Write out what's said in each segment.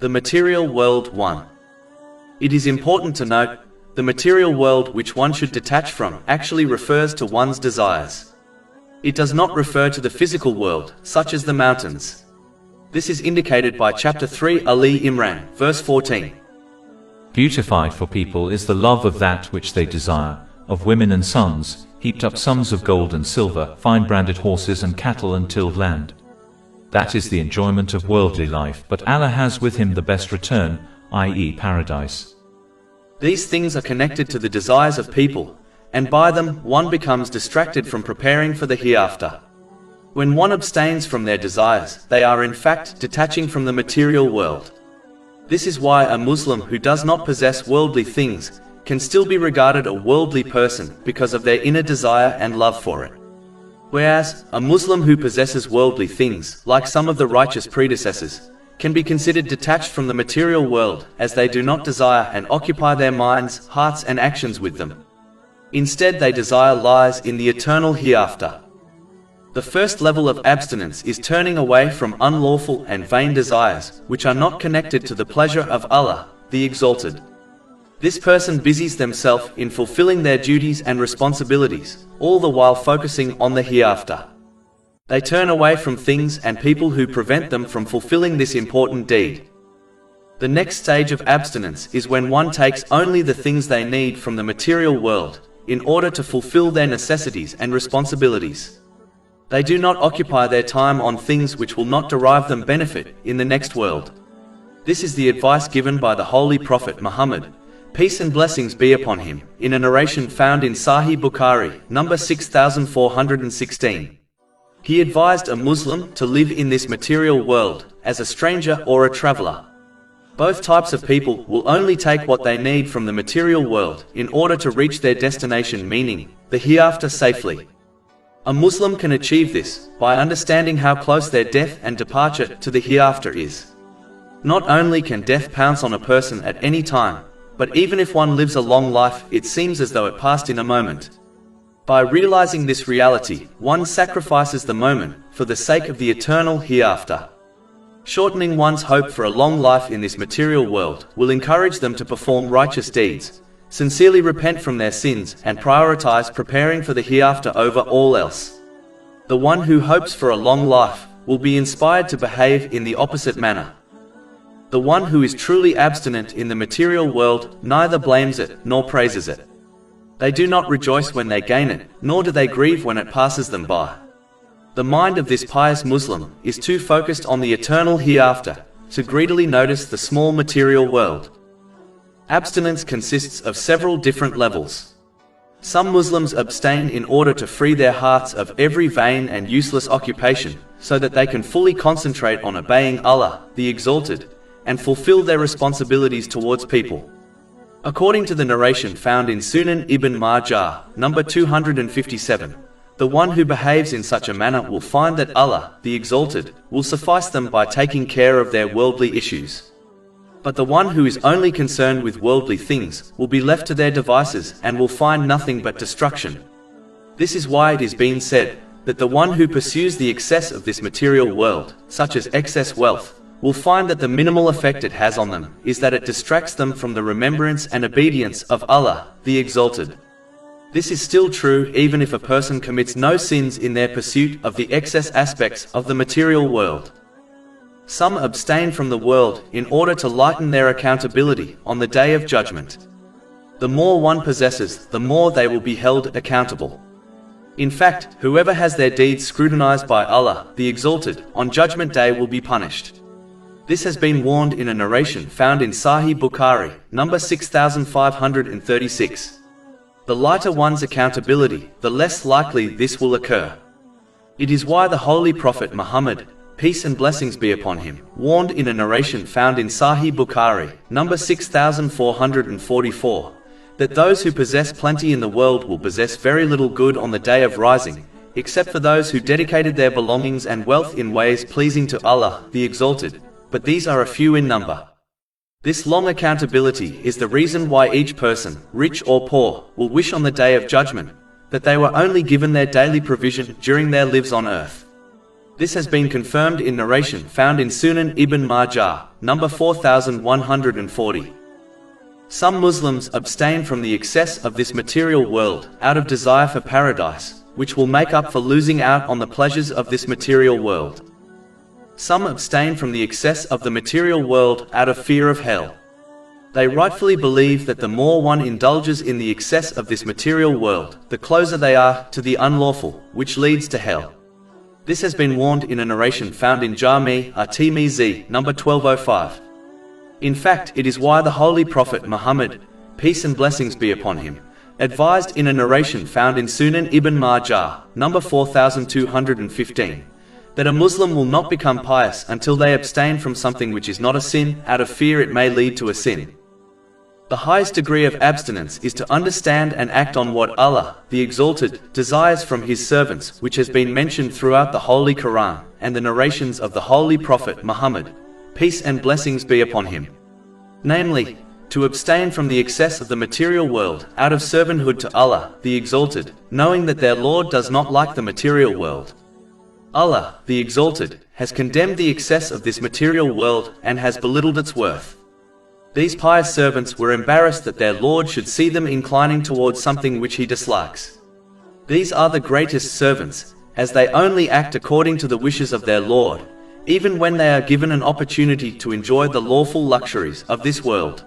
The material world 1. It is important to note, the material world which one should detach from actually refers to one's desires. It does not refer to the physical world, such as the mountains. This is indicated by chapter 3 Ali Imran, verse 14. Beautified for people is the love of that which they desire, of women and sons, heaped up sums of gold and silver, fine branded horses and cattle and tilled land. That is the enjoyment of worldly life, but Allah has with him the best return, i.e. paradise. These things are connected to the desires of people, and by them one becomes distracted from preparing for the hereafter. When one abstains from their desires, they are in fact detaching from the material world. This is why a Muslim who does not possess worldly things can still be regarded a worldly person because of their inner desire and love for it. Whereas, a Muslim who possesses worldly things, like some of the righteous predecessors, can be considered detached from the material world as they do not desire and occupy their minds, hearts and actions with them. Instead they desire lies in the eternal hereafter. The first level of abstinence is turning away from unlawful and vain desires, which are not connected to the pleasure of Allah, the Exalted. This person busies themselves in fulfilling their duties and responsibilities, all the while focusing on the hereafter. They turn away from things and people who prevent them from fulfilling this important deed. The next stage of abstinence is when one takes only the things they need from the material world, in order to fulfill their necessities and responsibilities. They do not occupy their time on things which will not derive them benefit in the next world. This is the advice given by the Holy Prophet Muhammad, peace and blessings be upon him, in a narration found in Sahih Bukhari, number 6416. He advised a Muslim to live in this material world, as a stranger or a traveler. Both types of people will only take what they need from the material world in order to reach their destination, meaning the hereafter, safely. A Muslim can achieve this by understanding how close their death and departure to the hereafter is. Not only can death pounce on a person at any time, but even if one lives a long life, it seems as though it passed in a moment. By realizing this reality, one sacrifices the moment for the sake of the eternal hereafter. Shortening one's hope for a long life in this material world will encourage them to perform righteous deeds, sincerely repent from their sins, and prioritize preparing for the hereafter over all else. The one who hopes for a long life will be inspired to behave in the opposite manner. The one who is truly abstinent in the material world neither blames it nor praises it. They do not rejoice when they gain it, nor do they grieve when it passes them by. The mind of this pious Muslim is too focused on the eternal hereafter to greedily notice the small material world. Abstinence consists of several different levels. Some Muslims abstain in order to free their hearts of every vain and useless occupation, so that they can fully concentrate on obeying Allah, the Exalted, and fulfill their responsibilities towards people. According to the narration found in Sunan Ibn Majah, number 257, the one who behaves in such a manner will find that Allah, the Exalted, will suffice them by taking care of their worldly issues. But the one who is only concerned with worldly things will be left to their devices and will find nothing but destruction. This is why it is being said that the one who pursues the excess of this material world, such as excess wealth, will find that the minimal effect it has on them is that it distracts them from the remembrance and obedience of Allah, the Exalted. This is still true even if a person commits no sins in their pursuit of the excess aspects of the material world. Some abstain from the world in order to lighten their accountability on the Day of Judgment. The more one possesses, the more they will be held accountable. In fact, whoever has their deeds scrutinized by Allah, the Exalted, on Judgment Day will be punished. This has been warned in a narration found in Sahih Bukhari, number 6536. The lighter one's accountability, the less likely this will occur. It is why the Holy Prophet Muhammad, peace and blessings be upon him, warned in a narration found in Sahih Bukhari, number 6444, that those who possess plenty in the world will possess very little good on the day of rising, except for those who dedicated their belongings and wealth in ways pleasing to Allah, the Exalted, but these are a few in number. This long accountability is the reason why each person, rich or poor, will wish on the Day of Judgment that they were only given their daily provision during their lives on earth. This has been confirmed in narration found in Sunan Ibn Majah, number 4140. Some Muslims abstain from the excess of this material world out of desire for paradise, which will make up for losing out on the pleasures of this material world. Some abstain from the excess of the material world out of fear of hell. They rightfully believe that the more one indulges in the excess of this material world, the closer they are to the unlawful, which leads to hell. This has been warned in a narration found in Jami' at-Tirmidhi, number 1205. In fact, it is why the Holy Prophet Muhammad, peace and blessings be upon him, advised in a narration found in Sunan Ibn Majah, number 4215, that a Muslim will not become pious until they abstain from something which is not a sin, out of fear it may lead to a sin. The highest degree of abstinence is to understand and act on what Allah, the Exalted, desires from His servants, which has been mentioned throughout the Holy Quran and the narrations of the Holy Prophet Muhammad, peace and blessings be upon him. Namely, to abstain from the excess of the material world out of servanthood to Allah, the Exalted, knowing that their Lord does not like the material world. Allah, the Exalted, has condemned the excess of this material world and has belittled its worth. These pious servants were embarrassed that their Lord should see them inclining towards something which He dislikes. These are the greatest servants, as they only act according to the wishes of their Lord, even when they are given an opportunity to enjoy the lawful luxuries of this world.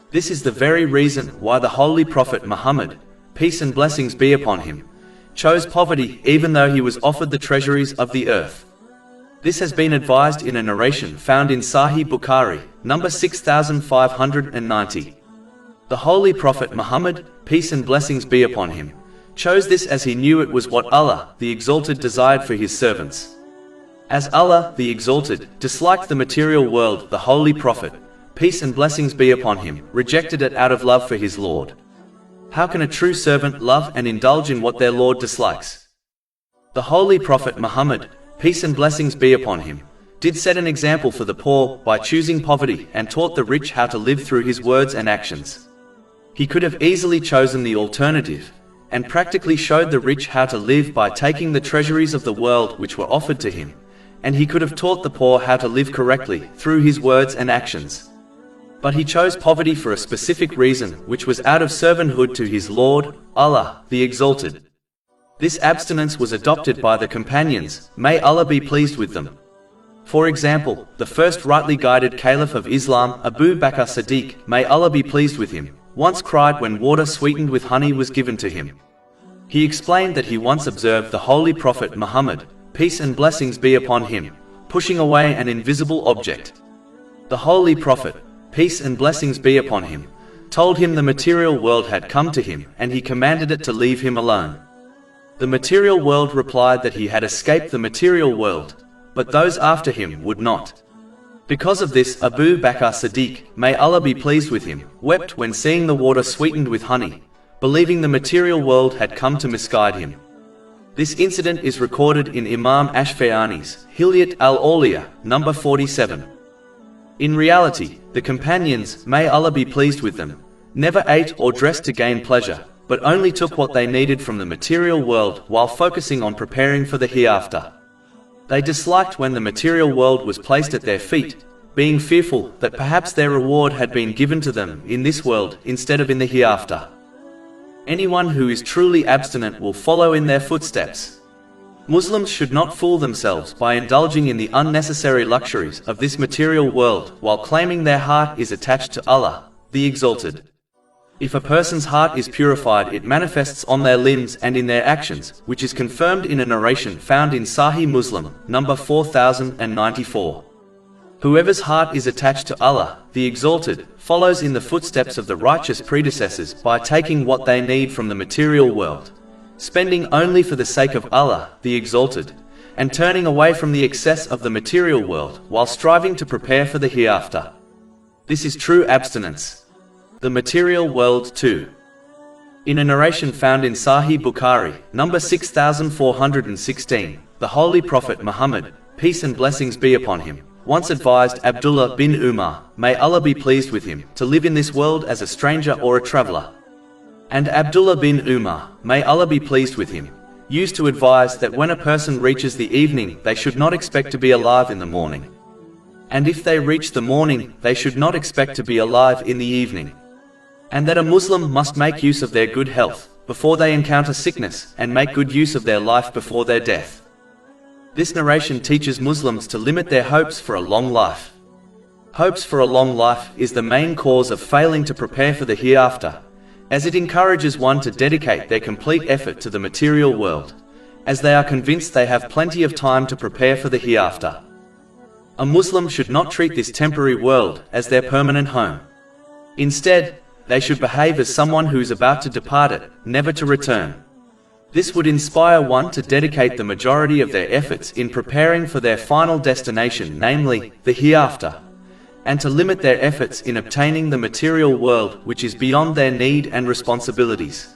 This is the very reason why the Holy Prophet Muhammad, peace and blessings be upon him, chose poverty even though he was offered the treasuries of the earth. This has been advised in a narration found in Sahih Bukhari, number 6590. The Holy Prophet Muhammad, peace and blessings be upon him, chose this as he knew it was what Allah, the Exalted, desired for His servants. As Allah, the Exalted, disliked the material world, the Holy Prophet, peace and blessings be upon him, rejected it out of love for his Lord. How can a true servant love and indulge in what their Lord dislikes? The Holy Prophet Muhammad, peace and blessings be upon him, did set an example for the poor by choosing poverty and taught the rich how to live through his words and actions. He could have easily chosen the alternative, and practically showed the rich how to live by taking the treasuries of the world which were offered to him, and he could have taught the poor how to live correctly through his words and actions. But he chose poverty for a specific reason, which was out of servanthood to his Lord, Allah, the Exalted. This abstinence was adopted by the companions, may Allah be pleased with them. For example, the first rightly guided Caliph of Islam, Abu Bakr Siddiq, may Allah be pleased with him, once cried when water sweetened with honey was given to him. He explained that he once observed the Holy Prophet Muhammad, peace and blessings be upon him, pushing away an invisible object. The Holy Prophet, peace and blessings be upon him, told him the material world had come to him and he commanded it to leave him alone. The material world replied that he had escaped the material world, but those after him would not. Because of this, Abu Bakr Siddiq, may Allah be pleased with him, wept when seeing the water sweetened with honey, believing the material world had come to misguide him. This incident is recorded in Imam Ashfa'ani's Hilyat al-Awliya, number 47. In reality, the companions, may Allah be pleased with them, never ate or dressed to gain pleasure, but only took what they needed from the material world while focusing on preparing for the hereafter. They disliked when the material world was placed at their feet, being fearful that perhaps their reward had been given to them in this world instead of in the hereafter. Anyone who is truly abstinent will follow in their footsteps. Muslims should not fool themselves by indulging in the unnecessary luxuries of this material world while claiming their heart is attached to Allah, the Exalted. If a person's heart is purified, it manifests on their limbs and in their actions, which is confirmed in a narration found in Sahih Muslim, number 4094. Whoever's heart is attached to Allah, the Exalted, follows in the footsteps of the righteous predecessors by taking what they need from the material world, spending only for the sake of Allah, the Exalted, and turning away from the excess of the material world while striving to prepare for the hereafter. This is true abstinence. The material world too. In a narration found in Sahih Bukhari, number 6416, the Holy Prophet Muhammad, peace and blessings be upon him, once advised Abdullah bin Umar, may Allah be pleased with him, to live in this world as a stranger or a traveler. And Abdullah bin Umar, may Allah be pleased with him, used to advise that when a person reaches the evening, they should not expect to be alive in the morning. And if they reach the morning, they should not expect to be alive in the evening. And that a Muslim must make use of their good health before they encounter sickness, and make good use of their life before their death. This narration teaches Muslims to limit their hopes for a long life. Hopes for a long life is the main cause of failing to prepare for the hereafter, as it encourages one to dedicate their complete effort to the material world, as they are convinced they have plenty of time to prepare for the hereafter. A Muslim should not treat this temporary world as their permanent home. Instead, they should behave as someone who is about to depart it, never to return. This would inspire one to dedicate the majority of their efforts in preparing for their final destination, namely, the hereafter, and to limit their efforts in obtaining the material world which is beyond their need and responsibilities.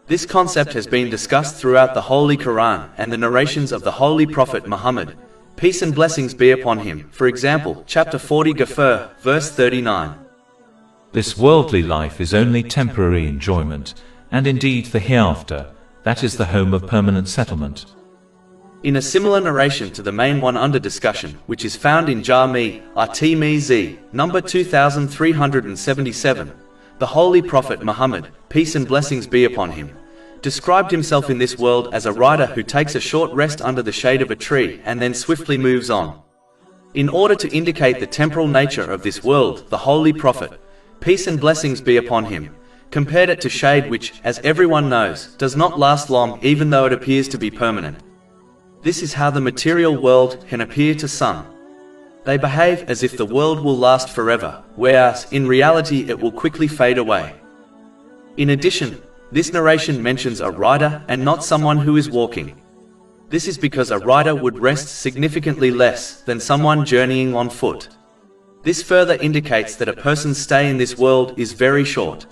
This concept has been discussed throughout the Holy Quran and the narrations of the Holy Prophet Muhammad, peace and blessings be upon him, for example, chapter 40 Ghafir, verse 39. This worldly life is only temporary enjoyment, and indeed the hereafter, that is the home of permanent settlement. In a similar narration to the main one under discussion, which is found in Jami' at-Tirmizi, number 2377, the Holy Prophet Muhammad, peace and blessings be upon him, described himself in this world as a rider who takes a short rest under the shade of a tree and then swiftly moves on. In order to indicate the temporal nature of this world, the Holy Prophet, peace and blessings be upon him, compared it to shade which, as everyone knows, does not last long even though it appears to be permanent. This is how the material world can appear to some. They behave as if the world will last forever, whereas, in reality, it will quickly fade away. In addition, this narration mentions a rider and not someone who is walking. This is because a rider would rest significantly less than someone journeying on foot. This further indicates that a person's stay in this world is very short.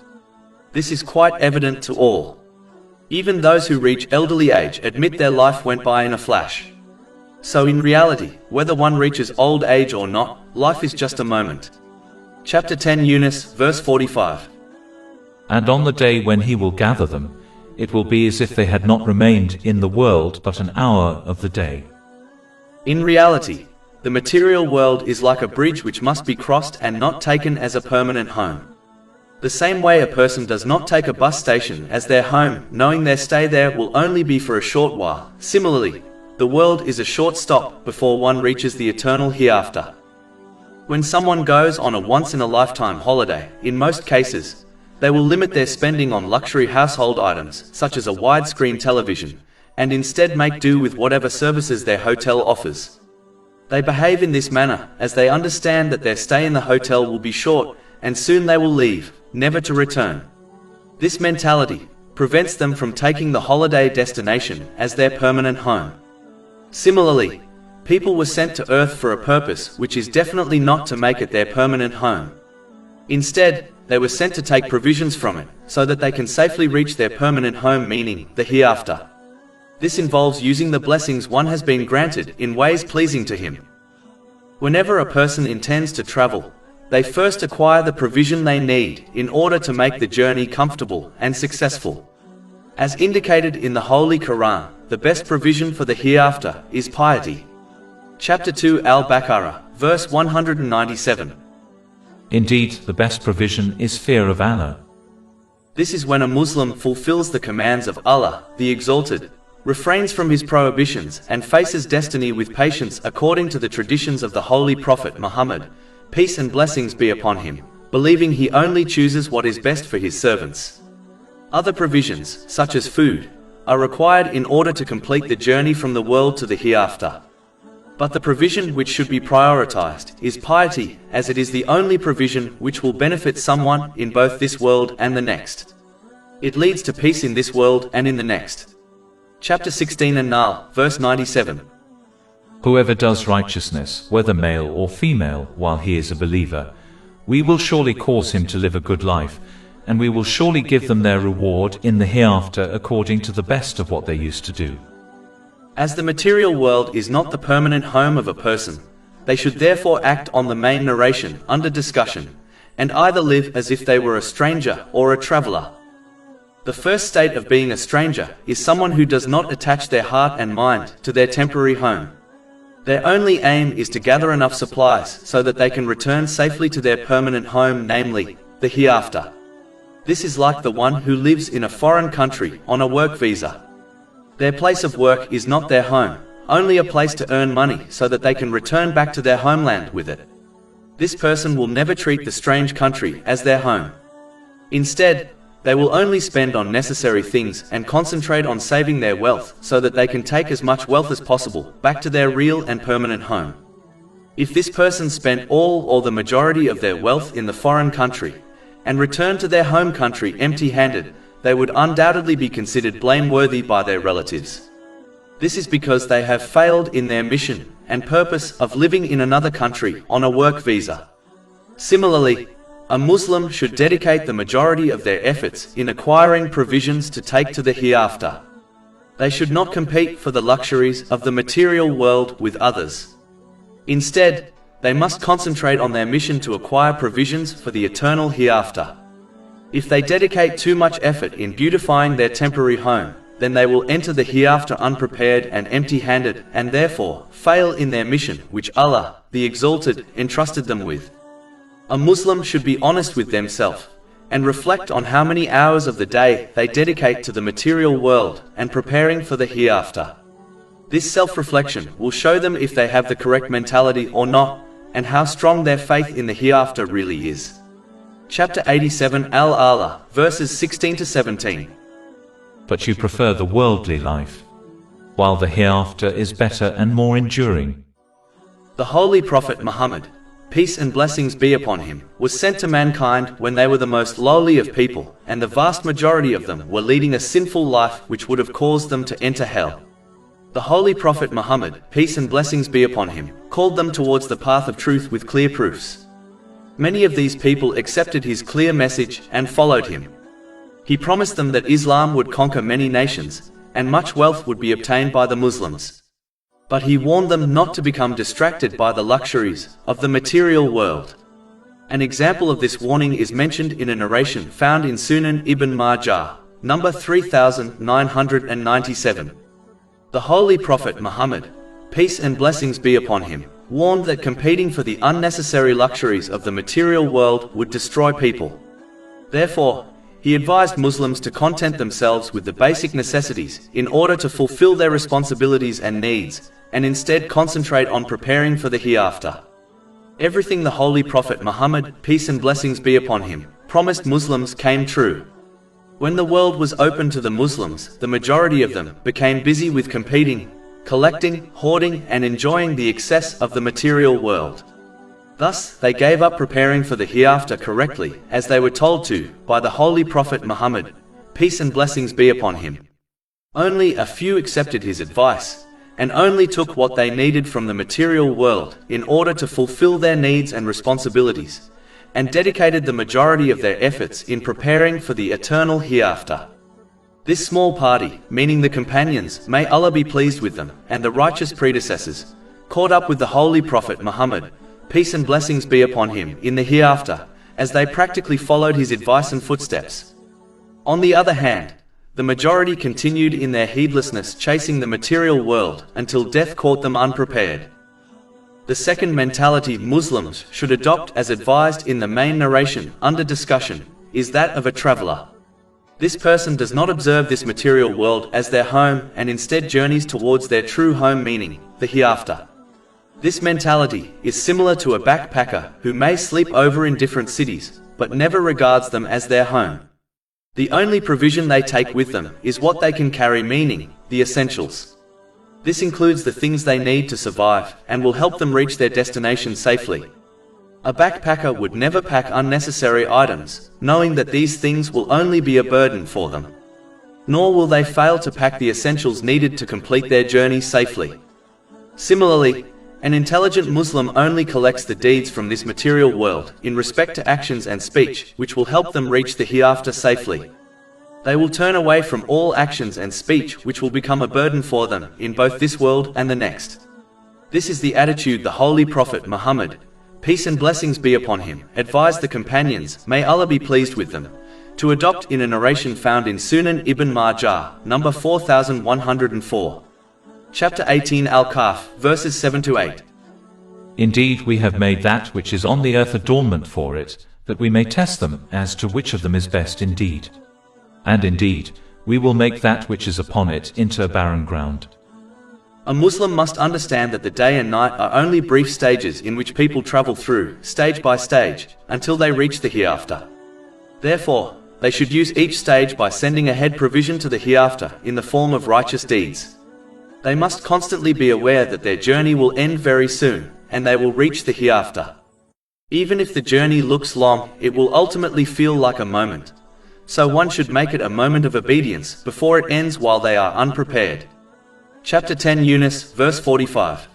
This is quite evident to all. Even those who reach elderly age admit their life went by in a flash. So in reality, whether one reaches old age or not, life is just a moment. Chapter 10 Yunus, verse 45. And on the day when he will gather them, it will be as if they had not remained in the world but an hour of the day. In reality, the material world is like a bridge which must be crossed and not taken as a permanent home. The same way a person does not take a bus station as their home, knowing their stay there will only be for a short while. Similarly, the world is a short stop before one reaches the eternal hereafter. When someone goes on a once-in-a-lifetime holiday, in most cases, they will limit their spending on luxury household items, such as a widescreen television, and instead make do with whatever services their hotel offers. They behave in this manner, as they understand that their stay in the hotel will be short, and soon they will leave, never to return. This mentality prevents them from taking the holiday destination as their permanent home. Similarly, people were sent to Earth for a purpose which is definitely not to make it their permanent home. Instead, they were sent to take provisions from it, so that they can safely reach their permanent home, meaning the hereafter. This involves using the blessings one has been granted in ways pleasing to him. Whenever a person intends to travel, they first acquire the provision they need in order to make the journey comfortable and successful. As indicated in the Holy Quran, the best provision for the hereafter is piety. Chapter 2 Al-Baqarah, verse 197. Indeed, the best provision is fear of Allah. This is when a Muslim fulfills the commands of Allah, the Exalted, refrains from his prohibitions, and faces destiny with patience according to the traditions of the Holy Prophet Muhammad, peace and blessings be upon him, believing he only chooses what is best for his servants. Other provisions, such as food, are required in order to complete the journey from the world to the hereafter. But the provision which should be prioritized is piety, as it is the only provision which will benefit someone in both this world and the next. It leads to peace in this world and in the next. Chapter 16 An-Nahl, verse 97. Whoever does righteousness, whether male or female, while he is a believer, we will surely cause him to live a good life, and we will surely give them their reward in the hereafter according to the best of what they used to do. As the material world is not the permanent home of a person, they should therefore act on the main narration under discussion, and either live as if they were a stranger or a traveler. The first state of being a stranger is someone who does not attach their heart and mind to their temporary home. Their only aim is to gather enough supplies so that they can return safely to their permanent home, namely, the hereafter. This is like the one who lives in a foreign country on a work visa. Their place of work is not their home, only a place to earn money so that they can return back to their homeland with it. This person will never treat the strange country as their home. Instead, they will only spend on necessary things and concentrate on saving their wealth so that they can take as much wealth as possible back to their real and permanent home. If this person spent all or the majority of their wealth in the foreign country and returned to their home country empty-handed, they would undoubtedly be considered blameworthy by their relatives. This is because they have failed in their mission and purpose of living in another country on a work visa. Similarly, a Muslim should dedicate the majority of their efforts in acquiring provisions to take to the hereafter. They should not compete for the luxuries of the material world with others. Instead, they must concentrate on their mission to acquire provisions for the eternal hereafter. If they dedicate too much effort in beautifying their temporary home, then they will enter the hereafter unprepared and empty-handed and therefore fail in their mission which Allah, the Exalted, entrusted them with. A Muslim should be honest with themselves and reflect on how many hours of the day they dedicate to the material world and preparing for the hereafter. This self-reflection will show them if they have the correct mentality or not, and how strong their faith in the hereafter really is. Chapter 87 Al-Allah, verses 16 to 17. But you prefer the worldly life, while the hereafter is better and more enduring. The Holy Prophet Muhammad, peace and blessings be upon him, was sent to mankind when they were the most lowly of people, and the vast majority of them were leading a sinful life which would have caused them to enter hell. The Holy Prophet Muhammad, peace and blessings be upon him, called them towards the path of truth with clear proofs. Many of these people accepted his clear message and followed him. He promised them that Islam would conquer many nations, and much wealth would be obtained by the Muslims. But he warned them not to become distracted by the luxuries of the material world. An example of this warning is mentioned in a narration found in Sunan Ibn Majah, number 3997. The Holy Prophet Muhammad, peace and blessings be upon him, warned that competing for the unnecessary luxuries of the material world would destroy people. Therefore, he advised Muslims to content themselves with the basic necessities in order to fulfill their responsibilities and needs, and instead concentrate on preparing for the hereafter. Everything the Holy Prophet Muhammad, peace and blessings be upon him, promised Muslims came true. When the world was open to the Muslims, the majority of them became busy with competing, collecting, hoarding, and enjoying the excess of the material world. Thus, they gave up preparing for the hereafter correctly, as they were told to by the Holy Prophet Muhammad, peace and blessings be upon him. Only a few accepted his advice, and only took what they needed from the material world in order to fulfill their needs and responsibilities, and dedicated the majority of their efforts in preparing for the eternal hereafter. This small party, meaning the companions, may Allah be pleased with them, and the righteous predecessors, caught up with the Holy Prophet Muhammad, peace and blessings be upon him, in the hereafter, as they practically followed his advice and footsteps. On the other hand, the majority continued in their heedlessness chasing the material world until death caught them unprepared. The second mentality Muslims should adopt, as advised in the main narration under discussion, is that of a traveler. This person does not observe this material world as their home and instead journeys towards their true home, meaning the hereafter. This mentality is similar to a backpacker who may sleep over in different cities, but never regards them as their home. The only provision they take with them is what they can carry, meaning the essentials. This includes the things they need to survive and will help them reach their destination safely. A backpacker would never pack unnecessary items, knowing that these things will only be a burden for them. Nor will they fail to pack the essentials needed to complete their journey safely. Similarly, an intelligent Muslim only collects the deeds from this material world in respect to actions and speech which will help them reach the hereafter safely. They will turn away from all actions and speech which will become a burden for them in both this world and the next. This is the attitude the Holy Prophet Muhammad, peace and blessings be upon him, advised the companions, may Allah be pleased with them, to adopt in a narration found in Sunan ibn Majah, number 4104. Chapter 18 Al-Kahf, verses 7-8. Indeed, we have made that which is on the earth adornment for it, that we may test them as to which of them is best indeed. And indeed, we will make that which is upon it into a barren ground. A Muslim must understand that the day and night are only brief stages in which people travel through, stage by stage, until they reach the hereafter. Therefore, they should use each stage by sending ahead provision to the hereafter in the form of righteous deeds. They must constantly be aware that their journey will end very soon, and they will reach the hereafter. Even if the journey looks long, it will ultimately feel like a moment. So one should make it a moment of obedience before it ends while they are unprepared. Chapter 10 Yunus, verse 45.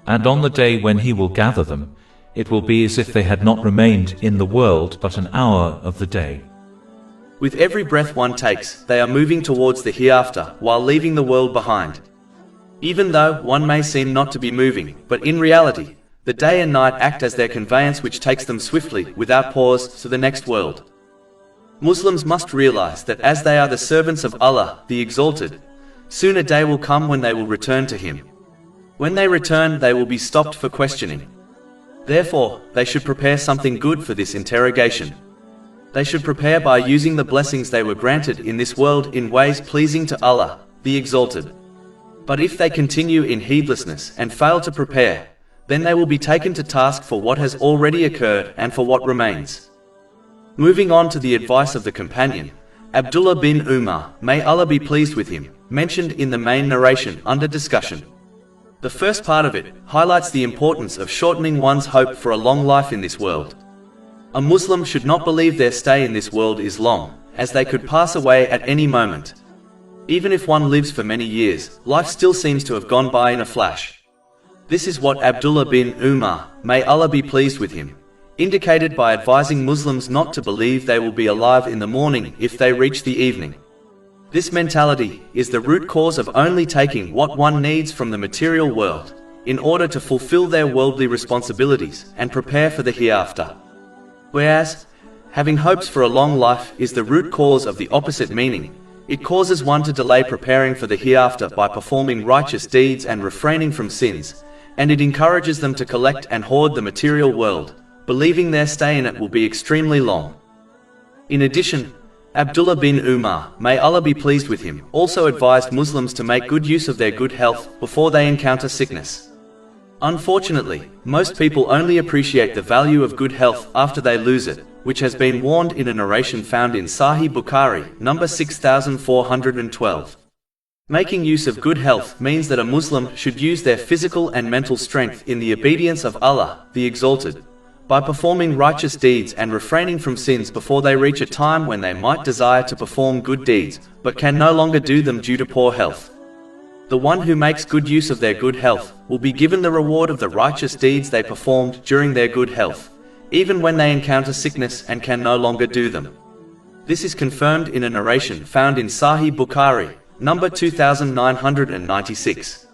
And on the day when he will gather them, it will be as if they had not remained in the world but an hour of the day. With every breath one takes, they are moving towards the hereafter while leaving the world behind. Even though one may seem not to be moving, but in reality, the day and night act as their conveyance which takes them swiftly, without pause, to the next world. Muslims must realize that as they are the servants of Allah, the Exalted, soon a day will come when they will return to Him. When they return, they will be stopped for questioning. Therefore, they should prepare something good for this interrogation. They should prepare by using the blessings they were granted in this world in ways pleasing to Allah, the Exalted. But if they continue in heedlessness and fail to prepare, then they will be taken to task for what has already occurred and for what remains. Moving on to the advice of the companion, Abdullah bin Umar, may Allah be pleased with him, mentioned in the main narration under discussion. The first part of it highlights the importance of shortening one's hope for a long life in this world. A Muslim should not believe their stay in this world is long, as they could pass away at any moment. Even if one lives for many years, life still seems to have gone by in a flash. This is what Abdullah bin Umar, may Allah be pleased with him, indicated by advising Muslims not to believe they will be alive in the morning if they reach the evening. This mentality is the root cause of only taking what one needs from the material world, in order to fulfill their worldly responsibilities and prepare for the hereafter. Whereas, having hopes for a long life is the root cause of the opposite meaning. It causes one to delay preparing for the hereafter by performing righteous deeds and refraining from sins, and it encourages them to collect and hoard the material world, believing their stay in it will be extremely long. In addition, Abdullah bin Umar, may Allah be pleased with him, also advised Muslims to make good use of their good health before they encounter sickness. Unfortunately, most people only appreciate the value of good health after they lose it, which has been warned in a narration found in Sahih Bukhari, number 6412. Making use of good health means that a Muslim should use their physical and mental strength in the obedience of Allah, the Exalted, by performing righteous deeds and refraining from sins before they reach a time when they might desire to perform good deeds, but can no longer do them due to poor health. The one who makes good use of their good health will be given the reward of the righteous deeds they performed during their good health, even when they encounter sickness and can no longer do them. This is confirmed in a narration found in Sahih Bukhari, number 2996.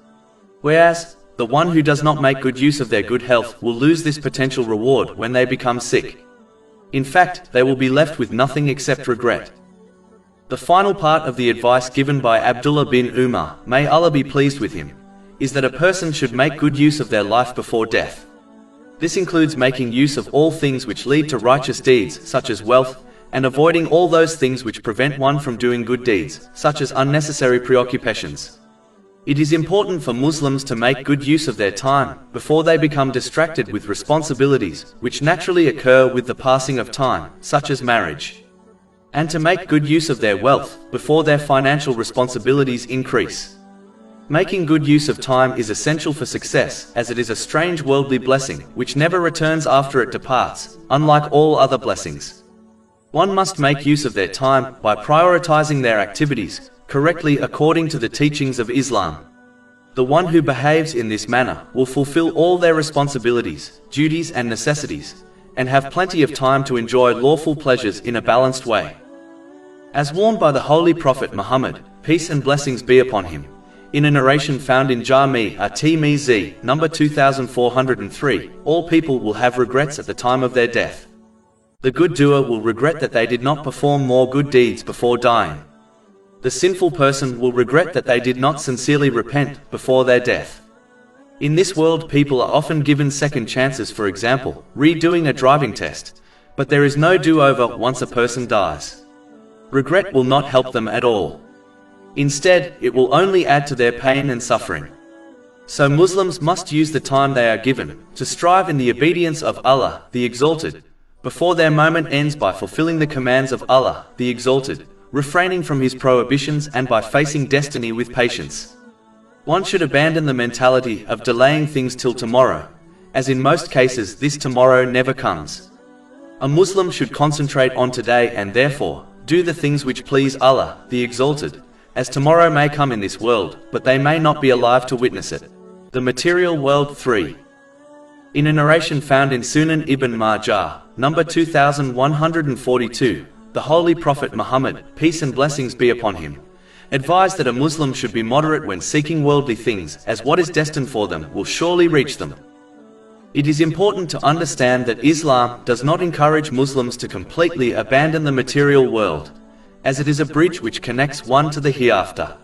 Whereas, the one who does not make good use of their good health will lose this potential reward when they become sick. In fact, they will be left with nothing except regret. The final part of the advice given by Abdullah bin Umar, may Allah be pleased with him, is that a person should make good use of their life before death. This includes making use of all things which lead to righteous deeds, such as wealth, and avoiding all those things which prevent one from doing good deeds, such as unnecessary preoccupations. It is important for Muslims to make good use of their time before they become distracted with responsibilities which naturally occur with the passing of time, such as marriage, and to make good use of their wealth before their financial responsibilities increase. Making good use of time is essential for success, as it is a strange worldly blessing which never returns after it departs, unlike all other blessings. One must make use of their time by prioritizing their activities correctly according to the teachings of Islam. The one who behaves in this manner will fulfill all their responsibilities, duties and necessities, and have plenty of time to enjoy lawful pleasures in a balanced way. As warned by the Holy Prophet Muhammad, peace and blessings be upon him, in a narration found in Jami' at-Tirmidhi, number 2403, all people will have regrets at the time of their death. The good doer will regret that they did not perform more good deeds before dying. The sinful person will regret that they did not sincerely repent before their death. In this world, people are often given second chances, for example, redoing a driving test, but there is no do-over once a person dies. Regret will not help them at all. Instead, it will only add to their pain and suffering. So Muslims must use the time they are given to strive in the obedience of Allah, the Exalted, before their moment ends, by fulfilling the commands of Allah, the Exalted, refraining from His prohibitions, and by facing destiny with patience. One should abandon the mentality of delaying things till tomorrow, as in most cases this tomorrow never comes. A Muslim should concentrate on today and therefore do the things which please Allah, the Exalted, as tomorrow may come in this world, but they may not be alive to witness it. The Material World 3. In a narration found in Sunan Ibn Majah, number 2142, the Holy Prophet Muhammad, peace and blessings be upon him, advised that a Muslim should be moderate when seeking worldly things, as what is destined for them will surely reach them. It is important to understand that Islam does not encourage Muslims to completely abandon the material world, as it is a bridge which connects one to the hereafter.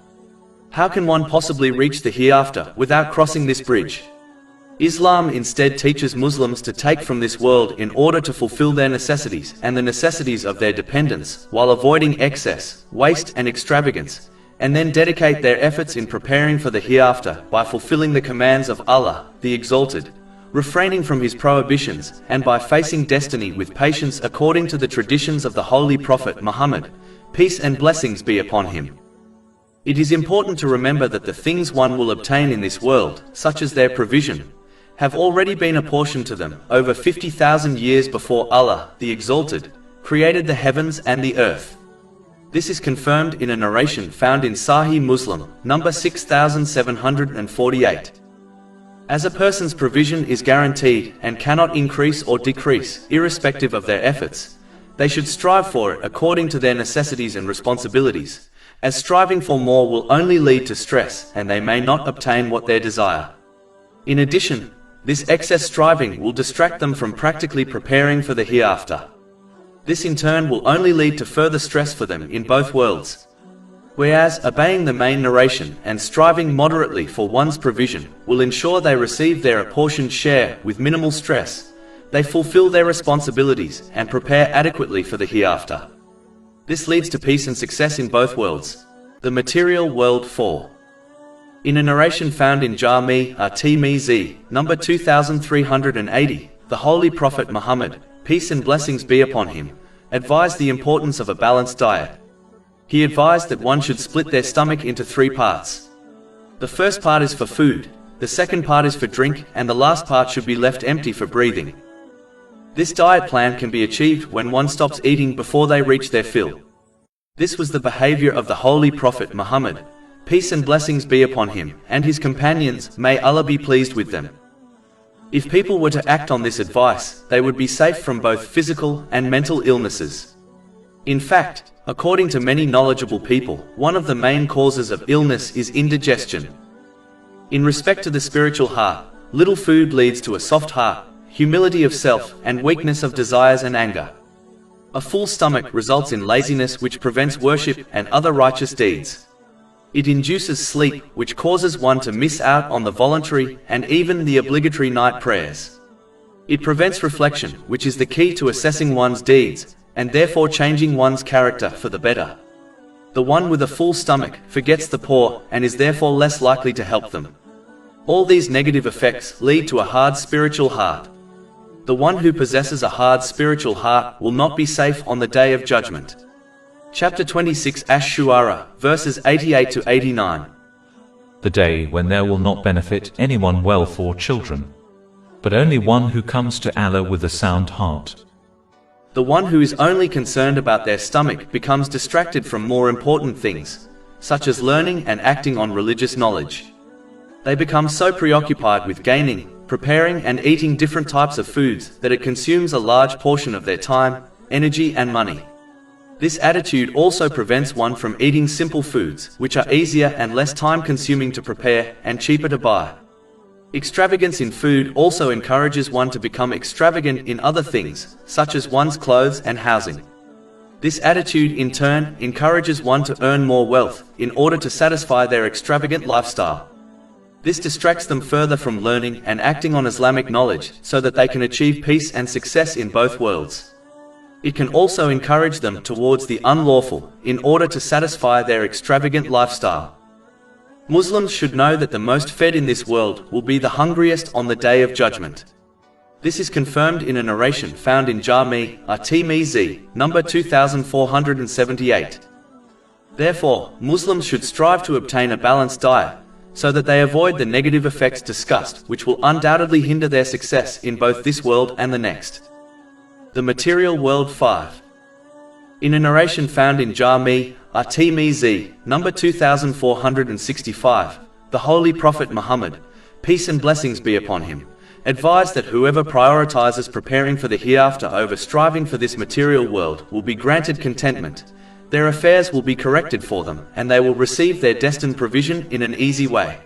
How can one possibly reach the hereafter without crossing this bridge? Islam instead teaches Muslims to take from this world in order to fulfill their necessities and the necessities of their dependents, while avoiding excess, waste and extravagance, and then dedicate their efforts in preparing for the hereafter by fulfilling the commands of Allah, the Exalted, refraining from His prohibitions, and by facing destiny with patience according to the traditions of the Holy Prophet Muhammad, peace and blessings be upon him. It is important to remember that the things one will obtain in this world, such as their provision, have already been apportioned to them over 50,000 years before Allah, the Exalted, created the heavens and the earth. This is confirmed in a narration found in Sahih Muslim, number 6748. As a person's provision is guaranteed and cannot increase or decrease, irrespective of their efforts, they should strive for it according to their necessities and responsibilities, as striving for more will only lead to stress and they may not obtain what they desire. In addition, this excess striving will distract them from practically preparing for the hereafter. This in turn will only lead to further stress for them in both worlds. Whereas obeying the main narration and striving moderately for one's provision will ensure they receive their apportioned share with minimal stress, they fulfill their responsibilities and prepare adequately for the hereafter. This leads to peace and success in both worlds. The Material World 4. In a narration found in Jami' at-Tirmizi, number 2380, the Holy Prophet Muhammad, peace and blessings be upon him, advised the importance of a balanced diet. He advised that one should split their stomach into 3 parts. The first part is for food, the second part is for drink, and the last part should be left empty for breathing. This diet plan can be achieved when one stops eating before they reach their fill. This was the behavior of the Holy Prophet Muhammad, peace and blessings be upon him, and his companions, may Allah be pleased with them. If people were to act on this advice, they would be safe from both physical and mental illnesses. In fact, according to many knowledgeable people, one of the main causes of illness is indigestion. In respect to the spiritual heart, little food leads to a soft heart, humility of self, and weakness of desires and anger. A full stomach results in laziness, which prevents worship and other righteous deeds. It induces sleep, which causes one to miss out on the voluntary and even the obligatory night prayers. It prevents reflection, which is the key to assessing one's deeds, and therefore changing one's character for the better. The one with a full stomach forgets the poor and is therefore less likely to help them. All these negative effects lead to a hard spiritual heart. The one who possesses a hard spiritual heart will not be safe on the Day of Judgment. Chapter 26 Ash-Shu'ara, verses 88 to 89. The day when there will not benefit anyone wealth or children, but only one who comes to Allah with a sound heart. The one who is only concerned about their stomach becomes distracted from more important things, such as learning and acting on religious knowledge. They become so preoccupied with gaining, preparing and eating different types of foods that it consumes a large portion of their time, energy and money. This attitude also prevents one from eating simple foods, which are easier and less time-consuming to prepare and cheaper to buy. Extravagance in food also encourages one to become extravagant in other things, such as one's clothes and housing. This attitude, in turn, encourages one to earn more wealth, in order to satisfy their extravagant lifestyle. This distracts them further from learning and acting on Islamic knowledge, so that they can achieve peace and success in both worlds. It can also encourage them towards the unlawful, in order to satisfy their extravagant lifestyle. Muslims should know that the most fed in this world will be the hungriest on the Day of Judgment. This is confirmed in a narration found in Jami' at-Tirmidhi, number 2478. Therefore, Muslims should strive to obtain a balanced diet, so that they avoid the negative effects discussed, which will undoubtedly hinder their success in both this world and the next. The Material World 5. In a narration found in Jami' at-Tirmidhi, number 2465, the Holy Prophet Muhammad, peace and blessings be upon him, advised that whoever prioritizes preparing for the hereafter over striving for this material world will be granted contentment, their affairs will be corrected for them, and they will receive their destined provision in an easy way.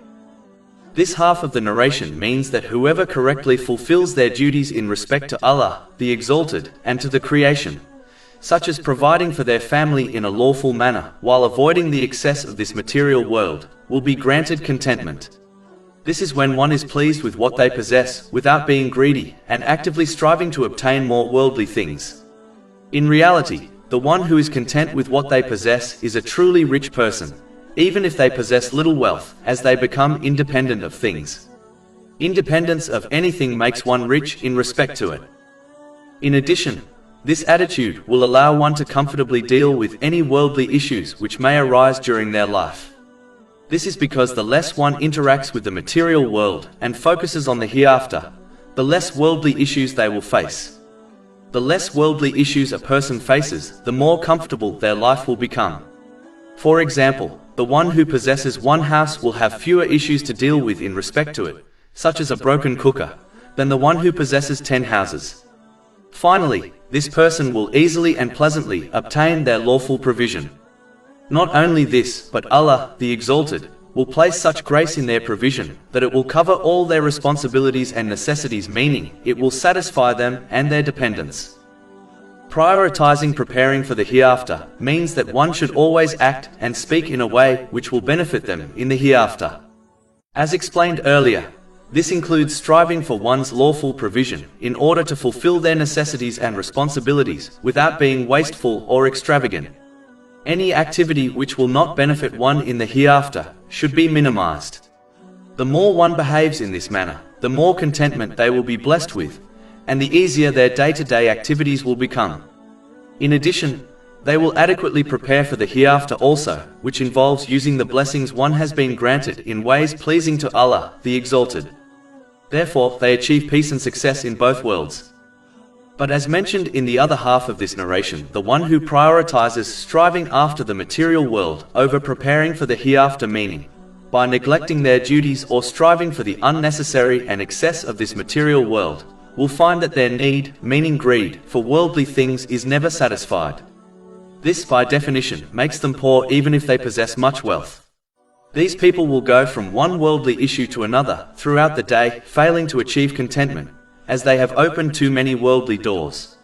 This half of the narration means that whoever correctly fulfills their duties in respect to Allah, the Exalted, and to the creation, such as providing for their family in a lawful manner, while avoiding the excess of this material world, will be granted contentment. This is when one is pleased with what they possess, without being greedy, and actively striving to obtain more worldly things. In reality, the one who is content with what they possess is a truly rich person, even if they possess little wealth, as they become independent of things. Independence of anything makes one rich in respect to it. In addition, this attitude will allow one to comfortably deal with any worldly issues which may arise during their life. This is because the less one interacts with the material world and focuses on the hereafter, the less worldly issues they will face. The less worldly issues a person faces, the more comfortable their life will become. For example, the one who possesses one house will have fewer issues to deal with in respect to it, such as a broken cooker, than the one who possesses 10 houses. Finally, this person will easily and pleasantly obtain their lawful provision. Not only this, but Allah, the Exalted, will place such grace in their provision that it will cover all their responsibilities and necessities, meaning it will satisfy them and their dependents. Prioritizing preparing for the hereafter means that one should always act and speak in a way which will benefit them in the hereafter. As explained earlier, this includes striving for one's lawful provision in order to fulfill their necessities and responsibilities without being wasteful or extravagant. Any activity which will not benefit one in the hereafter should be minimized. The more one behaves in this manner, the more contentment they will be blessed with, and the easier their day-to-day activities will become. In addition, they will adequately prepare for the hereafter also, which involves using the blessings one has been granted in ways pleasing to Allah, the Exalted. Therefore, they achieve peace and success in both worlds. But as mentioned in the other half of this narration, the one who prioritizes striving after the material world over preparing for the hereafter, meaning by neglecting their duties or striving for the unnecessary and excess of this material world, will find that their need, meaning greed, for worldly things is never satisfied. This, by definition, makes them poor even if they possess much wealth. These people will go from one worldly issue to another throughout the day, failing to achieve contentment, as they have opened too many worldly doors.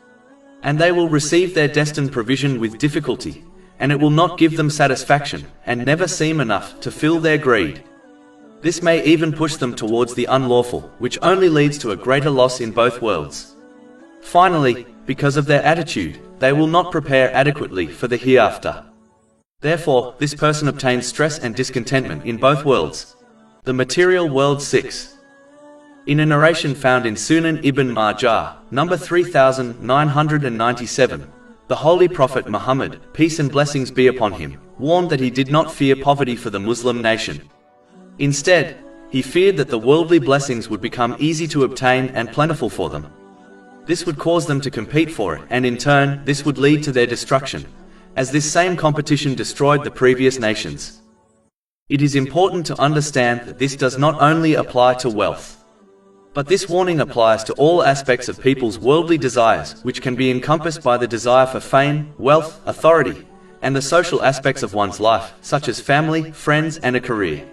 And they will receive their destined provision with difficulty, and it will not give them satisfaction, and never seem enough to fill their greed. This may even push them towards the unlawful, which only leads to a greater loss in both worlds. Finally, because of their attitude, they will not prepare adequately for the hereafter. Therefore, this person obtains stress and discontentment in both worlds. The Material World 6. In a narration found in Sunan Ibn Majah, number 3997, the Holy Prophet Muhammad, peace and blessings be upon him, warned that he did not fear poverty for the Muslim nation. Instead, he feared that the worldly blessings would become easy to obtain and plentiful for them. This would cause them to compete for it, and in turn, this would lead to their destruction, as this same competition destroyed the previous nations. It is important to understand that this does not only apply to wealth, but this warning applies to all aspects of people's worldly desires, which can be encompassed by the desire for fame, wealth, authority, and the social aspects of one's life, such as family, friends, and a career.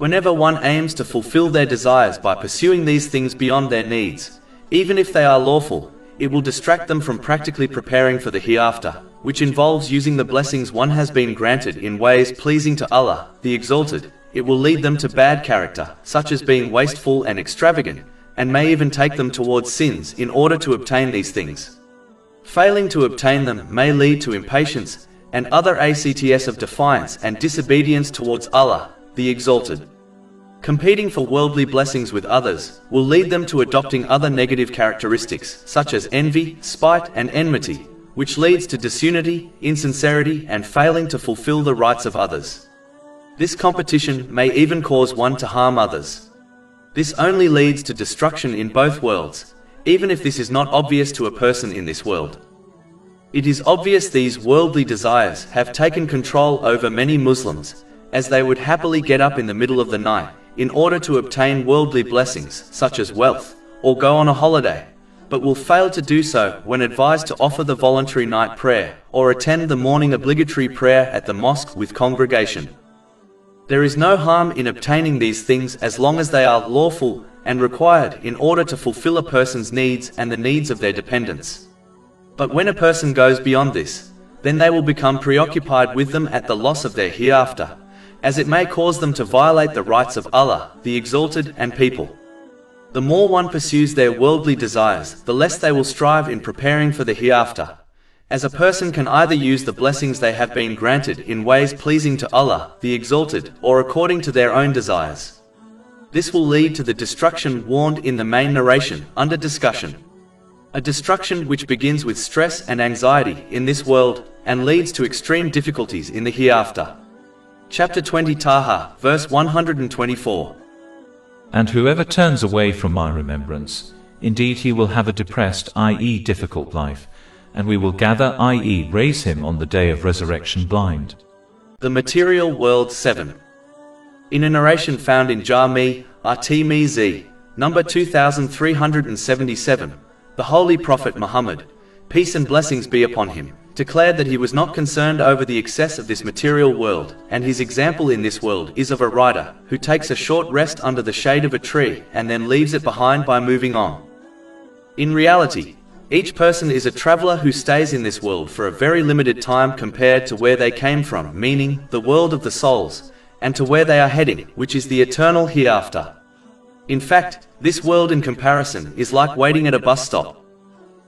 Whenever one aims to fulfill their desires by pursuing these things beyond their needs, even if they are lawful, it will distract them from practically preparing for the hereafter, which involves using the blessings one has been granted in ways pleasing to Allah, the Exalted. It will lead them to bad character, such as being wasteful and extravagant, and may even take them towards sins in order to obtain these things. Failing to obtain them may lead to impatience and other acts of defiance and disobedience towards Allah, the Exalted. Competing for worldly blessings with others will lead them to adopting other negative characteristics such as envy, spite and enmity, which leads to disunity, insincerity and failing to fulfill the rights of others. This competition may even cause one to harm others. This only leads to destruction in both worlds, even if this is not obvious to a person in this world. It is obvious these worldly desires have taken control over many Muslims, as they would happily get up in the middle of the night in order to obtain worldly blessings such as wealth, or go on a holiday, but will fail to do so when advised to offer the voluntary night prayer or attend the morning obligatory prayer at the mosque with congregation. There is no harm in obtaining these things as long as they are lawful and required in order to fulfill a person's needs and the needs of their dependents. But when a person goes beyond this, then they will become preoccupied with them at the loss of their hereafter, as it may cause them to violate the rights of Allah, the Exalted, and people. The more one pursues their worldly desires, the less they will strive in preparing for the hereafter, as a person can either use the blessings they have been granted in ways pleasing to Allah, the Exalted, or according to their own desires. This will lead to the destruction warned in the main narration under discussion. A destruction which begins with stress and anxiety in this world and leads to extreme difficulties in the hereafter. Chapter 20 Taha, verse 124. And whoever turns away from my remembrance, indeed he will have a depressed, i.e. difficult life, and we will gather, i.e. raise him on the day of resurrection blind. The Material World 7. In a narration found in Jami' at-Tirmidhi, number 2377, the Holy Prophet Muhammad, peace and blessings be upon him, declared that he was not concerned over the excess of this material world, and his example in this world is of a rider who takes a short rest under the shade of a tree and then leaves it behind by moving on. In reality, each person is a traveler who stays in this world for a very limited time compared to where they came from, meaning the world of the souls, and to where they are heading, which is the eternal hereafter. In fact, this world in comparison is like waiting at a bus stop.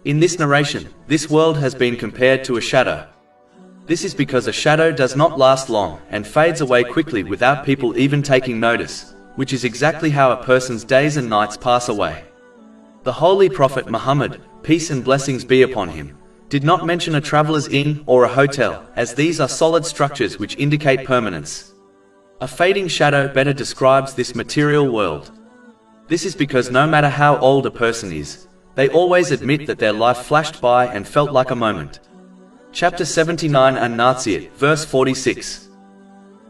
In this narration, this world has been compared to a shadow. This is because a shadow does not last long and fades away quickly without people even taking notice, which is exactly how a person's days and nights pass away. The Holy Prophet Muhammad, peace and blessings be upon him, did not mention a traveler's inn or a hotel, as these are solid structures which indicate permanence. A fading shadow better describes this material world. This is because no matter how old a person is, they always admit that their life flashed by and felt like a moment. Chapter 79 An-Nazi'at, verse 46.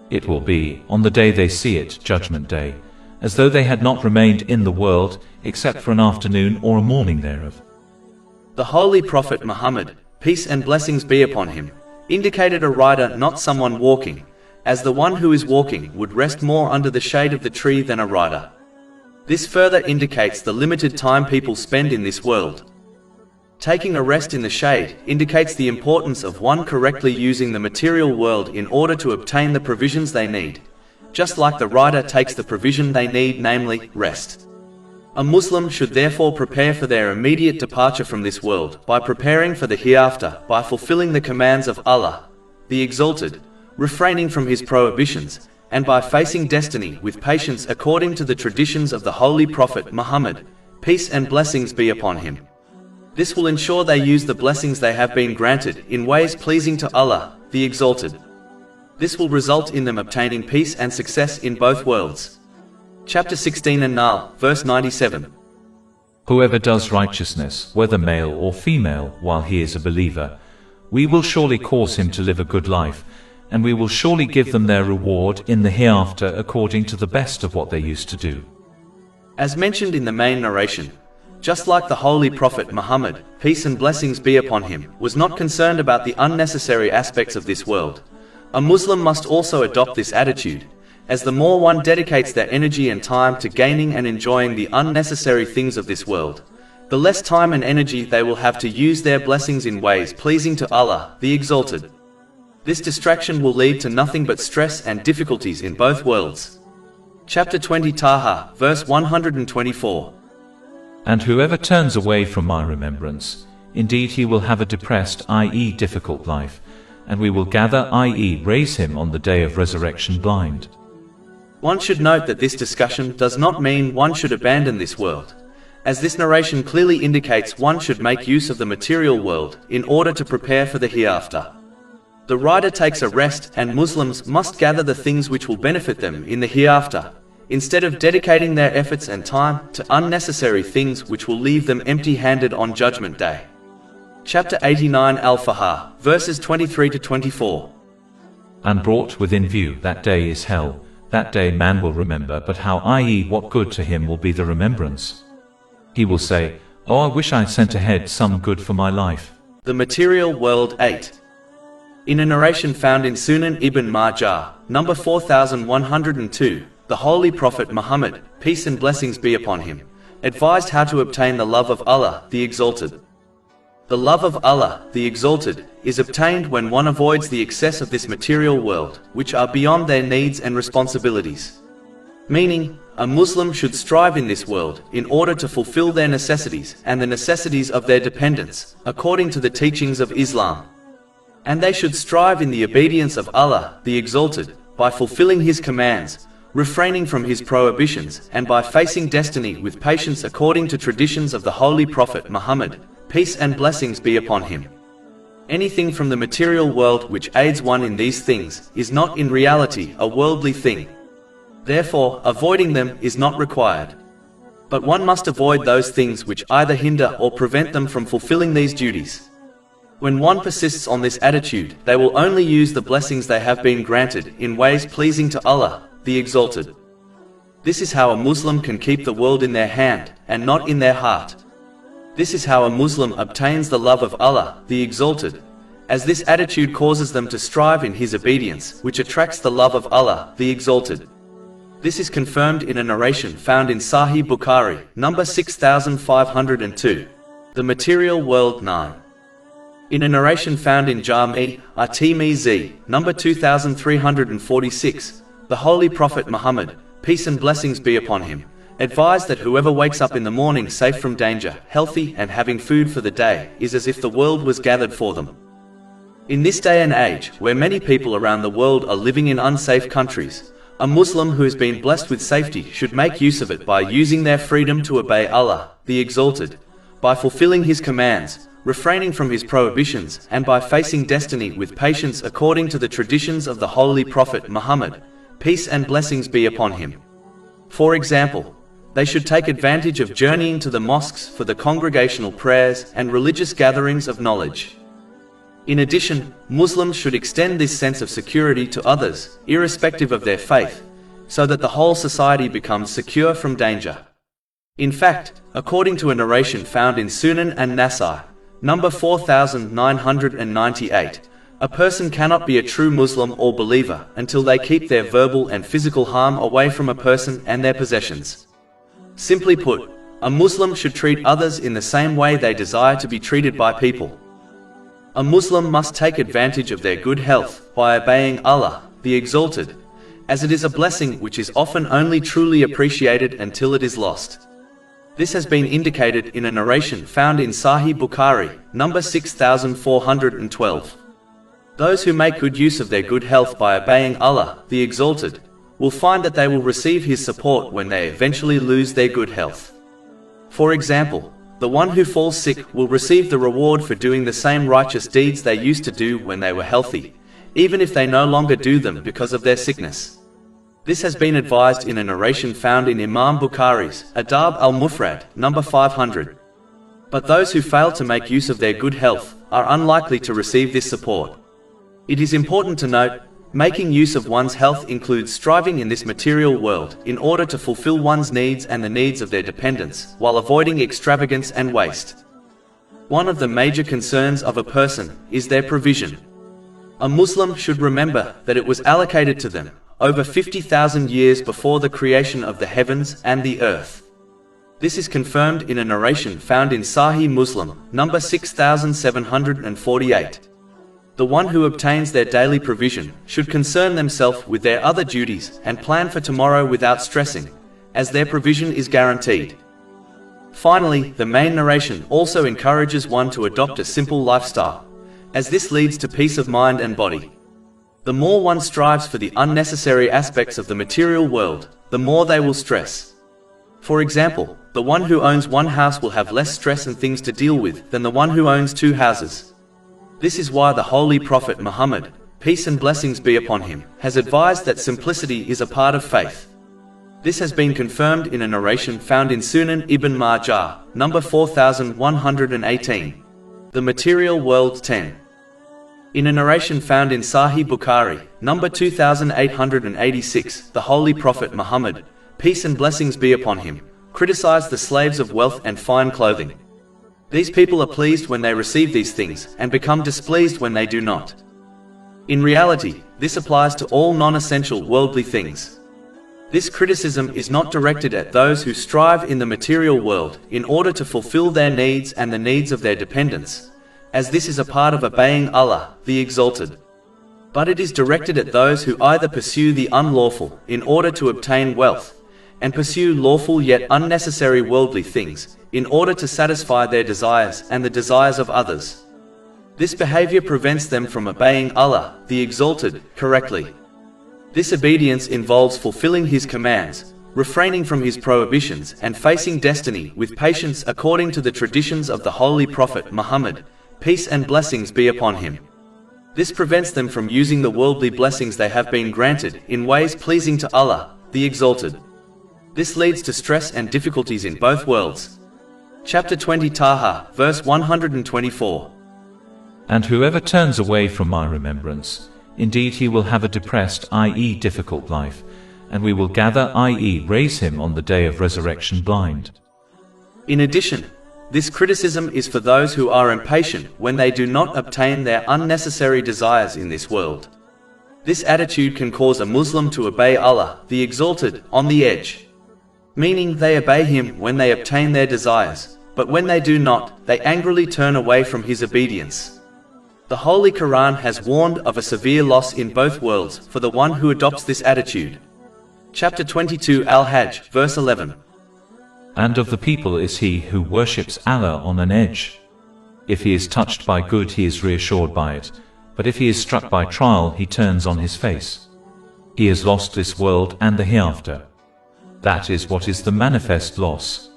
It will be, on the day they see it, Judgment Day, as though they had not remained in the world, except for an afternoon or a morning thereof. The Holy Prophet Muhammad, peace and blessings be upon him, indicated a rider, not someone walking, as the one who is walking would rest more under the shade of the tree than a rider. This further indicates the limited time people spend in this world. Taking a rest in the shade indicates the importance of one correctly using the material world in order to obtain the provisions they need, just like the rider takes the provision they need, namely, rest. A Muslim should therefore prepare for their immediate departure from this world by preparing for the hereafter by fulfilling the commands of Allah, the Exalted, refraining from his prohibitions, and by facing destiny with patience according to the traditions of the Holy Prophet Muhammad, peace and blessings be upon him. This will ensure they use the blessings they have been granted in ways pleasing to Allah, the Exalted. This will result in them obtaining peace and success in both worlds. Chapter 16 An-Nahl, verse 97. Whoever does righteousness, whether male or female, while he is a believer, we will surely cause him to live a good life, and we will surely give them their reward in the hereafter according to the best of what they used to do. As mentioned in the main narration, just like the Holy Prophet Muhammad, peace and blessings be upon him, was not concerned about the unnecessary aspects of this world, a Muslim must also adopt this attitude, as the more one dedicates their energy and time to gaining and enjoying the unnecessary things of this world, the less time and energy they will have to use their blessings in ways pleasing to Allah, the Exalted. This distraction will lead to nothing but stress and difficulties in both worlds. Chapter 20 Taha, verse 124. And whoever turns away from my remembrance, indeed he will have a depressed, i.e. difficult life, and we will gather, i.e. raise him on the day of resurrection blind. One should note that this discussion does not mean one should abandon this world, as this narration clearly indicates one should make use of the material world in order to prepare for the hereafter. The writer takes a rest, and Muslims must gather the things which will benefit them in the hereafter, instead of dedicating their efforts and time to unnecessary things which will leave them empty-handed on Judgment Day. Chapter 89 Al-Fahar, verses 23 to 24. And brought within view that day is hell, that day man will remember but how, i.e. what good to him will be the remembrance. He will say, oh, I wish I'd sent ahead some good for my life. The Material World 8. In a narration found in Sunan Ibn Majah, number 4102, the Holy Prophet Muhammad, peace and blessings be upon him, advised how to obtain the love of Allah, the Exalted. The love of Allah, the Exalted, is obtained when one avoids the excess of this material world, which are beyond their needs and responsibilities. Meaning, a Muslim should strive in this world in order to fulfill their necessities and the necessities of their dependents, according to the teachings of Islam. And they should strive in the obedience of Allah, the Exalted, by fulfilling His commands, refraining from His prohibitions, and by facing destiny with patience according to traditions of the Holy Prophet Muhammad, peace and blessings be upon him. Anything from the material world which aids one in these things is not in reality a worldly thing. Therefore, avoiding them is not required. But one must avoid those things which either hinder or prevent them from fulfilling these duties. When one persists on this attitude, they will only use the blessings they have been granted in ways pleasing to Allah, the Exalted. This is how a Muslim can keep the world in their hand and not in their heart. This is how a Muslim obtains the love of Allah, the Exalted, as this attitude causes them to strive in His obedience, which attracts the love of Allah, the Exalted. This is confirmed in a narration found in Sahih Bukhari, number 6502, the Material World 9. In a narration found in Jami' at-Tirmidhi, number 2346, the Holy Prophet Muhammad, peace and blessings be upon him, advised that whoever wakes up in the morning safe from danger, healthy and having food for the day, is as if the world was gathered for them. In this day and age, where many people around the world are living in unsafe countries, a Muslim who has been blessed with safety should make use of it by using their freedom to obey Allah, the Exalted, by fulfilling His commands, refraining from His prohibitions, and by facing destiny with patience according to the traditions of the Holy Prophet Muhammad, peace and blessings be upon him. For example, they should take advantage of journeying to the mosques for the congregational prayers and religious gatherings of knowledge. In addition, Muslims should extend this sense of security to others, irrespective of their faith, so that the whole society becomes secure from danger. In fact, according to a narration found in Sunan an-Nasai, number 4998, a person cannot be a true Muslim or believer until they keep their verbal and physical harm away from a person and their possessions. Simply put, a Muslim should treat others in the same way they desire to be treated by people. A Muslim must take advantage of their good health by obeying Allah, the Exalted, as it is a blessing which is often only truly appreciated until it is lost. This has been indicated in a narration found in Sahih Bukhari, number 6412. Those who make good use of their good health by obeying Allah, the Exalted, will find that they will receive His support when they eventually lose their good health. For example, the one who falls sick will receive the reward for doing the same righteous deeds they used to do when they were healthy, even if they no longer do them because of their sickness. This has been advised in a narration found in Imam Bukhari's Adab al-Mufrad, number 500. But those who fail to make use of their good health are unlikely to receive this support. It is important to note, making use of one's health includes striving in this material world in order to fulfill one's needs and the needs of their dependents, while avoiding extravagance and waste. One of the major concerns of a person is their provision. A Muslim should remember that it was allocated to them, over 50,000 years before the creation of the heavens and the earth. This is confirmed in a narration found in Sahih Muslim, number 6748. The one who obtains their daily provision should concern themselves with their other duties and plan for tomorrow without stressing, as their provision is guaranteed. Finally, the main narration also encourages one to adopt a simple lifestyle, as this leads to peace of mind and body. The more one strives for the unnecessary aspects of the material world, the more they will stress. For example, the one who owns one house will have less stress and things to deal with than the one who owns 2 houses. This is why the Holy Prophet Muhammad, peace and blessings be upon him, has advised that simplicity is a part of faith. This has been confirmed in a narration found in Sunan Ibn Majah, number 4118. The Material World 10. In a narration found in Sahih Bukhari, number 2886, the Holy Prophet Muhammad, peace and blessings be upon him, criticized the slaves of wealth and fine clothing. These people are pleased when they receive these things and become displeased when they do not. In reality, this applies to all non-essential worldly things. This criticism is not directed at those who strive in the material world in order to fulfill their needs and the needs of their dependents, as this is a part of obeying Allah, the Exalted. But it is directed at those who either pursue the unlawful in order to obtain wealth, and pursue lawful yet unnecessary worldly things, in order to satisfy their desires and the desires of others. This behavior prevents them from obeying Allah, the Exalted, correctly. This obedience involves fulfilling His commands, refraining from His prohibitions and facing destiny with patience according to the traditions of the Holy Prophet Muhammad, peace and blessings be upon him. This prevents them from using the worldly blessings they have been granted in ways pleasing to Allah, the Exalted. This leads to stress and difficulties in both worlds. Chapter 20 Taha, verse 124. And whoever turns away from my remembrance, indeed he will have a depressed, i.e. difficult life, and we will gather, i.e. raise him on the day of resurrection blind. In addition, this criticism is for those who are impatient when they do not obtain their unnecessary desires in this world. This attitude can cause a Muslim to obey Allah, the Exalted, on the edge. Meaning they obey Him when they obtain their desires, but when they do not, they angrily turn away from His obedience. The Holy Quran has warned of a severe loss in both worlds for the one who adopts this attitude. Chapter 22 Al-Hajj, verse 11. And of the people is he who worships Allah on an edge. If he is touched by good, he is reassured by it, but if he is struck by trial, he turns on his face. He has lost this world and the hereafter. That is what is the manifest loss.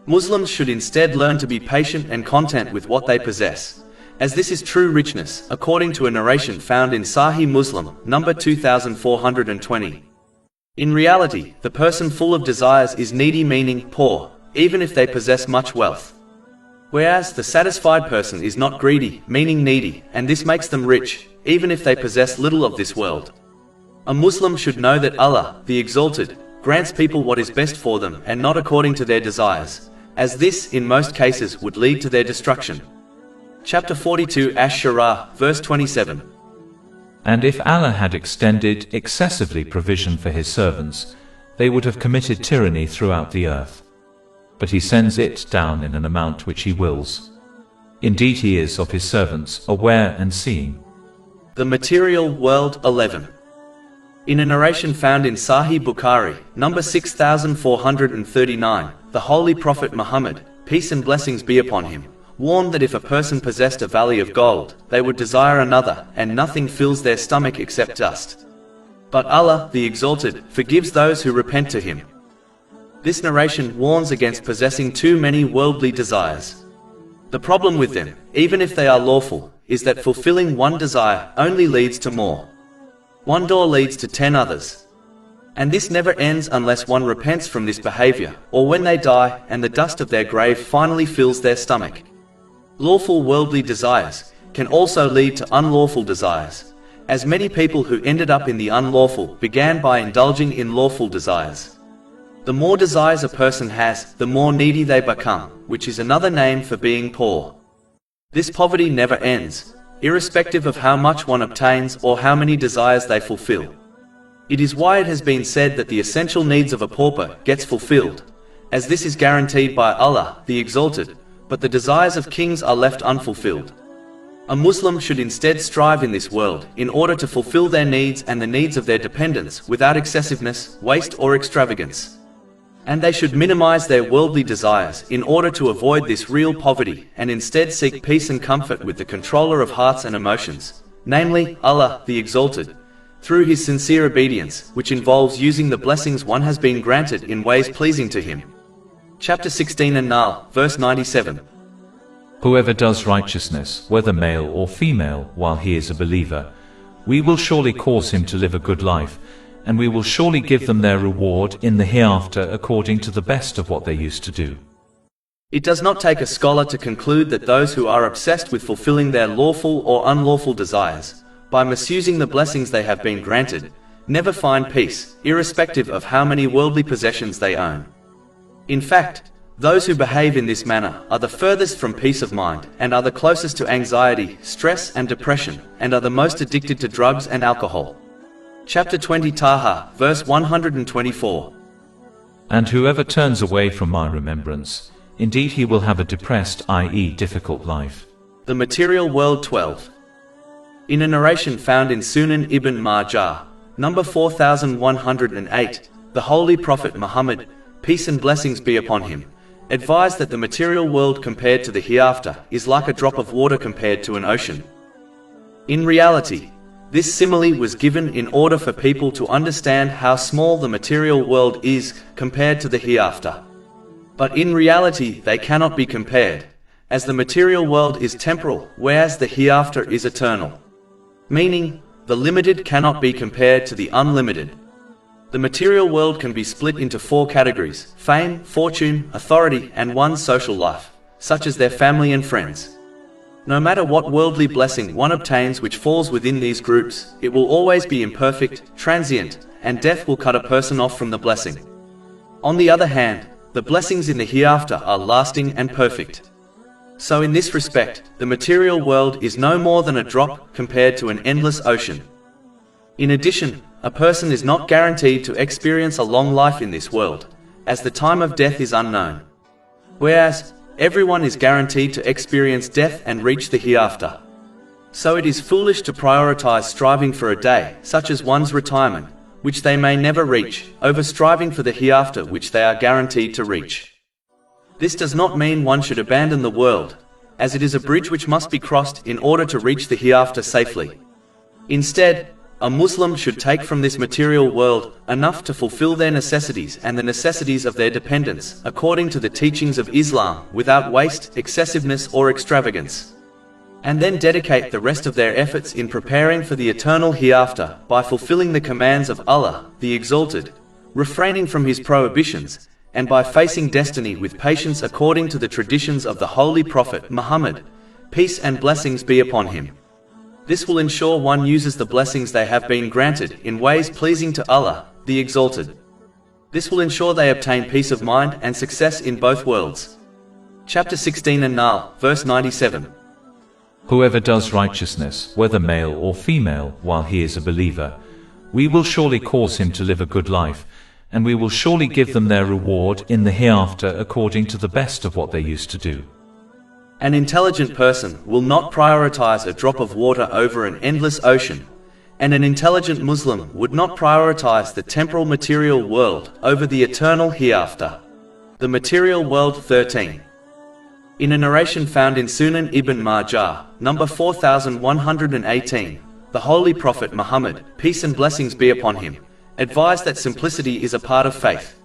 Muslims should instead learn to be patient and content with what they possess, as this is true richness, according to a narration found in Sahih Muslim, number 2420. In reality, the person full of desires is needy, meaning poor, even if they possess much wealth. Whereas the satisfied person is not greedy, meaning needy, and this makes them rich, even if they possess little of this world. A Muslim should know that Allah, the Exalted, grants people what is best for them and not according to their desires, as this, in most cases, would lead to their destruction. Chapter 42 Ash-Shura, verse 27. And if Allah had extended excessively provision for His servants, they would have committed tyranny throughout the earth. But He sends it down in an amount which He wills. Indeed He is of His servants aware and seeing. The Material World 11. In a narration found in Sahih Bukhari, number 6439, the Holy Prophet Muhammad, peace and blessings be upon him, warned that if a person possessed a valley of gold, they would desire another, and nothing fills their stomach except dust. But Allah, the Exalted, forgives those who repent to Him. This narration warns against possessing too many worldly desires. The problem with them, even if they are lawful, is that fulfilling one desire only leads to more. One door leads to 10 others. And this never ends unless one repents from this behavior, or when they die and the dust of their grave finally fills their stomach. Lawful worldly desires can also lead to unlawful desires, as many people who ended up in the unlawful began by indulging in lawful desires. The more desires a person has, the more needy they become, which is another name for being poor. This poverty never ends, irrespective of how much one obtains or how many desires they fulfill. It is why it has been said that the essential needs of a pauper gets fulfilled, as this is guaranteed by Allah, the Exalted, but the desires of kings are left unfulfilled. A Muslim should instead strive in this world in order to fulfill their needs and the needs of their dependents without excessiveness, waste or extravagance. And they should minimize their worldly desires in order to avoid this real poverty and instead seek peace and comfort with the controller of hearts and emotions, namely, Allah, the Exalted, through his sincere obedience, which involves using the blessings one has been granted in ways pleasing to him. Chapter 16 An-Nahl, verse 97. Whoever does righteousness, whether male or female, while he is a believer, we will surely cause him to live a good life, and we will surely give them their reward in the hereafter according to the best of what they used to do. It does not take a scholar to conclude that those who are obsessed with fulfilling their lawful or unlawful desires, by misusing the blessings they have been granted, never find peace, irrespective of how many worldly possessions they own. In fact, those who behave in this manner are the furthest from peace of mind and are the closest to anxiety, stress and depression, and are the most addicted to drugs and alcohol. Chapter 20 Taha, verse 124. And whoever turns away from my remembrance, indeed he will have a depressed, i.e. difficult life. The Material World 12. In a narration found in Sunan ibn Majah, number 4108, the Holy Prophet Muhammad, peace and blessings be upon him, advised that the material world compared to the hereafter is like a drop of water compared to an ocean. In reality, this simile was given in order for people to understand how small the material world is compared to the hereafter. But in reality they cannot be compared, as the material world is temporal, whereas the hereafter is eternal. Meaning, the limited cannot be compared to the unlimited. The material world can be split into four categories: fame, fortune, authority, and one's social life, such as their family and friends. No matter what worldly blessing one obtains which falls within these groups, it will always be imperfect, transient, and death will cut a person off from the blessing. On the other hand, the blessings in the hereafter are lasting and perfect. So in this respect, the material world is no more than a drop compared to an endless ocean. In addition, a person is not guaranteed to experience a long life in this world, as the time of death is unknown. Whereas, everyone is guaranteed to experience death and reach the hereafter. So it is foolish to prioritize striving for a day, such as one's retirement, which they may never reach, over striving for the hereafter which they are guaranteed to reach. This does not mean one should abandon the world, as it is a bridge which must be crossed in order to reach the hereafter safely. Instead, a Muslim should take from this material world enough to fulfill their necessities and the necessities of their dependents, according to the teachings of Islam, without waste, excessiveness or extravagance. And then dedicate the rest of their efforts in preparing for the eternal hereafter by fulfilling the commands of Allah, the Exalted, refraining from his prohibitions, and by facing destiny with patience according to the traditions of the Holy Prophet Muhammad, peace and blessings be upon him. This will ensure one uses the blessings they have been granted in ways pleasing to Allah, the Exalted. This will ensure they obtain peace of mind and success in both worlds. Chapter 16 An-Nahl, verse 97. Whoever does righteousness, whether male or female, while he is a believer, we will surely cause him to live a good life, and we will surely give them their reward in the hereafter according to the best of what they used to do. An intelligent person will not prioritize a drop of water over an endless ocean, and an intelligent Muslim would not prioritize the temporal material world over the eternal hereafter. The Material World 13. In a narration found in Sunan ibn Majah, number 4118, the Holy Prophet Muhammad, peace and blessings be upon him, advised that simplicity is a part of faith.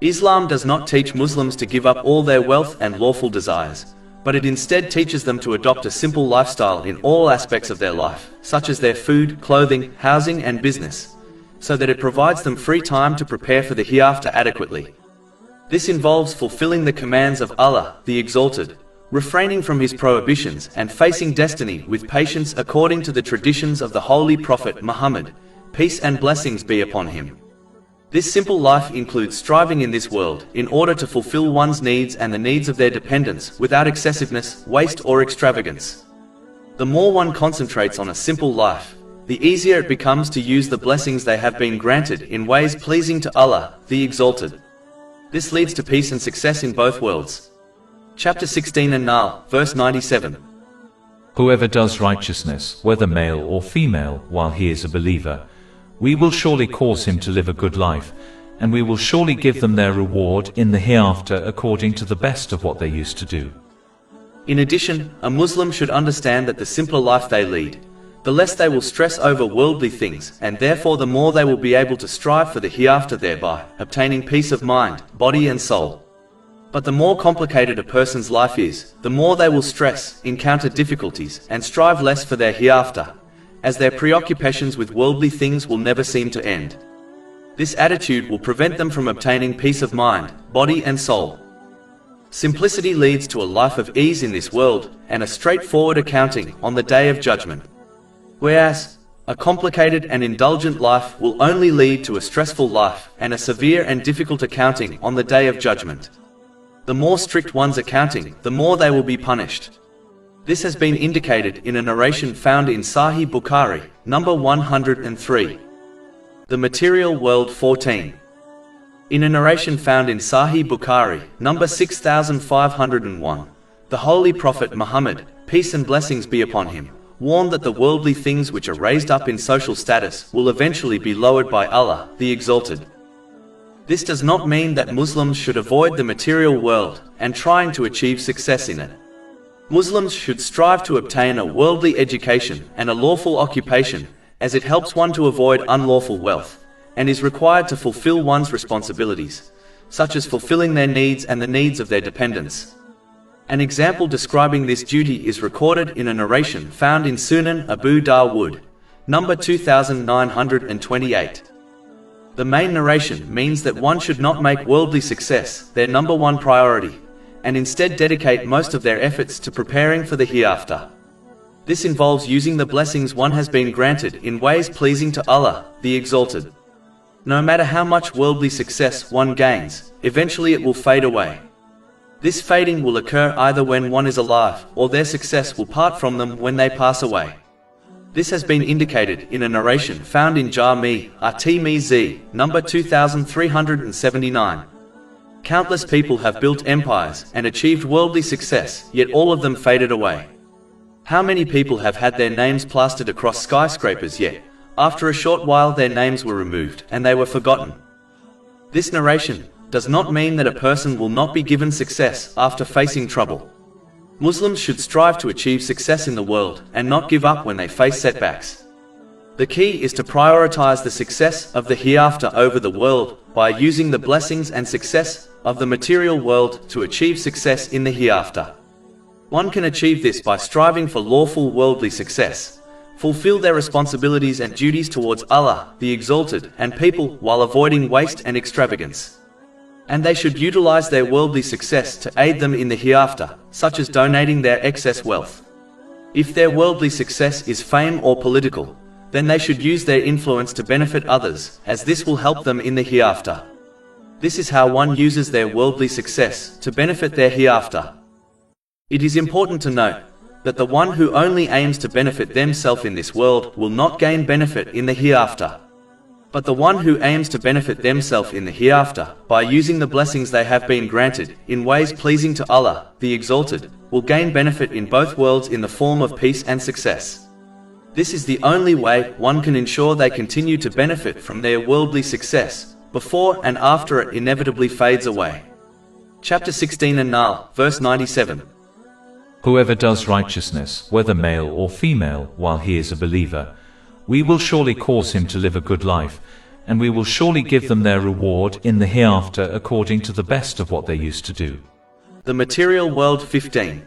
Islam does not teach Muslims to give up all their wealth and lawful desires, but it instead teaches them to adopt a simple lifestyle in all aspects of their life, such as their food, clothing, housing and business, so that it provides them free time to prepare for the hereafter adequately. This involves fulfilling the commands of Allah, the Exalted, refraining from his prohibitions and facing destiny with patience according to the traditions of the Holy Prophet Muhammad, peace and blessings be upon him. This simple life includes striving in this world in order to fulfill one's needs and the needs of their dependents without excessiveness, waste or extravagance. The more one concentrates on a simple life, the easier it becomes to use the blessings they have been granted in ways pleasing to Allah, the Exalted. This leads to peace and success in both worlds. Chapter 16 An-Nahl, verse 97. Whoever does righteousness, whether male or female, while he is a believer, we will surely cause him to live a good life, and we will surely give them their reward in the hereafter according to the best of what they used to do. In addition, a Muslim should understand that the simpler life they lead, the less they will stress over worldly things, and therefore the more they will be able to strive for the hereafter, thereby obtaining peace of mind, body and soul. But the more complicated a person's life is, the more they will stress, encounter difficulties, and strive less for their hereafter, as their preoccupations with worldly things will never seem to end. This attitude will prevent them from obtaining peace of mind, body and soul. Simplicity leads to a life of ease in this world, and a straightforward accounting on the Day of Judgment. Whereas, a complicated and indulgent life will only lead to a stressful life, and a severe and difficult accounting on the Day of Judgment. The more strict one's accounting, the more they will be punished. This has been indicated in a narration found in Sahih Bukhari, number 103. The Material World 14. In a narration found in Sahih Bukhari, number 6501, the Holy Prophet Muhammad, peace and blessings be upon him, warned that the worldly things which are raised up in social status will eventually be lowered by Allah, the Exalted. This does not mean that Muslims should avoid the material world and trying to achieve success in it. Muslims should strive to obtain a worldly education and a lawful occupation, as it helps one to avoid unlawful wealth, and is required to fulfill one's responsibilities, such as fulfilling their needs and the needs of their dependents. An example describing this duty is recorded in a narration found in Sunan Abu Dawud, number 2928. The main narration means that one should not make worldly success their number one priority, and instead dedicate most of their efforts to preparing for the hereafter. This involves using the blessings one has been granted in ways pleasing to Allah, the Exalted. No matter how much worldly success one gains, eventually it will fade away. This fading will occur either when one is alive, or their success will part from them when they pass away. This has been indicated in a narration found in Jami' at-Tirmidhi, number 2379. Countless people have built empires and achieved worldly success, yet all of them faded away. How many people have had their names plastered across skyscrapers, yet, after a short while their names were removed and they were forgotten? This narration does not mean that a person will not be given success after facing trouble. Muslims should strive to achieve success in the world and not give up when they face setbacks. The key is to prioritize the success of the hereafter over the world by using the blessings and success of the material world to achieve success in the hereafter. One can achieve this by striving for lawful worldly success, fulfill their responsibilities and duties towards Allah, the Exalted, and people while avoiding waste and extravagance. And they should utilize their worldly success to aid them in the hereafter, such as donating their excess wealth. If their worldly success is fame or political, then they should use their influence to benefit others, as this will help them in the hereafter. This is how one uses their worldly success to benefit their hereafter. It is important to note that the one who only aims to benefit themselves in this world will not gain benefit in the hereafter. But the one who aims to benefit themselves in the hereafter by using the blessings they have been granted in ways pleasing to Allah, the Exalted, will gain benefit in both worlds in the form of peace and success. This is the only way one can ensure they continue to benefit from their worldly success, before and after it inevitably fades away. Chapter 16 An-Nahl, verse 97. Whoever does righteousness, whether male or female, while he is a believer, we will surely cause him to live a good life, and we will surely give them their reward in the hereafter according to the best of what they used to do. The Material World 15.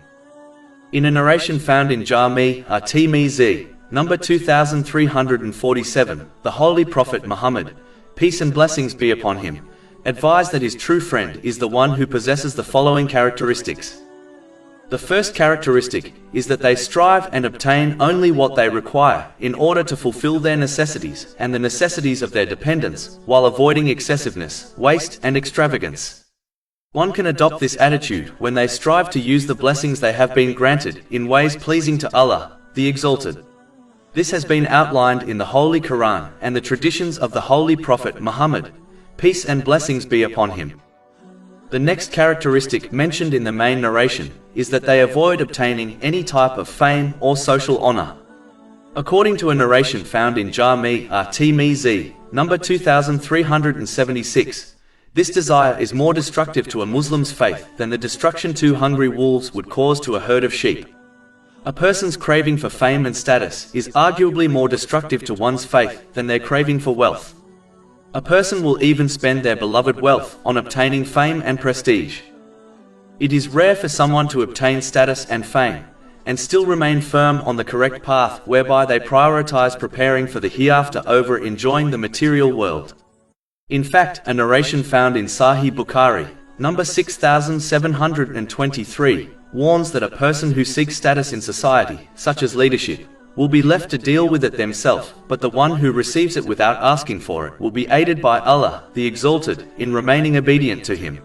In a narration found in Jami' at-Tirmidhi, number 2347, the Holy Prophet Muhammad, peace and blessings be upon him, advised that his true friend is the one who possesses the following characteristics. The first characteristic is that they strive and obtain only what they require in order to fulfill their necessities and the necessities of their dependents, while avoiding excessiveness, waste, and extravagance. One can adopt this attitude when they strive to use the blessings they have been granted in ways pleasing to Allah, the Exalted. This has been outlined in the Holy Quran and the traditions of the Holy Prophet Muhammad, peace and blessings be upon him. The next characteristic mentioned in the main narration is that they avoid obtaining any type of fame or social honor. According to a narration found in Jami' at-Tirmizi, number 2376, this desire is more destructive to a Muslim's faith than the destruction 2 hungry wolves would cause to a herd of sheep. A person's craving for fame and status is arguably more destructive to one's faith than their craving for wealth. A person will even spend their beloved wealth on obtaining fame and prestige. It is rare for someone to obtain status and fame, and still remain firm on the correct path whereby they prioritize preparing for the hereafter over enjoying the material world. In fact, a narration found in Sahih Bukhari, number 6723, warns that a person who seeks status in society, such as leadership, will be left to deal with it themselves, but the one who receives it without asking for it will be aided by Allah, the Exalted, in remaining obedient to Him.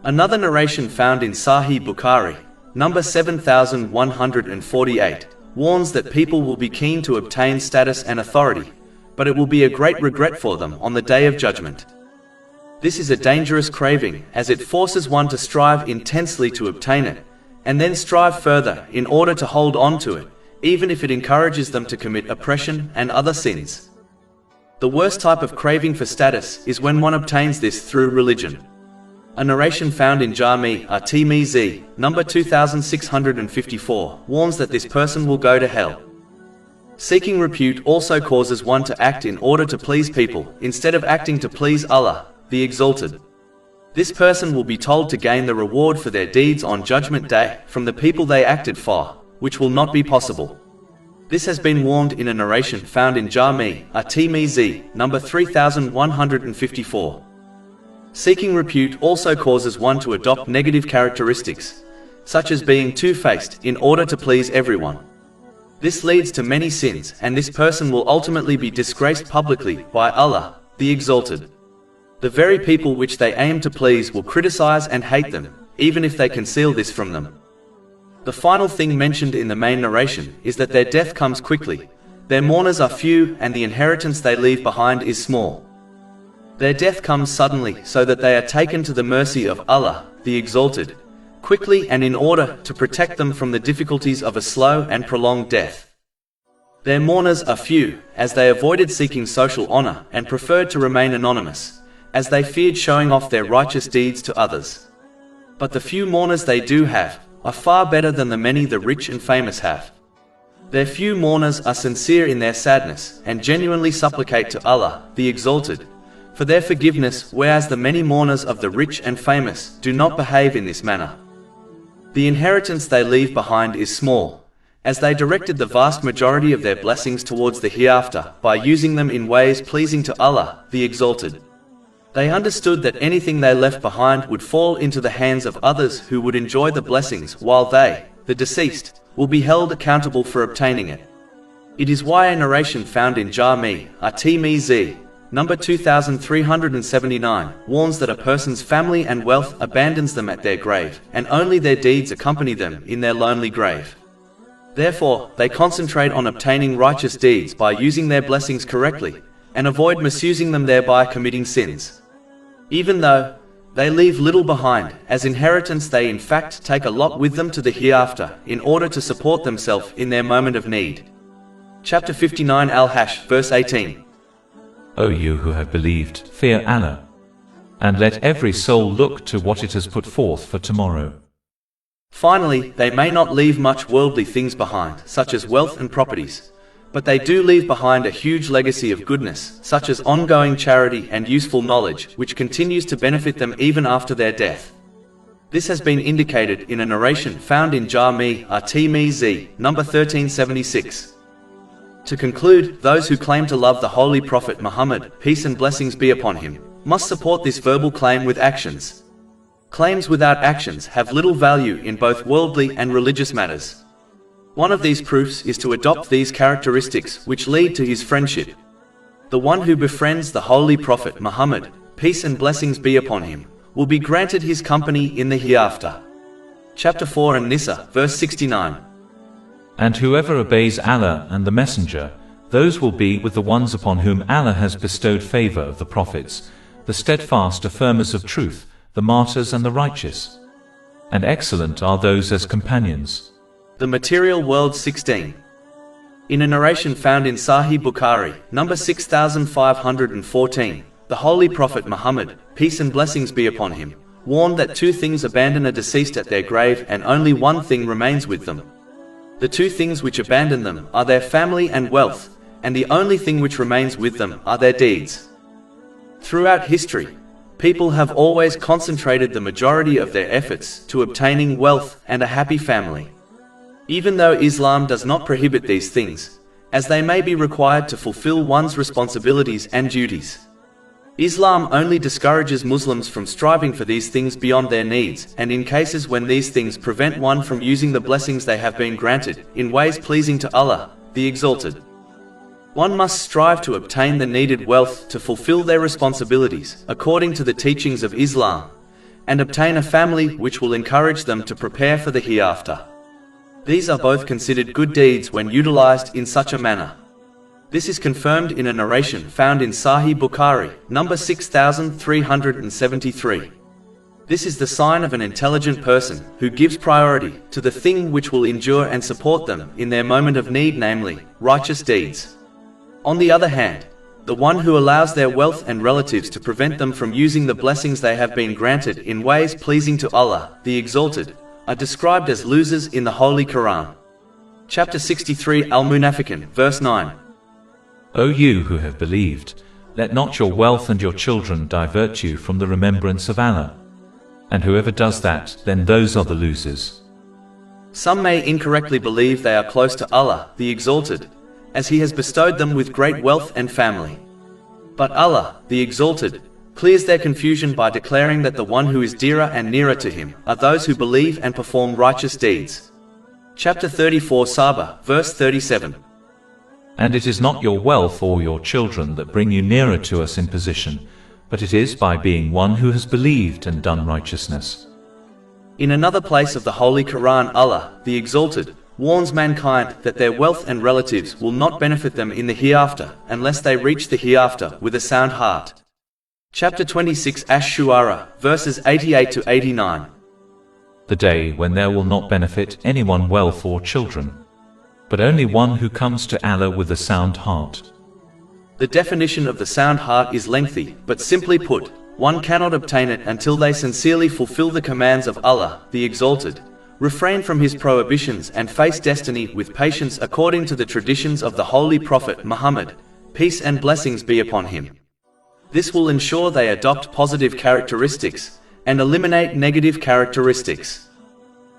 Another narration found in Sahih Bukhari, number 7148, warns that people will be keen to obtain status and authority, but it will be a great regret for them on the Day of Judgment. This is a dangerous craving, as it forces one to strive intensely to obtain it, and then strive further in order to hold on to it, even if it encourages them to commit oppression and other sins. The worst type of craving for status is when one obtains this through religion. A narration found in Jami' at-Tirmizi, number 2654, warns that this person will go to hell. Seeking repute also causes one to act in order to please people, instead of acting to please Allah, the Exalted. This person will be told to gain the reward for their deeds on Judgment Day from the people they acted for, which will not be possible. This has been warned in a narration found in Jami' at-Tirmizi, number 3154. Seeking repute also causes one to adopt negative characteristics, such as being two-faced in order to please everyone. This leads to many sins, and this person will ultimately be disgraced publicly by Allah, the Exalted. The very people which they aim to please will criticize and hate them, even if they conceal this from them. The final thing mentioned in the main narration is that their death comes quickly, their mourners are few, and the inheritance they leave behind is small. Their death comes suddenly, so that they are taken to the mercy of Allah, the Exalted, quickly and in order to protect them from the difficulties of a slow and prolonged death. Their mourners are few, as they avoided seeking social honor and preferred to remain anonymous, as they feared showing off their righteous deeds to others. But the few mourners they do have are far better than the many the rich and famous have. Their few mourners are sincere in their sadness and genuinely supplicate to Allah, the Exalted, for their forgiveness, whereas the many mourners of the rich and famous do not behave in this manner. The inheritance they leave behind is small, as they directed the vast majority of their blessings towards the hereafter by using them in ways pleasing to Allah, the Exalted. They understood that anything they left behind would fall into the hands of others who would enjoy the blessings, while they, the deceased, will be held accountable for obtaining it. It is why a narration found in Jami' at-Tirmizi, number 2379, warns that a person's family and wealth abandons them at their grave, and only their deeds accompany them in their lonely grave. Therefore, they concentrate on obtaining righteous deeds by using their blessings correctly, and avoid misusing them, thereby committing sins. Even though they leave little behind, as inheritance they in fact take a lot with them to the hereafter, in order to support themselves in their moment of need. Chapter 59 Al-Hash, verse 18. O you who have believed, fear Allah, and let every soul look to what it has put forth for tomorrow. Finally, they may not leave much worldly things behind, such as wealth and properties, but they do leave behind a huge legacy of goodness, such as ongoing charity and useful knowledge, which continues to benefit them even after their death. This has been indicated in a narration found in Jami' at-Tirmizi, number 1376. To conclude, those who claim to love the Holy Prophet Muhammad, peace and blessings be upon him, must support this verbal claim with actions. Claims without actions have little value in both worldly and religious matters. One of these proofs is to adopt these characteristics which lead to his friendship. The one who befriends the Holy Prophet Muhammad, peace and blessings be upon him, will be granted his company in the hereafter. Chapter 4 An-Nisa, verse 69. And whoever obeys Allah and the Messenger, those will be with the ones upon whom Allah has bestowed favor of the prophets, the steadfast affirmers of truth, the martyrs and the righteous. And excellent are those as companions. The Material World 16. In a narration found in Sahih Bukhari, number 6514, the Holy Prophet Muhammad, peace and blessings be upon him, warned that two things abandon a deceased at their grave and only one thing remains with them. The two things which abandon them are their family and wealth, and the only thing which remains with them are their deeds. Throughout history, people have always concentrated the majority of their efforts to obtaining wealth and a happy family. Even though Islam does not prohibit these things, as they may be required to fulfill one's responsibilities and duties. Islam only discourages Muslims from striving for these things beyond their needs, and in cases when these things prevent one from using the blessings they have been granted in ways pleasing to Allah, the Exalted. One must strive to obtain the needed wealth to fulfill their responsibilities according to the teachings of Islam, and obtain a family which will encourage them to prepare for the hereafter. These are both considered good deeds when utilized in such a manner. This is confirmed in a narration found in Sahih Bukhari, number 6373. This is the sign of an intelligent person who gives priority to the thing which will endure and support them in their moment of need, namely, righteous deeds. On the other hand, the one who allows their wealth and relatives to prevent them from using the blessings they have been granted in ways pleasing to Allah, the Exalted, are described as losers in the Holy Quran. Chapter 63 Al-Munafiqun, verse 9. O you who have believed, let not your wealth and your children divert you from the remembrance of Allah. And whoever does that, then those are the losers. Some may incorrectly believe they are close to Allah, the Exalted, as He has bestowed them with great wealth and family. But Allah, the Exalted, clears their confusion by declaring that the one who is dearer and nearer to Him are those who believe and perform righteous deeds. Chapter 34 Saba, verse 37. And it is not your wealth or your children that bring you nearer to us in position, but it is by being one who has believed and done righteousness. In another place of the Holy Quran, Allah, the Exalted, warns mankind that their wealth and relatives will not benefit them in the hereafter unless they reach the hereafter with a sound heart. Chapter 26 Ash-Shu'ara, verses 88 to 89. The day when there will not benefit anyone wealth or children, but only one who comes to Allah with a sound heart. The definition of the sound heart is lengthy, but simply put, one cannot obtain it until they sincerely fulfill the commands of Allah, the Exalted, refrain from His prohibitions and face destiny with patience according to the traditions of the Holy Prophet Muhammad, peace and blessings be upon him. This will ensure they adopt positive characteristics and eliminate negative characteristics.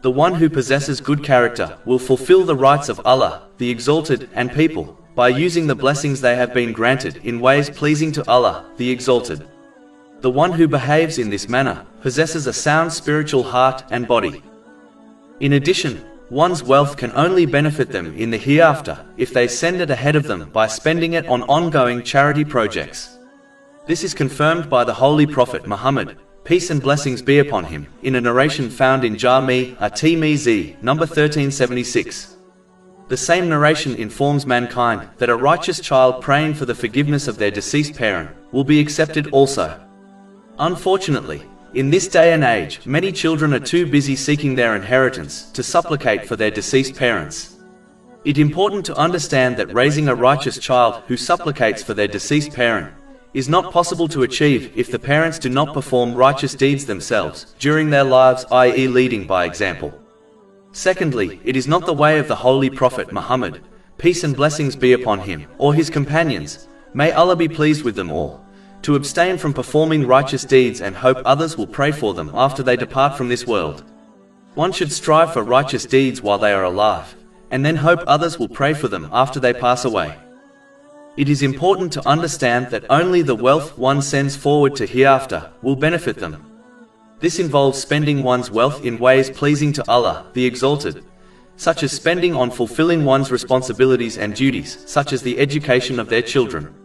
The one who possesses good character will fulfill the rights of Allah, the Exalted, and people, by using the blessings they have been granted in ways pleasing to Allah, the Exalted. The one who behaves in this manner possesses a sound spiritual heart and body. In addition, one's wealth can only benefit them in the hereafter if they send it ahead of them by spending it on ongoing charity projects. This is confirmed by the Holy Prophet Muhammad, peace and blessings be upon him, in a narration found in Jami' at-Tirmidhi, number 1376. The same narration informs mankind that a righteous child praying for the forgiveness of their deceased parent will be accepted also. Unfortunately, in this day and age, many children are too busy seeking their inheritance to supplicate for their deceased parents. It is important to understand that raising a righteous child who supplicates for their deceased parent is not possible to achieve if the parents do not perform righteous deeds themselves during their lives, i.e. leading by example. Secondly, it is not the way of the Holy Prophet Muhammad, peace and blessings be upon him, or his companions, may Allah be pleased with them all, to abstain from performing righteous deeds and hope others will pray for them after they depart from this world. One should strive for righteous deeds while they are alive, and then hope others will pray for them after they pass away. It is important to understand that only the wealth one sends forward to hereafter will benefit them. This involves spending one's wealth in ways pleasing to Allah, the Exalted, such as spending on fulfilling one's responsibilities and duties, such as the education of their children.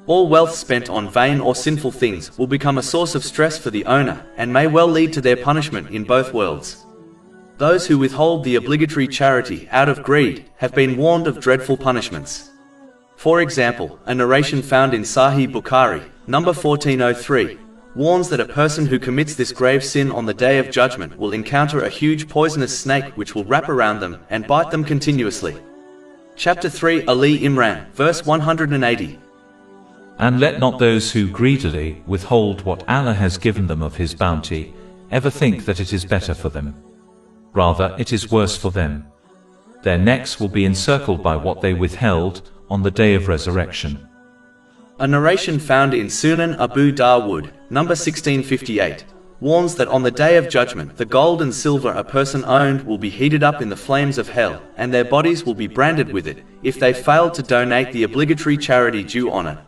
All wealth spent on vain or sinful things will become a source of stress for the owner and may well lead to their punishment in both worlds. Those who withhold the obligatory charity out of greed have been warned of dreadful punishments. For example, a narration found in Sahih Bukhari, number 1403, warns that a person who commits this grave sin on the Day of Judgment will encounter a huge poisonous snake which will wrap around them and bite them continuously. Chapter 3 Ali Imran, verse 180. And let not those who greedily withhold what Allah has given them of His bounty ever think that it is better for them. Rather, it is worse for them. Their necks will be encircled by what they withheld on the day of resurrection. A narration found in Sunan Abu Dawood, number 1658, warns that on the Day of Judgment the gold and silver a person owned will be heated up in the flames of hell, and their bodies will be branded with it, if they failed to donate the obligatory charity due on it.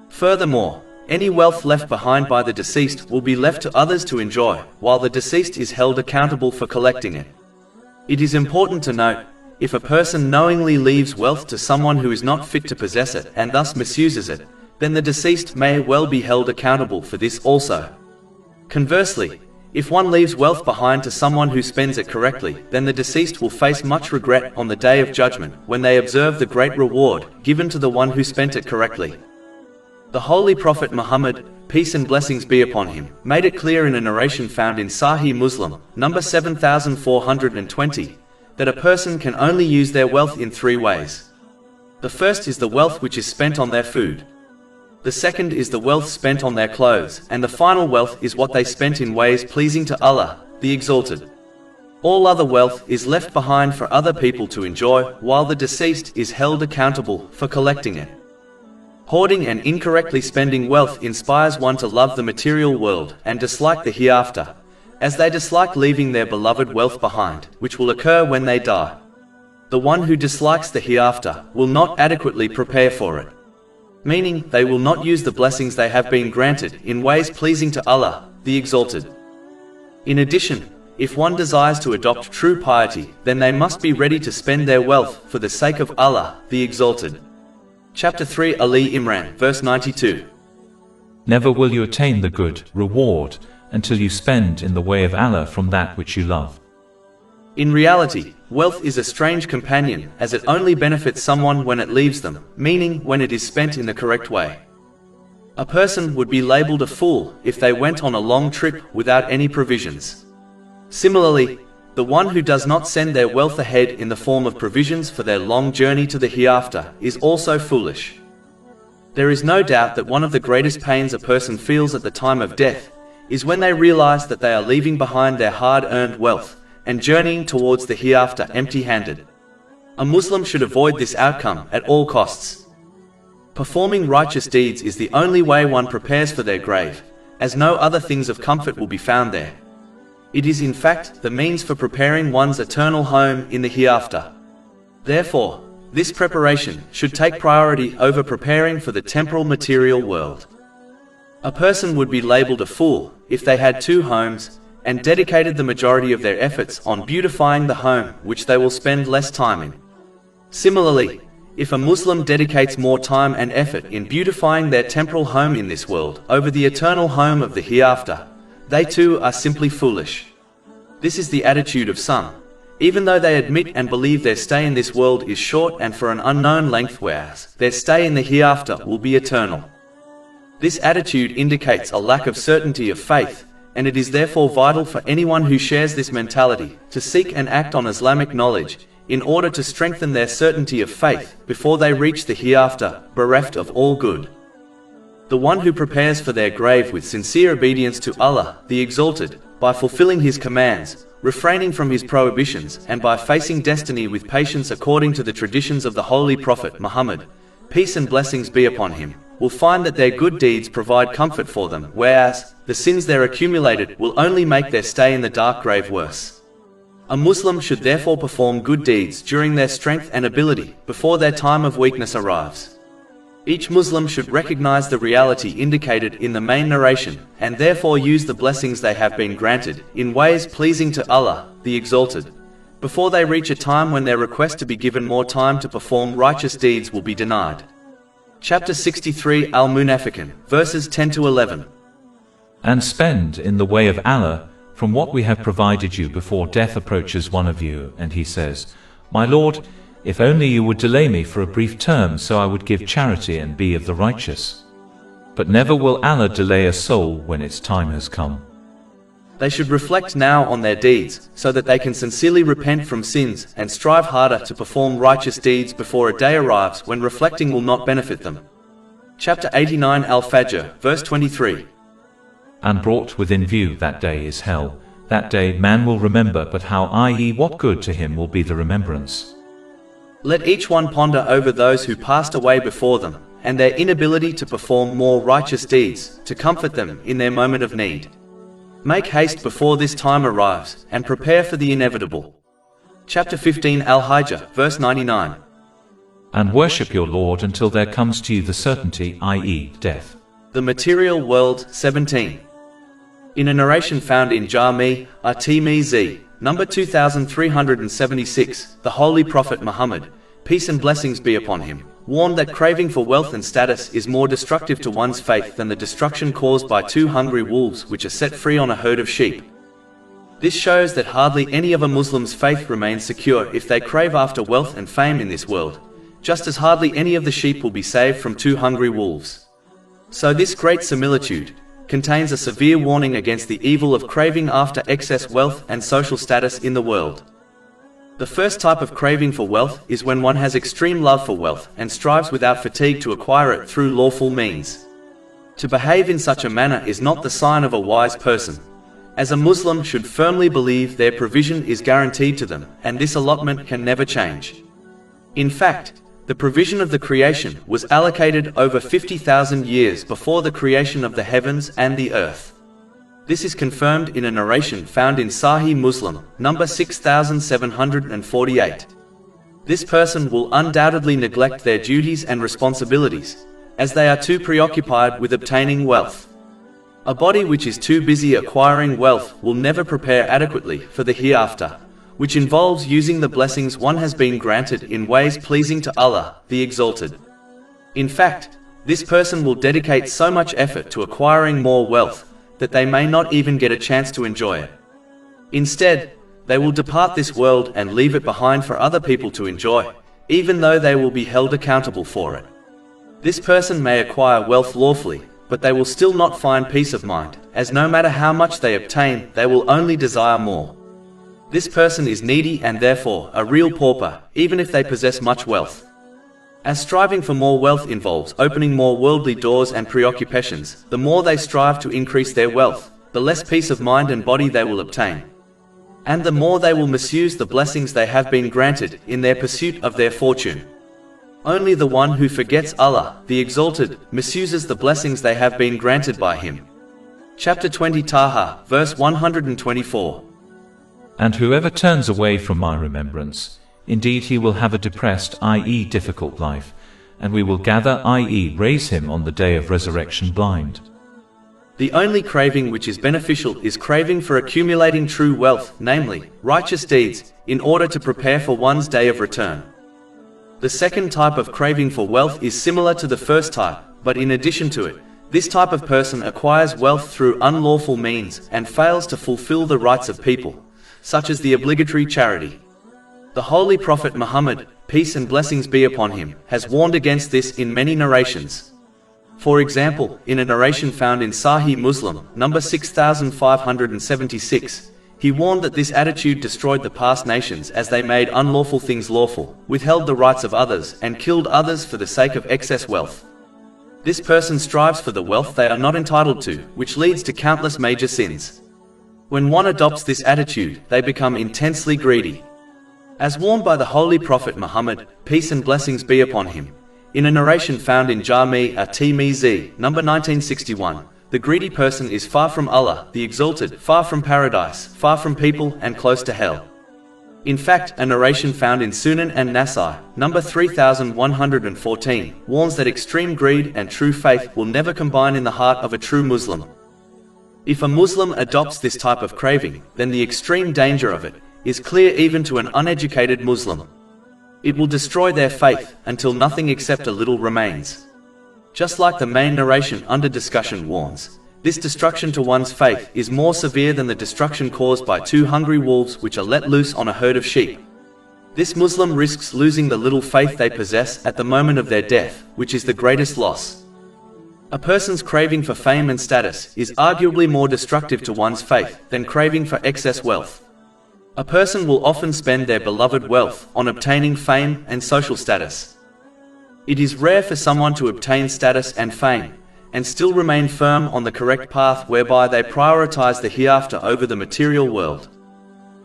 Furthermore, any wealth left behind by the deceased will be left to others to enjoy, while the deceased is held accountable for collecting it. It is important to note, if a person knowingly leaves wealth to someone who is not fit to possess it and thus misuses it, then the deceased may well be held accountable for this also. Conversely, if one leaves wealth behind to someone who spends it correctly, then the deceased will face much regret on the Day of Judgment when they observe the great reward given to the one who spent it correctly. The Holy Prophet Muhammad, peace and blessings be upon him, made it clear in a narration found in Sahih Muslim, number 7420, that a person can only use their wealth in three ways. The first is the wealth which is spent on their food. The second is the wealth spent on their clothes, and the final wealth is what they spent in ways pleasing to Allah, the Exalted. All other wealth is left behind for other people to enjoy, while the deceased is held accountable for collecting it. Hoarding and incorrectly spending wealth inspires one to love the material world and dislike the hereafter, as they dislike leaving their beloved wealth behind, which will occur when they die. The one who dislikes the hereafter will not adequately prepare for it, meaning they will not use the blessings they have been granted in ways pleasing to Allah, the Exalted. In addition, if one desires to adopt true piety, then they must be ready to spend their wealth for the sake of Allah, the Exalted. Chapter 3 Ali Imran, verse 92. Never will you attain the good reward until you spend in the way of Allah from that which you love. In reality, wealth is a strange companion, as it only benefits someone when it leaves them, meaning when it is spent in the correct way. A person would be labeled a fool if they went on a long trip without any provisions. Similarly, the one who does not send their wealth ahead in the form of provisions for their long journey to the hereafter is also foolish. There is no doubt that one of the greatest pains a person feels at the time of death is when they realize that they are leaving behind their hard-earned wealth and journeying towards the hereafter empty-handed. A Muslim should avoid this outcome at all costs. Performing righteous deeds is the only way one prepares for their grave, as no other things of comfort will be found there. It is in fact the means for preparing one's eternal home in the hereafter. Therefore, this preparation should take priority over preparing for the temporal material world. A person would be labeled a fool if they had two homes and dedicated the majority of their efforts on beautifying the home which they will spend less time in. Similarly, if a Muslim dedicates more time and effort in beautifying their temporal home in this world over the eternal home of the hereafter, they too are simply foolish. This is the attitude of some, even though they admit and believe their stay in this world is short and for an unknown length, whereas their stay in the hereafter will be eternal. This attitude indicates a lack of certainty of faith, and it is therefore vital for anyone who shares this mentality to seek and act on Islamic knowledge in order to strengthen their certainty of faith before they reach the hereafter, bereft of all good. The one who prepares for their grave with sincere obedience to Allah, the Exalted, by fulfilling His commands, refraining from His prohibitions, and by facing destiny with patience according to the traditions of the Holy Prophet Muhammad, peace and blessings be upon him, will find that their good deeds provide comfort for them, whereas the sins there accumulated will only make their stay in the dark grave worse. A Muslim should therefore perform good deeds during their strength and ability, before their time of weakness arrives. Each Muslim should recognize the reality indicated in the main narration, and therefore use the blessings they have been granted, in ways pleasing to Allah, the Exalted, before they reach a time when their request to be given more time to perform righteous deeds will be denied. Chapter 63 Al-Munafiqun, verses 10 to 11. And spend in the way of Allah from what we have provided you before death approaches one of you, and he says, My Lord, if only you would delay me for a brief term so I would give charity and be of the righteous. But never will Allah delay a soul when its time has come. They should reflect now on their deeds, so that they can sincerely repent from sins and strive harder to perform righteous deeds before a day arrives when reflecting will not benefit them. Chapter 89 Al-Fajr, verse 23. And brought within view that day is hell. That day man will remember, but how, i.e., what good to him will be the remembrance. Let each one ponder over those who passed away before them, and their inability to perform more righteous deeds, to comfort them in their moment of need. Make haste before this time arrives, and prepare for the inevitable. Chapter 15 Al-Hijr, verse 99. And worship your Lord until there comes to you the certainty, i.e., death. The Material World, 17. In a narration found in Jami' at-Tirmidhi, number 2376, the Holy Prophet Muhammad, peace and blessings be upon him, warned that craving for wealth and status is more destructive to one's faith than the destruction caused by two hungry wolves which are set free on a herd of sheep. This shows that hardly any of a Muslim's faith remains secure if they crave after wealth and fame in this world, just as hardly any of the sheep will be saved from two hungry wolves. So this great similitude contains a severe warning against the evil of craving after excess wealth and social status in the world. The first type of craving for wealth is when one has extreme love for wealth and strives without fatigue to acquire it through lawful means. To behave in such a manner is not the sign of a wise person, as a Muslim should firmly believe their provision is guaranteed to them, and this allotment can never change. In fact, the provision of the creation was allocated over 50,000 years before the creation of the heavens and the earth. This is confirmed in a narration found in Sahih Muslim, number 6748. This person will undoubtedly neglect their duties and responsibilities, as they are too preoccupied with obtaining wealth. A body which is too busy acquiring wealth will never prepare adequately for the hereafter, which involves using the blessings one has been granted in ways pleasing to Allah, the Exalted. In fact, this person will dedicate so much effort to acquiring more wealth that they may not even get a chance to enjoy it. Instead, they will depart this world and leave it behind for other people to enjoy, even though they will be held accountable for it. This person may acquire wealth lawfully, but they will still not find peace of mind, as no matter how much they obtain, they will only desire more. This person is needy and therefore a real pauper, even if they possess much wealth. As striving for more wealth involves opening more worldly doors and preoccupations, the more they strive to increase their wealth, the less peace of mind and body they will obtain. And the more they will misuse the blessings they have been granted in their pursuit of their fortune. Only the one who forgets Allah, the Exalted, misuses the blessings they have been granted by Him. Chapter 20 Taha, verse 124. And whoever turns away from my remembrance, indeed he will have a depressed, i.e. difficult life, and we will gather, i.e. raise him on the day of resurrection blind. The only craving which is beneficial is craving for accumulating true wealth, namely, righteous deeds, in order to prepare for one's day of return. The second type of craving for wealth is similar to the first type, but in addition to it, this type of person acquires wealth through unlawful means and fails to fulfill the rights of people, such as the obligatory charity. The Holy Prophet Muhammad, peace and blessings be upon him, has warned against this in many narrations. For example, in a narration found in Sahih Muslim, number 6576, he warned that this attitude destroyed the past nations as they made unlawful things lawful, withheld the rights of others, and killed others for the sake of excess wealth. This person strives for the wealth they are not entitled to, which leads to countless major sins. When one adopts this attitude, they become intensely greedy. As warned by the Holy Prophet Muhammad, peace and blessings be upon him, in a narration found in Jami' at-Tirmidhi, number 1961, the greedy person is far from Allah, the Exalted, far from paradise, far from people, and close to hell. In fact, a narration found in Sunan and Nasai, number 3114, warns that extreme greed and true faith will never combine in the heart of a true Muslim. If a Muslim adopts this type of craving, then the extreme danger of it is clear even to an uneducated Muslim. It will destroy their faith until nothing except a little remains. Just like the main narration under discussion warns, This destruction to one's faith is more severe than the destruction caused by two hungry wolves which are let loose on a herd of sheep. This Muslim risks losing the little faith they possess at the moment of their death, which is the greatest loss. A person's craving for fame and status is arguably more destructive to one's faith than craving for excess wealth. A person will often spend their beloved wealth on obtaining fame and social status. It is rare for someone to obtain status and fame, and still remain firm on the correct path whereby they prioritize the hereafter over the material world.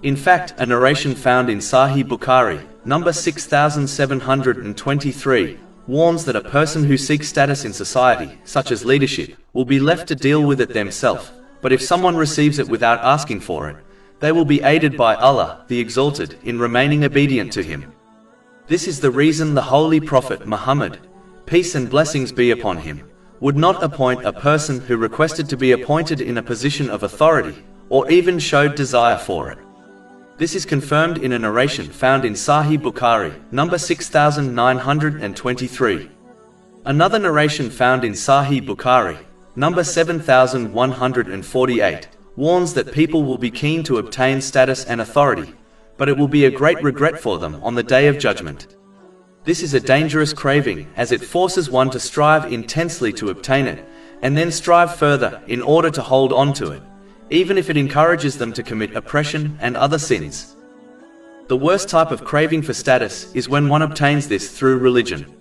In fact, a narration found in Sahih Bukhari, number 6723, warns that a person who seeks status in society, such as leadership, will be left to deal with it themselves, but if someone receives it without asking for it, they will be aided by Allah, the Exalted, in remaining obedient to Him. This is the reason the Holy Prophet Muhammad, peace and blessings be upon him, would not appoint a person who requested to be appointed in a position of authority, or even showed desire for it. This is confirmed in a narration found in Sahih Bukhari, number 6923. Another narration found in Sahih Bukhari, number 7148, warns that people will be keen to obtain status and authority, but it will be a great regret for them on the Day of Judgment. This is a dangerous craving, as it forces one to strive intensely to obtain it, and then strive further in order to hold on to it, even if it encourages them to commit oppression and other sins. The worst type of craving for status is when one obtains this through religion.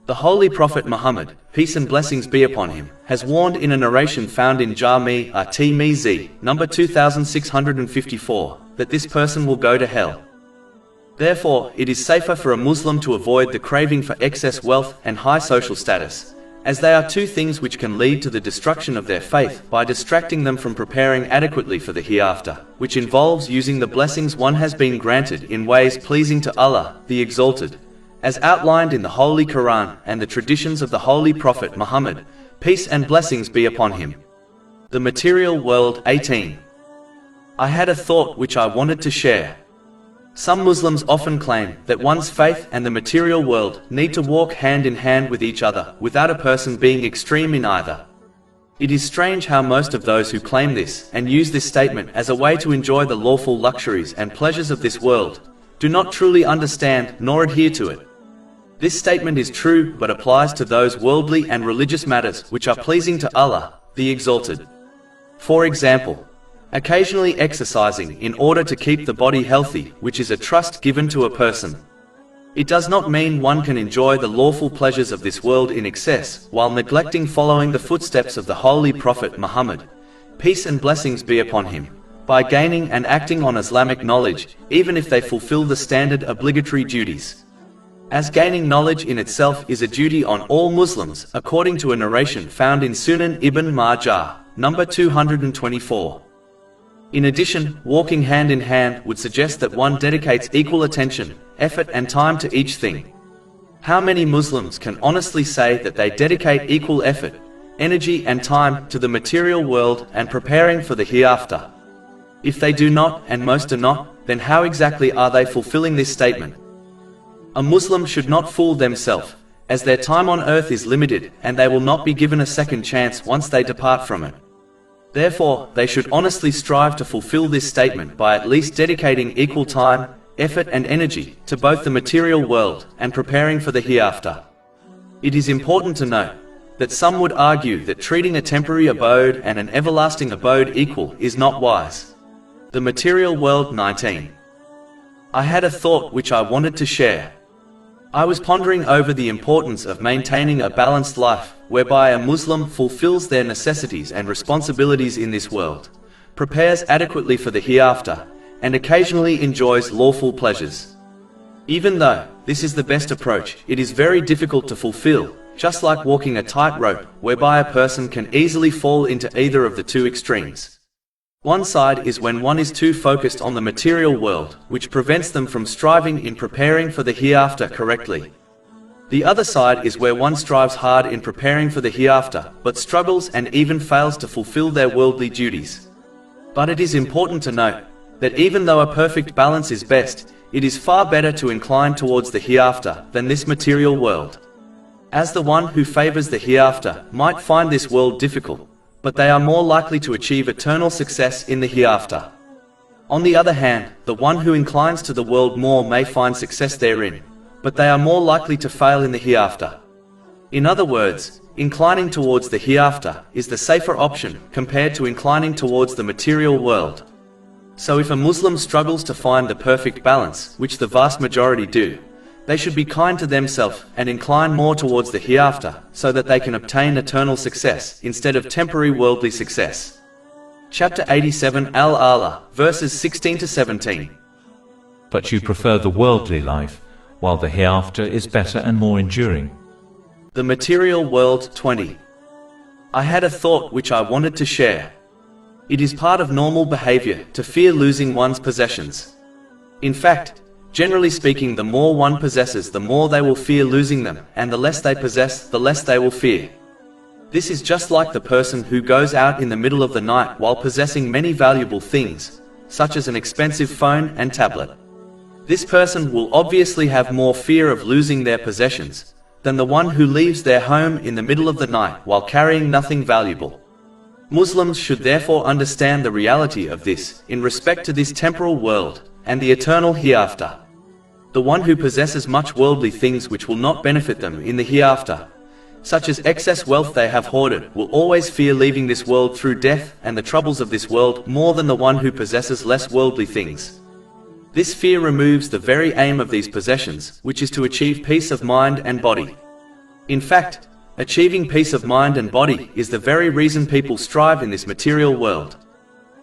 The Holy Prophet Muhammad, peace and blessings be upon him, has warned in a narration found in Jami' at-Tirmidhi, number 2654, that this person will go to hell. Therefore, it is safer for a Muslim to avoid the craving for excess wealth and high social status, as they are two things which can lead to the destruction of their faith by distracting them from preparing adequately for the hereafter, which involves using the blessings one has been granted in ways pleasing to Allah, the Exalted, as outlined in the Holy Quran and the traditions of the Holy Prophet Muhammad, peace and blessings be upon him. The Material World 18. I had a thought which I wanted to share. Some Muslims often claim that one's faith and the material world need to walk hand in hand with each other without a person being extreme in either. It is strange how most of those who claim this and use this statement as a way to enjoy the lawful luxuries and pleasures of this world do not truly understand nor adhere to it. This statement is true but applies to those worldly and religious matters which are pleasing to Allah, the Exalted. For example, occasionally exercising in order to keep the body healthy, which is a trust given to a person. It does not mean one can enjoy the lawful pleasures of this world in excess while neglecting following the footsteps of the Holy Prophet Muhammad, peace and blessings be upon him, by gaining and acting on Islamic knowledge, even if they fulfill the standard obligatory duties. As gaining knowledge in itself is a duty on all Muslims, according to a narration found in Sunan Ibn Majah, number 224. In addition, walking hand in hand would suggest that one dedicates equal attention, effort and time to each thing. How many Muslims can honestly say that they dedicate equal effort, energy and time to the material world and preparing for the hereafter? If they do not, and most do not, then how exactly are they fulfilling this statement? A Muslim should not fool themselves, as their time on earth is limited and they will not be given a second chance once they depart from it. Therefore, they should honestly strive to fulfill this statement by at least dedicating equal time, effort and energy to both the material world and preparing for the hereafter. It is important to note that some would argue that treating a temporary abode and an everlasting abode equal is not wise. The Material World 19. I had a thought which I wanted to share. I was pondering over the importance of maintaining a balanced life, whereby a Muslim fulfills their necessities and responsibilities in this world, prepares adequately for the hereafter, and occasionally enjoys lawful pleasures. Even though this is the best approach, it is very difficult to fulfill, just like walking a tightrope, whereby a person can easily fall into either of the two extremes. One side is when one is too focused on the material world, which prevents them from striving in preparing for the hereafter correctly. The other side is where one strives hard in preparing for the hereafter, but struggles and even fails to fulfill their worldly duties. But it is important to note that even though a perfect balance is best, it is far better to incline towards the hereafter than this material world. As the one who favors the hereafter might find this world difficult, but they are more likely to achieve eternal success in the hereafter. On the other hand, the one who inclines to the world more may find success therein, but they are more likely to fail in the hereafter. In other words, inclining towards the hereafter is the safer option compared to inclining towards the material world. So if a Muslim struggles to find the perfect balance, which the vast majority do, they should be kind to themselves and incline more towards the hereafter, so that they can obtain eternal success instead of temporary worldly success. Chapter 87 Al-Ala, verses 16 to 17. But you prefer the worldly life, while the hereafter is better and more enduring. The material world 20. I had a thought which I wanted to share. It is part of normal behavior to fear losing one's possessions. In fact, generally speaking, the more one possesses, the more they will fear losing them, and the less they possess, the less they will fear. This is just like the person who goes out in the middle of the night while possessing many valuable things, such as an expensive phone and tablet. This person will obviously have more fear of losing their possessions than the one who leaves their home in the middle of the night while carrying nothing valuable. Muslims should therefore understand the reality of this in respect to this temporal world and the eternal hereafter. The one who possesses much worldly things which will not benefit them in the hereafter, such as excess wealth they have hoarded, will always fear leaving this world through death and the troubles of this world more than the one who possesses less worldly things. This fear removes the very aim of these possessions, which is to achieve peace of mind and body. In fact, achieving peace of mind and body is the very reason people strive in this material world.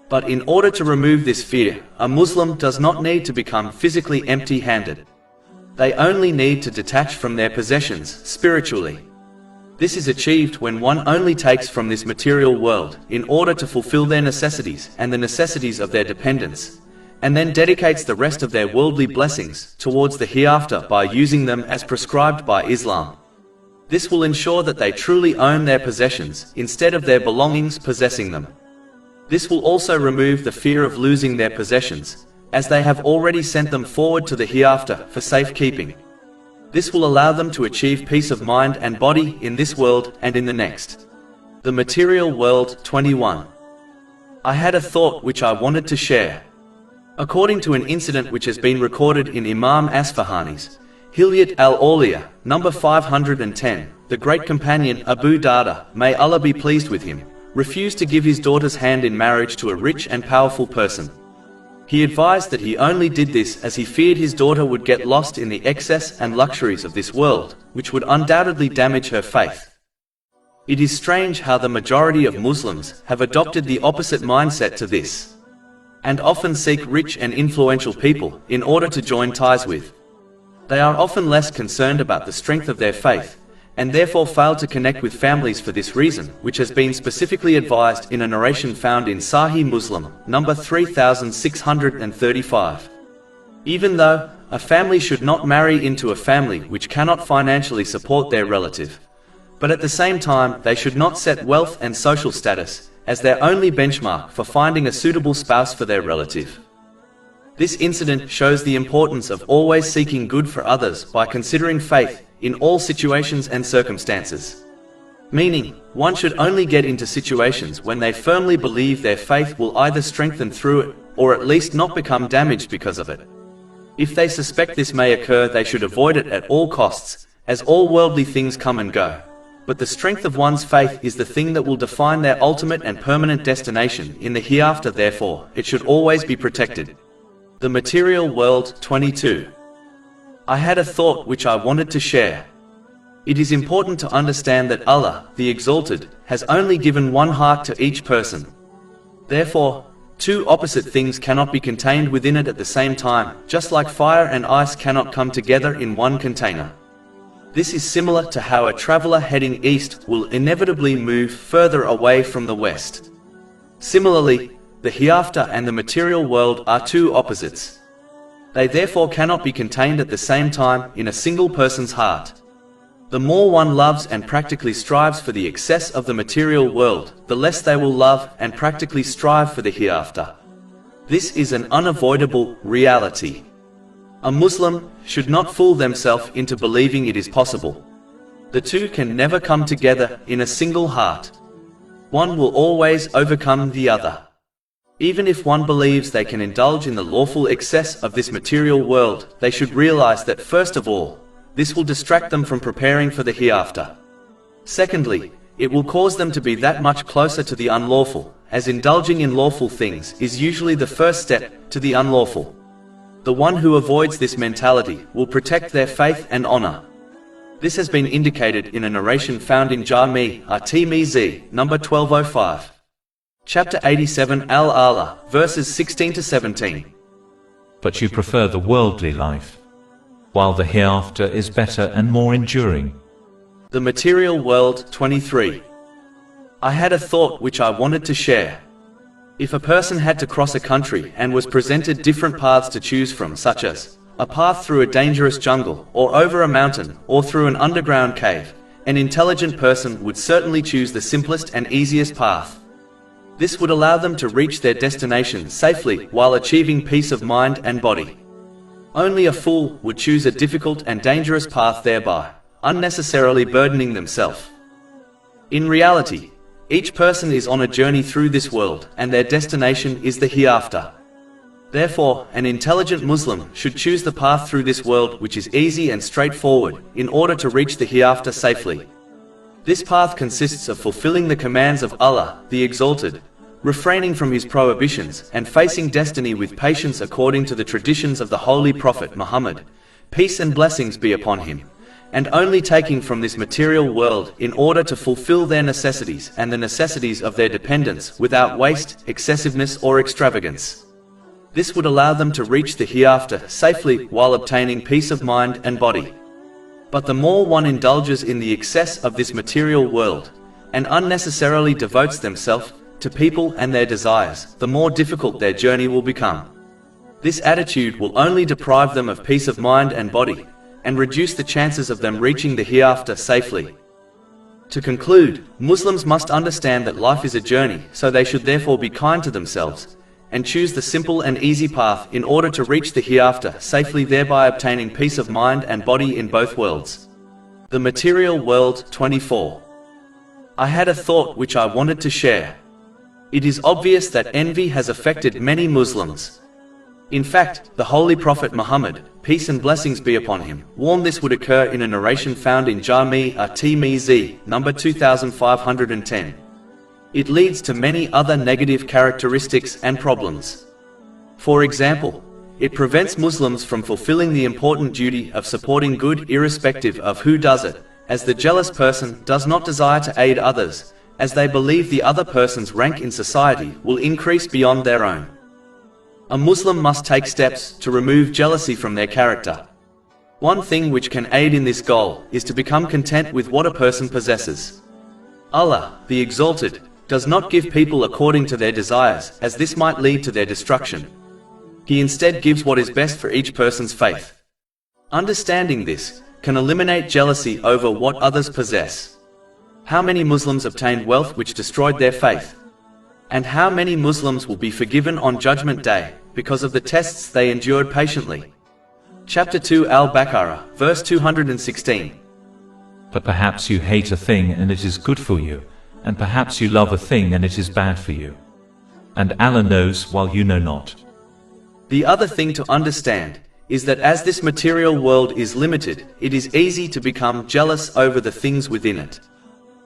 But in order to remove this fear, a Muslim does not need to become physically empty-handed. They only need to detach from their possessions spiritually. This is achieved when one only takes from this material world in order to fulfill their necessities and the necessities of their dependents, and then dedicates the rest of their worldly blessings towards the hereafter by using them as prescribed by Islam. This will ensure that they truly own their possessions instead of their belongings possessing them. This will also remove the fear of losing their possessions, as they have already sent them forward to the hereafter for safekeeping. This will allow them to achieve peace of mind and body in this world and in the next. The material world 21. I had a thought which I wanted to share. According to an incident which has been recorded in Imam Asfahani's Hilyat al-Awliya, number 510, the great companion Abu Darda, may Allah be pleased with him, refused to give his daughter's hand in marriage to a rich and powerful person. He advised that he only did this as he feared his daughter would get lost in the excess and luxuries of this world, which would undoubtedly damage her faith. It is strange how the majority of Muslims have adopted the opposite mindset to this, and often seek rich and influential people in order to join ties with. They are often less concerned about the strength of their faith, and therefore fail to connect with families for this reason, which has been specifically advised in a narration found in Sahih Muslim, number 3635. Even though a family should not marry into a family which cannot financially support their relative, but at the same time they should not set wealth and social status as their only benchmark for finding a suitable spouse for their relative. This incident shows the importance of always seeking good for others by considering faith in all situations and circumstances. Meaning, one should only get into situations when they firmly believe their faith will either strengthen through it, or at least not become damaged because of it. If they suspect this may occur, they should avoid it at all costs, as all worldly things come and go. But the strength of one's faith is the thing that will define their ultimate and permanent destination in the hereafter, therefore, it should always be protected. The material world 22. I had a thought which I wanted to share. It is important to understand that Allah, the Exalted, has only given one heart to each person. Therefore, two opposite things cannot be contained within it at the same time, just like fire and ice cannot come together in one container. This is similar to how a traveler heading east will inevitably move further away from the west. Similarly, the hereafter and the material world are two opposites. They therefore cannot be contained at the same time in a single person's heart. The more one loves and practically strives for the excess of the material world, the less they will love and practically strive for the hereafter. This is an unavoidable reality. A Muslim should not fool themselves into believing it is possible. The two can never come together in a single heart. One will always overcome the other. Even if one believes they can indulge in the lawful excess of this material world, they should realize that first of all, this will distract them from preparing for the hereafter. Secondly, it will cause them to be that much closer to the unlawful, as indulging in lawful things is usually the first step to the unlawful. The one who avoids this mentality will protect their faith and honor. This has been indicated in a narration found in Jami at-Tirmizi, number 1205. Chapter 87 Al-Ala, verses 16 to 17. But you prefer the worldly life, while the hereafter is better and more enduring. The Material World 23. I had a thought which I wanted to share. If a person had to cross a country and was presented different paths to choose from, such as a path through a dangerous jungle, or over a mountain, or through an underground cave, an intelligent person would certainly choose the simplest and easiest path. This would allow them to reach their destination safely while achieving peace of mind and body. Only a fool would choose a difficult and dangerous path, thereby unnecessarily burdening themselves. In reality, each person is on a journey through this world, and their destination is the hereafter. Therefore, an intelligent Muslim should choose the path through this world which is easy and straightforward, in order to reach the hereafter safely. This path consists of fulfilling the commands of Allah, the Exalted, refraining from His prohibitions, and facing destiny with patience according to the traditions of the Holy Prophet Muhammad, peace and blessings be upon him, and only taking from this material world in order to fulfill their necessities and the necessities of their dependents without waste, excessiveness or extravagance. This would allow them to reach the hereafter safely while obtaining peace of mind and body. But the more one indulges in the excess of this material world, and unnecessarily devotes themselves to people and their desires, the more difficult their journey will become. This attitude will only deprive them of peace of mind and body, and reduce the chances of them reaching the hereafter safely. To conclude, Muslims must understand that life is a journey, so they should therefore be kind to themselves, and choose the simple and easy path in order to reach the hereafter safely, thereby obtaining peace of mind and body in both worlds. The Material World 24. I had a thought which I wanted to share. It is obvious that envy has affected many Muslims. In fact, the Holy Prophet Muhammad, peace and blessings be upon him, warned this would occur in a narration found in Jami at-Tirmizi, number 2510. It leads to many other negative characteristics and problems. For example, it prevents Muslims from fulfilling the important duty of supporting good irrespective of who does it, as the jealous person does not desire to aid others, as they believe the other person's rank in society will increase beyond their own. A Muslim must take steps to remove jealousy from their character. One thing which can aid in this goal is to become content with what a person possesses. Allah, the Exalted, does not give people according to their desires, as this might lead to their destruction. He instead gives what is best for each person's faith. Understanding this can eliminate jealousy over what others possess. How many Muslims obtained wealth which destroyed their faith? And how many Muslims will be forgiven on Judgment Day because of the tests they endured patiently? Chapter 2 Al-Baqarah, verse 216. But perhaps you hate a thing and it is good for you, and perhaps you love a thing and it is bad for you. And Allah knows while you know not. The other thing to understand is that as this material world is limited, it is easy to become jealous over the things within it.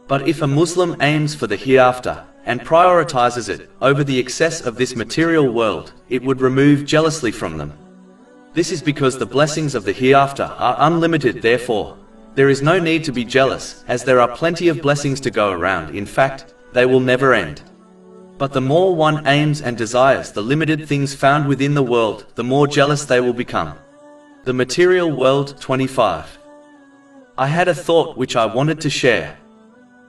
But if a Muslim aims for the hereafter, and prioritizes it over the excess of this material world, it would remove jealousy from them. This is because the blessings of the hereafter are unlimited, therefore, there is no need to be jealous, as there are plenty of blessings to go around. In fact, they will never end. But the more one aims and desires the limited things found within the world, the more jealous they will become. The Material World 25. I had a thought which I wanted to share.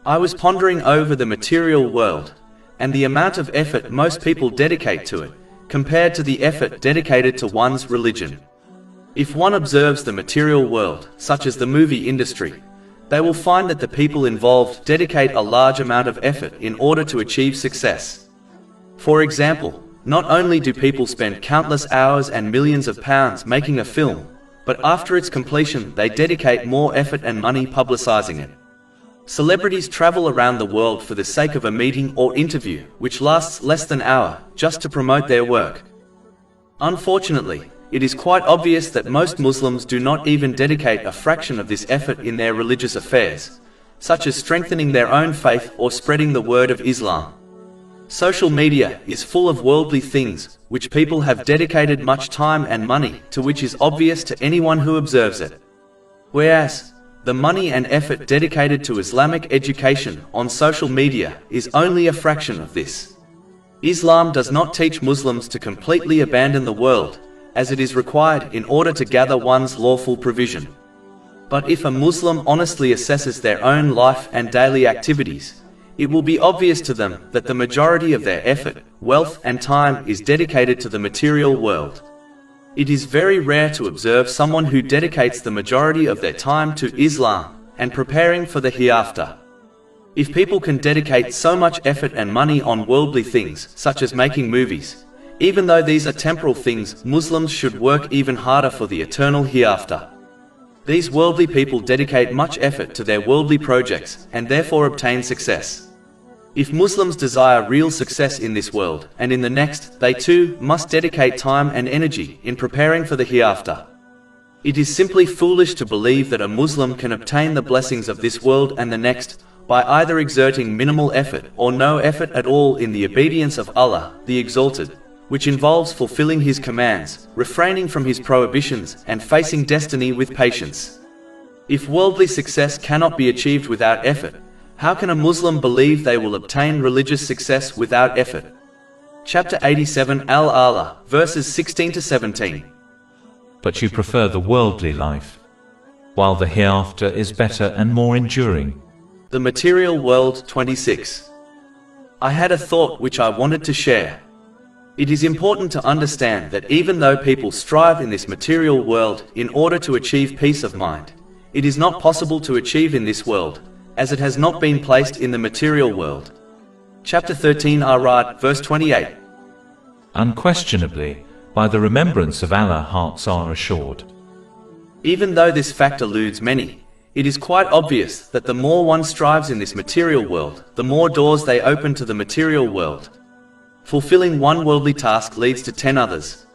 I was pondering over the material world, and the amount of effort most people dedicate to it, compared to the effort dedicated to one's religion. If one observes the material world, such as the movie industry, they will find that the people involved dedicate a large amount of effort in order to achieve success. For example, not only do people spend countless hours and millions of pounds making a film, but after its completion they dedicate more effort and money publicizing it. Celebrities travel around the world for the sake of a meeting or interview, which lasts less than an hour, just to promote their work. Unfortunately, it is quite obvious that most Muslims do not even dedicate a fraction of this effort in their religious affairs, such as strengthening their own faith or spreading the word of Islam. Social media is full of worldly things, which people have dedicated much time and money to, which is obvious to anyone who observes it. Whereas, the money and effort dedicated to Islamic education on social media is only a fraction of this. Islam does not teach Muslims to completely abandon the world, as it is required in order to gather one's lawful provision. But if a Muslim honestly assesses their own life and daily activities, it will be obvious to them that the majority of their effort, wealth and time is dedicated to the material world. It is very rare to observe someone who dedicates the majority of their time to Islam and preparing for the hereafter. If people can dedicate so much effort and money on worldly things, such as making movies, even though these are temporal things, Muslims should work even harder for the eternal hereafter. These worldly people dedicate much effort to their worldly projects and therefore obtain success. If Muslims desire real success in this world and in the next, they too must dedicate time and energy in preparing for the hereafter. It is simply foolish to believe that a Muslim can obtain the blessings of this world and the next by either exerting minimal effort or no effort at all in the obedience of Allah, the Exalted, which involves fulfilling His commands, refraining from His prohibitions, and facing destiny with patience. If worldly success cannot be achieved without effort, how can a Muslim believe they will obtain religious success without effort? Chapter 87 Al-Allah, verses 16 to 17. But you prefer the worldly life, while the hereafter is better and more enduring. The Material World 26. I had a thought which I wanted to share. It is important to understand that even though people strive in this material world in order to achieve peace of mind, it is not possible to achieve in this world, as it has not been placed in the material world. Chapter 13 Arad, verse 28. Unquestionably, by the remembrance of Allah hearts are assured. Even though this fact eludes many, it is quite obvious that the more one strives in this material world, the more doors they open to the material world. Fulfilling one worldly task leads to 10 others.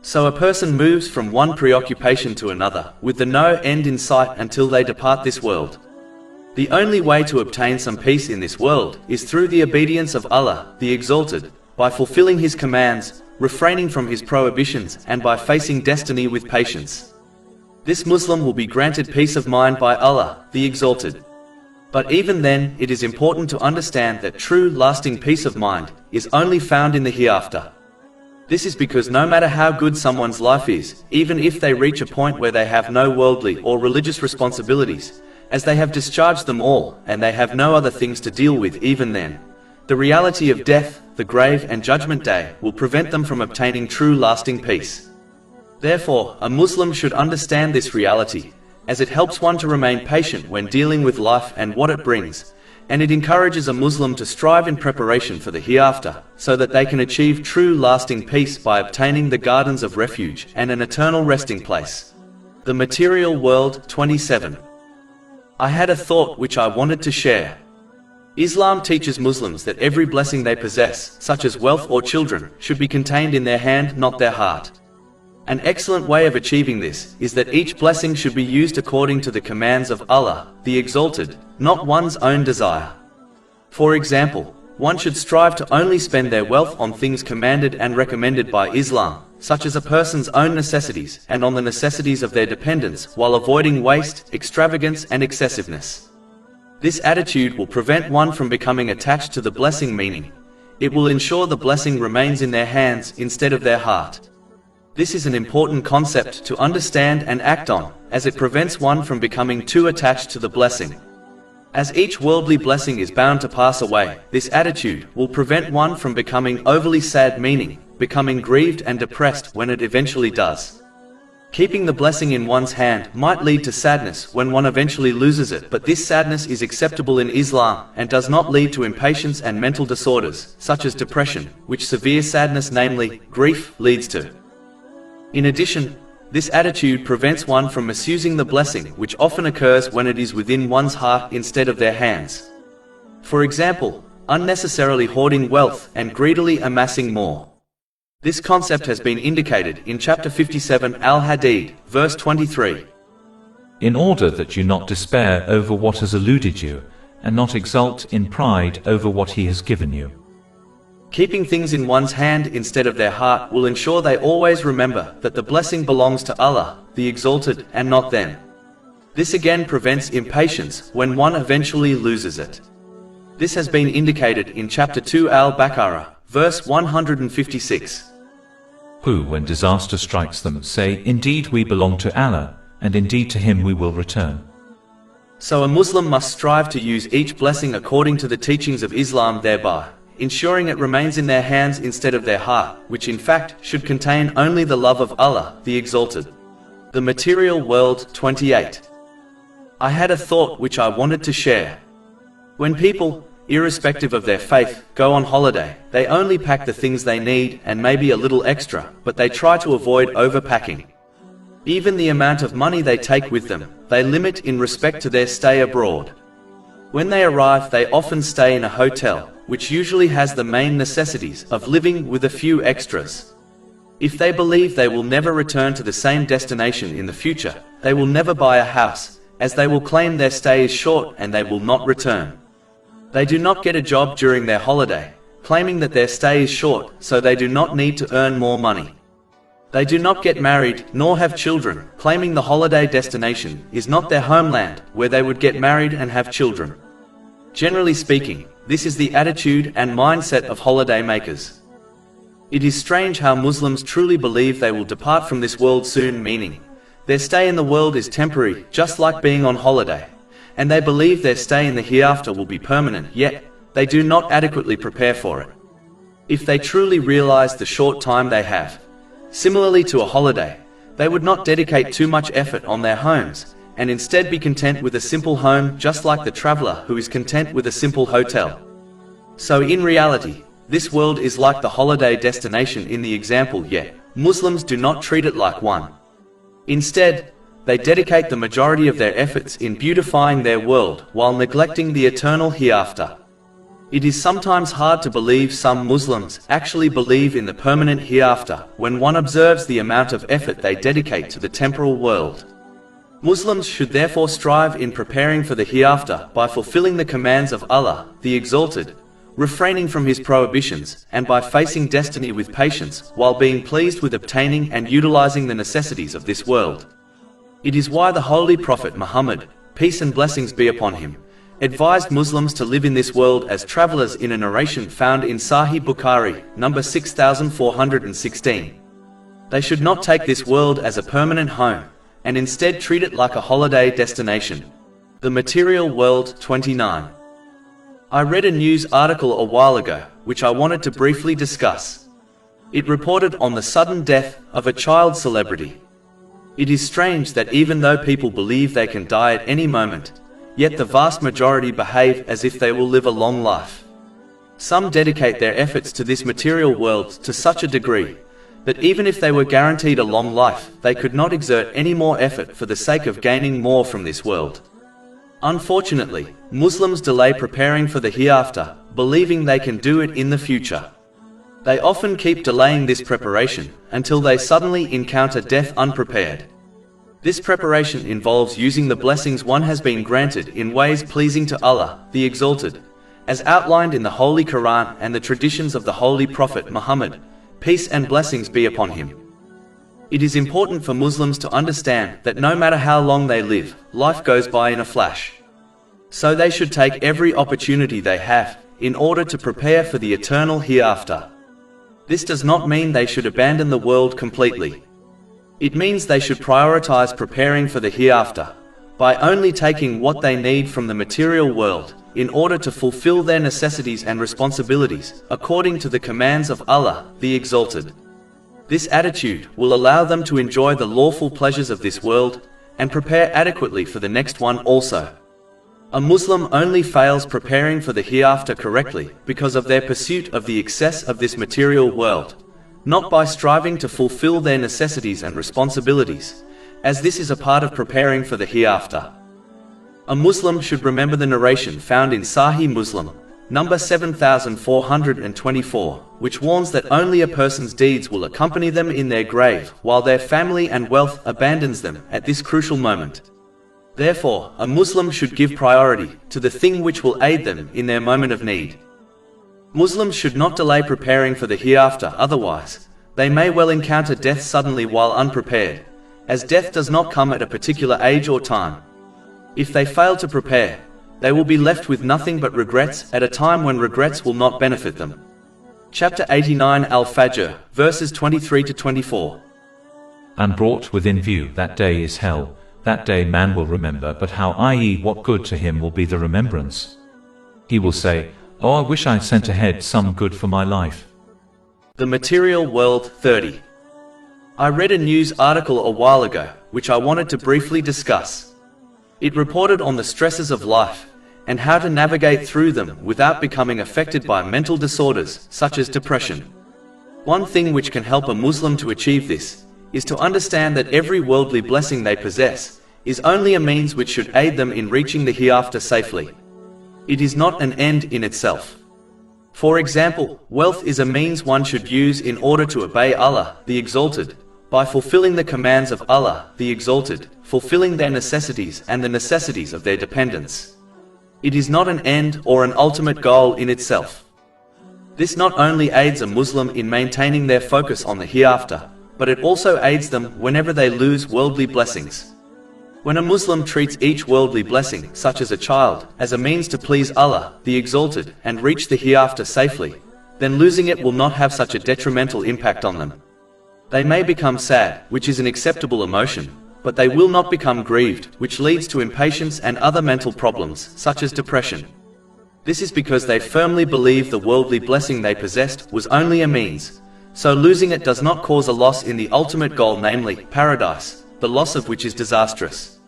So a person moves from one preoccupation to another, with the no end in sight until they depart this world. The only way to obtain some peace in this world is through the obedience of Allah, the Exalted, by fulfilling His commands, refraining from His prohibitions, and by facing destiny with patience. This Muslim will be granted peace of mind by Allah, the Exalted. But even then, it is important to understand that true, lasting peace of mind is only found in the hereafter. This is because no matter how good someone's life is, even if they reach a point where they have no worldly or religious responsibilities, as they have discharged them all, and they have no other things to deal with even then, the reality of death, the grave and judgment day will prevent them from obtaining true lasting peace. Therefore, a Muslim should understand this reality, as it helps one to remain patient when dealing with life and what it brings, and it encourages a Muslim to strive in preparation for the hereafter, so that they can achieve true lasting peace by obtaining the gardens of refuge and an eternal resting place. The Material World 27. I had a thought which I wanted to share. Islam teaches Muslims that every blessing they possess, such as wealth or children, should be contained in their hand, not their heart. An excellent way of achieving this is that each blessing should be used according to the commands of Allah, the Exalted, not one's own desire. For example, one should strive to only spend their wealth on things commanded and recommended by Islam, such as a person's own necessities and on the necessities of their dependents, while avoiding waste, extravagance and excessiveness. This attitude will prevent one from becoming attached to the blessing, meaning it will ensure the blessing remains in their hands instead of their heart. This is an important concept to understand and act on, as it prevents one from becoming too attached to the blessing. As each worldly blessing is bound to pass away, this attitude will prevent one from becoming overly sad, meaning becoming grieved and depressed when it eventually does. Keeping the blessing in one's hand might lead to sadness when one eventually loses it, but this sadness is acceptable in Islam and does not lead to impatience and mental disorders, such as depression, which severe sadness, namely grief, leads to. In addition, This attitude prevents one from misusing the blessing, which often occurs when it is within one's heart instead of their hands. For example, unnecessarily hoarding wealth and greedily amassing more. This concept has been indicated in chapter 57 Al-Hadid, verse 23. In order that you not despair over what has eluded you, and not exult in pride over what he has given you. Keeping things in one's hand instead of their heart will ensure they always remember that the blessing belongs to Allah, the Exalted, and not them. This again prevents impatience when one eventually loses it. This has been indicated in chapter 2 Al-Baqarah, verse 156. Who, when disaster strikes them, say, "Indeed we belong to Allah, and indeed to him we will return." So a Muslim must strive to use each blessing according to the teachings of Islam, thereby ensuring it remains in their hands instead of their heart, which in fact should contain only the love of Allah, the Exalted. The Material World 28. I had a thought which I wanted to share. When people, irrespective of their faith, go on holiday, they only pack the things they need and maybe a little extra, but they try to avoid overpacking. Even the amount of money they take with them, they limit in respect to their stay abroad. When they arrive, they often stay in a hotel, which usually has the main necessities of living with a few extras. If they believe they will never return to the same destination in the future, they will never buy a house, as they will claim their stay is short and they will not return. They do not get a job during their holiday, claiming that their stay is short, so they do not need to earn more money. They do not get married, nor have children, claiming the holiday destination is not their homeland, where they would get married and have children. Generally speaking, this is the attitude and mindset of holiday makers. It is strange how Muslims truly believe they will depart from this world soon, meaning their stay in the world is temporary, just like being on holiday, and they believe their stay in the hereafter will be permanent, yet they do not adequately prepare for it. If they truly realize the short time they have, similarly to a holiday, they would not dedicate too much effort on their homes, and instead be content with a simple home, just like the traveler who is content with a simple hotel. So in reality, this world is like the holiday destination in the example, yet Muslims do not treat it like one. Instead, they dedicate the majority of their efforts in beautifying their world while neglecting the eternal hereafter. It is sometimes hard to believe some Muslims actually believe in the permanent hereafter when one observes the amount of effort they dedicate to the temporal world. Muslims should therefore strive in preparing for the hereafter by fulfilling the commands of Allah, the Exalted, refraining from His prohibitions, and by facing destiny with patience while being pleased with obtaining and utilizing the necessities of this world. It is why the Holy Prophet Muhammad, peace and blessings be upon him, advised Muslims to live in this world as travelers in a narration found in Sahih Bukhari, number 6416. They should not take this world as a permanent home, and instead treat it like a holiday destination. The Material World 29. I read a news article a while ago, which I wanted to briefly discuss. It reported on the sudden death of a child celebrity. It is strange that even though people believe they can die at any moment, yet the vast majority behave as if they will live a long life. Some dedicate their efforts to this material world to such a degree that even if they were guaranteed a long life, they could not exert any more effort for the sake of gaining more from this world. Unfortunately, Muslims delay preparing for the hereafter, believing they can do it in the future. They often keep delaying this preparation until they suddenly encounter death unprepared. This preparation involves using the blessings one has been granted in ways pleasing to Allah, the Exalted, as outlined in the Holy Quran and the traditions of the Holy Prophet Muhammad, peace and blessings be upon him. It is important for Muslims to understand that no matter how long they live, life goes by in a flash. So they should take every opportunity they have in order to prepare for the eternal hereafter. This does not mean they should abandon the world completely. It means they should prioritize preparing for the hereafter by only taking what they need from the material world in order to fulfill their necessities and responsibilities according to the commands of Allah, the Exalted. This attitude will allow them to enjoy the lawful pleasures of this world and prepare adequately for the next one also. A Muslim only fails preparing for the hereafter correctly because of their pursuit of the excess of this material world, not by striving to fulfill their necessities and responsibilities, as this is a part of preparing for the hereafter. A Muslim should remember the narration found in Sahih Muslim, number 7424, which warns that only a person's deeds will accompany them in their grave, while their family and wealth abandons them at this crucial moment. Therefore, a Muslim should give priority to the thing which will aid them in their moment of need. Muslims should not delay preparing for the hereafter, otherwise, they may well encounter death suddenly while unprepared, as death does not come at a particular age or time. If they fail to prepare, they will be left with nothing but regrets at a time when regrets will not benefit them. Chapter 89 Al-Fajr, verses 23 to 24. And brought within view that day is hell, that day man will remember but how, i.e., what good to him will be the remembrance. He will say, "Oh, I wish I had sent ahead some good for my life." The Material World 30. I read a news article a while ago, which I wanted to briefly discuss. It reported on the stresses of life, and how to navigate through them without becoming affected by mental disorders, such as depression. One thing which can help a Muslim to achieve this, is to understand that every worldly blessing they possess, is only a means which should aid them in reaching the hereafter safely. It is not an end in itself. For example, wealth is a means one should use in order to obey Allah, the Exalted, by fulfilling the commands of Allah, the Exalted, fulfilling their necessities and the necessities of their dependents. It is not an end or an ultimate goal in itself. This not only aids a Muslim in maintaining their focus on the hereafter, but it also aids them whenever they lose worldly blessings. When a Muslim treats each worldly blessing, such as a child, as a means to please Allah, the Exalted, and reach the hereafter safely, then losing it will not have such a detrimental impact on them. They may become sad, which is an acceptable emotion, but they will not become grieved, which leads to impatience and other mental problems, such as depression. This is because they firmly believe the worldly blessing they possessed was only a means, so losing it does not cause a loss in the ultimate goal, namely, paradise, the loss of which is disastrous.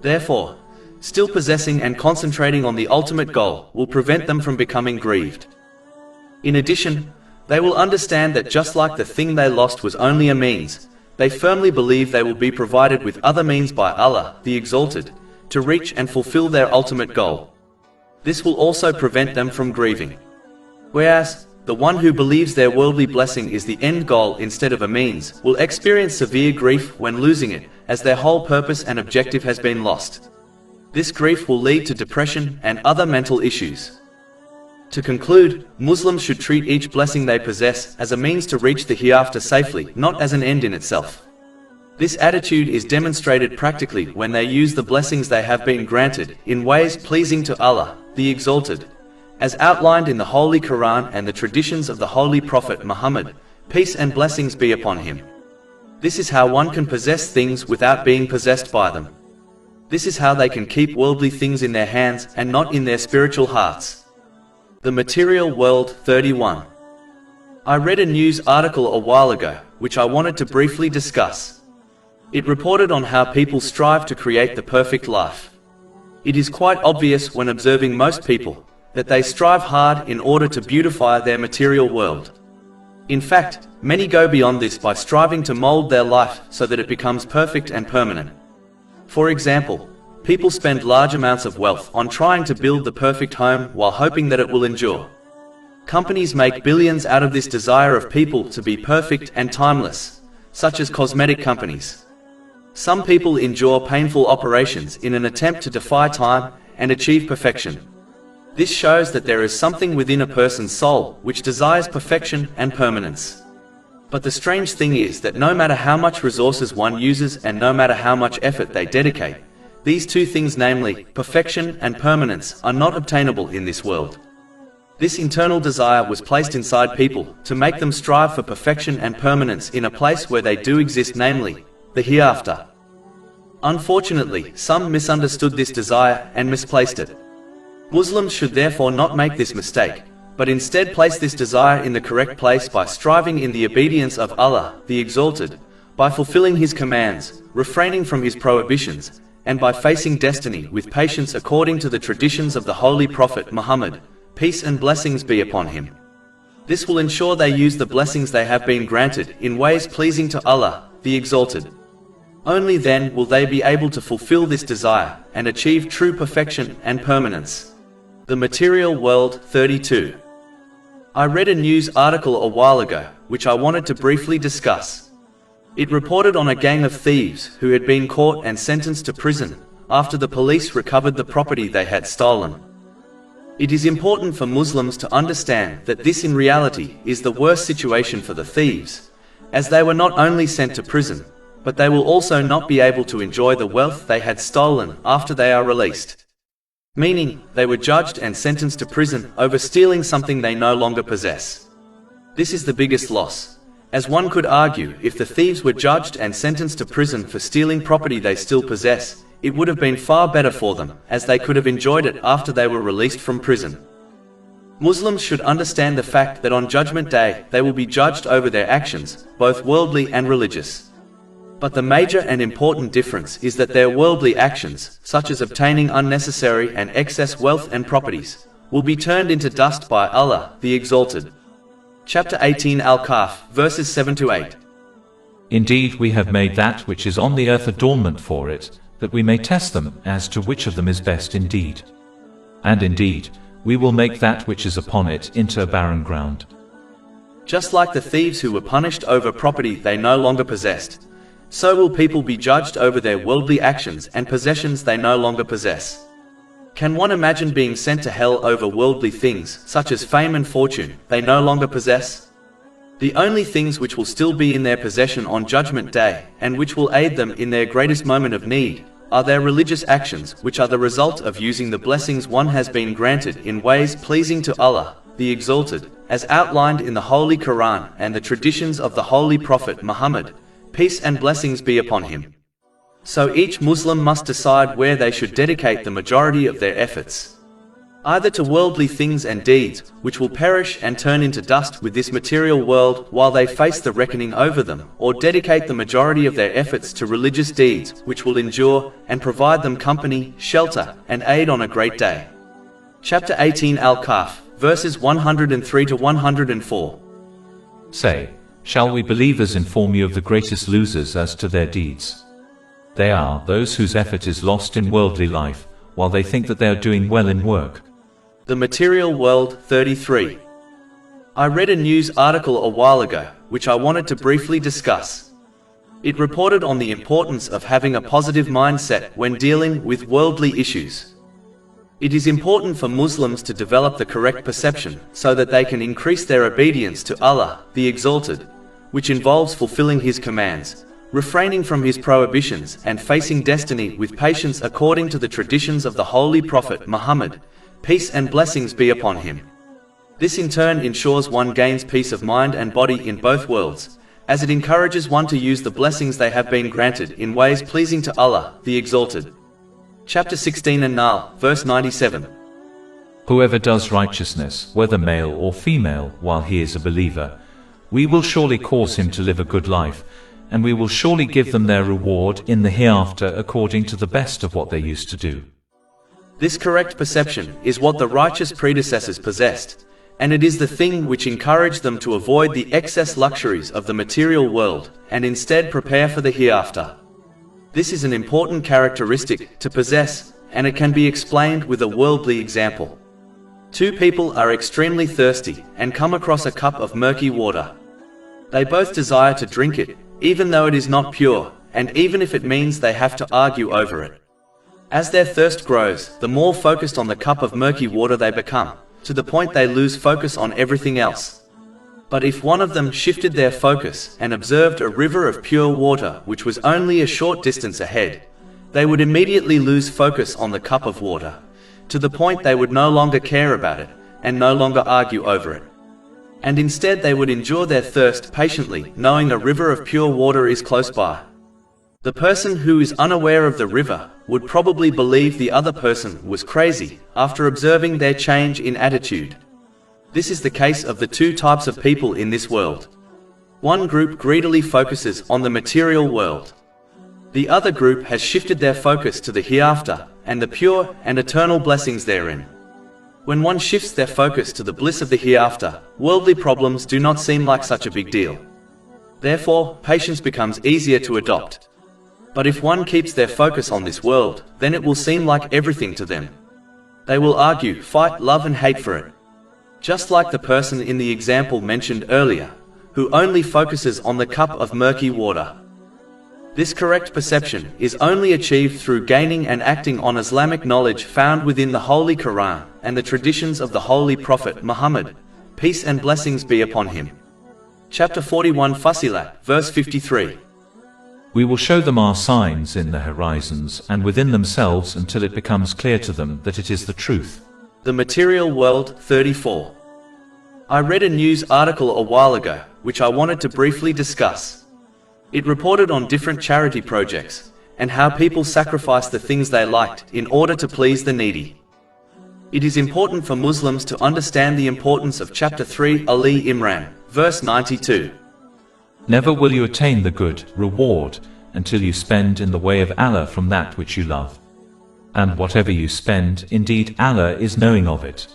Therefore, still possessing and concentrating on the ultimate goal will prevent them from becoming grieved. In addition, they will understand that just like the thing they lost was only a means, they firmly believe they will be provided with other means by Allah, the Exalted, to reach and fulfill their ultimate goal. This will also prevent them from grieving. Whereas, the one who believes their worldly blessing is the end goal instead of a means, will experience severe grief when losing it, as their whole purpose and objective has been lost. This grief will lead to depression and other mental issues. To conclude, Muslims should treat each blessing they possess as a means to reach the hereafter safely, not as an end in itself. This attitude is demonstrated practically when they use the blessings they have been granted in ways pleasing to Allah, the Exalted, as outlined in the Holy Quran and the traditions of the Holy Prophet Muhammad, peace and blessings be upon him. This is how one can possess things without being possessed by them. This is how they can keep worldly things in their hands and not in their spiritual hearts. The Material World 31. I read a news article a while ago, which I wanted to briefly discuss. It reported on how people strive to create the perfect life. It is quite obvious when observing most people, that they strive hard in order to beautify their material world. In fact, many go beyond this by striving to mold their life so that it becomes perfect and permanent. For example, people spend large amounts of wealth on trying to build the perfect home while hoping that it will endure. Companies make billions out of this desire of people to be perfect and timeless, such as cosmetic companies. Some people endure painful operations in an attempt to defy time and achieve perfection. This shows that there is something within a person's soul which desires perfection and permanence. But the strange thing is that no matter how much resources one uses and no matter how much effort they dedicate, these two things, namely, perfection and permanence, are not obtainable in this world. This internal desire was placed inside people to make them strive for perfection and permanence in a place where they do exist, namely, the hereafter. Unfortunately, some misunderstood this desire and misplaced it. Muslims should therefore not make this mistake, but instead place this desire in the correct place by striving in the obedience of Allah, the Exalted, by fulfilling His commands, refraining from His prohibitions, and by facing destiny with patience according to the traditions of the Holy Prophet Muhammad, peace and blessings be upon him. This will ensure they use the blessings they have been granted in ways pleasing to Allah, the Exalted. Only then will they be able to fulfill this desire and achieve true perfection and permanence. The Material World 32. I read a news article a while ago, which I wanted to briefly discuss. It reported on a gang of thieves who had been caught and sentenced to prison after the police recovered the property they had stolen. It is important for Muslims to understand that this in reality is the worst situation for the thieves, as they were not only sent to prison, but they will also not be able to enjoy the wealth they had stolen after they are released. Meaning, they were judged and sentenced to prison over stealing something they no longer possess. This is the biggest loss, as one could argue if the thieves were judged and sentenced to prison for stealing property they still possess, it would have been far better for them, as they could have enjoyed it after they were released from prison. Muslims should understand the fact that on Judgment Day they will be judged over their actions, both worldly and religious. But the major and important difference is that their worldly actions, such as obtaining unnecessary and excess wealth and properties, will be turned into dust by Allah, the Exalted. Chapter 18 Al-Kahf, verses 7-8. Indeed, we have made that which is on the earth adornment for it, that we may test them as to which of them is best indeed. And indeed, we will make that which is upon it into a barren ground. Just like the thieves who were punished over property they no longer possessed, so will people be judged over their worldly actions and possessions they no longer possess. Can one imagine being sent to hell over worldly things, such as fame and fortune, they no longer possess? The only things which will still be in their possession on Judgment Day, and which will aid them in their greatest moment of need, are their religious actions, which are the result of using the blessings one has been granted in ways pleasing to Allah, the Exalted, as outlined in the Holy Quran and the traditions of the Holy Prophet Muhammad, peace and blessings be upon him. So each Muslim must decide where they should dedicate the majority of their efforts. Either to worldly things and deeds, which will perish and turn into dust with this material world while they face the reckoning over them, or dedicate the majority of their efforts to religious deeds, which will endure and provide them company, shelter, and aid on a great day. Chapter 18 Al-Kahf, verses 103-104. Say, shall we believers inform you of the greatest losers as to their deeds? They are those whose effort is lost in worldly life, while they think that they are doing well in work. The Material World 33. I read a news article a while ago, which I wanted to briefly discuss. It reported on the importance of having a positive mindset when dealing with worldly issues. It is important for Muslims to develop the correct perception so that they can increase their obedience to Allah, the Exalted, which involves fulfilling His commands, refraining from His prohibitions and facing destiny with patience according to the traditions of the Holy Prophet Muhammad, peace and blessings be upon him. This in turn ensures one gains peace of mind and body in both worlds, as it encourages one to use the blessings they have been granted in ways pleasing to Allah, the Exalted. Chapter 16 An-Nahl, verse 97. Whoever does righteousness, whether male or female, while he is a believer, we will surely cause him to live a good life, and we will surely give them their reward in the hereafter according to the best of what they used to do. This correct perception is what the righteous predecessors possessed, and it is the thing which encouraged them to avoid the excess luxuries of the material world, and instead prepare for the hereafter. This is an important characteristic to possess, and it can be explained with a worldly example. Two people are extremely thirsty, and come across a cup of murky water. They both desire to drink it, even though it is not pure, and even if it means they have to argue over it. As their thirst grows, the more focused on the cup of murky water they become, to the point they lose focus on everything else. But if one of them shifted their focus and observed a river of pure water which was only a short distance ahead, they would immediately lose focus on the cup of water, to the point they would no longer care about it, and no longer argue over it. And instead they would endure their thirst patiently, knowing a river of pure water is close by. The person who is unaware of the river would probably believe the other person was crazy after observing their change in attitude. This is the case of the two types of people in this world. One group greedily focuses on the material world. The other group has shifted their focus to the hereafter and the pure and eternal blessings therein. When one shifts their focus to the bliss of the hereafter, worldly problems do not seem like such a big deal. Therefore, patience becomes easier to adopt. But if one keeps their focus on this world, then it will seem like everything to them. They will argue, fight, love and hate for it. Just like the person in the example mentioned earlier, who only focuses on the cup of murky water. This correct perception is only achieved through gaining and acting on Islamic knowledge found within the Holy Quran and the traditions of the Holy Prophet Muhammad, peace and blessings be upon him. Chapter 41 Fussilat, verse 53. We will show them our signs in the horizons and within themselves until it becomes clear to them that it is the truth. The Material World, 34. I read a news article a while ago, which I wanted to briefly discuss. It reported on different charity projects, and how people sacrifice the things they liked in order to please the needy. It is important for Muslims to understand the importance of Chapter 3 Ali Imran, verse 92. Never will you attain the good reward until you spend in the way of Allah from that which you love. And whatever you spend, indeed Allah is knowing of it.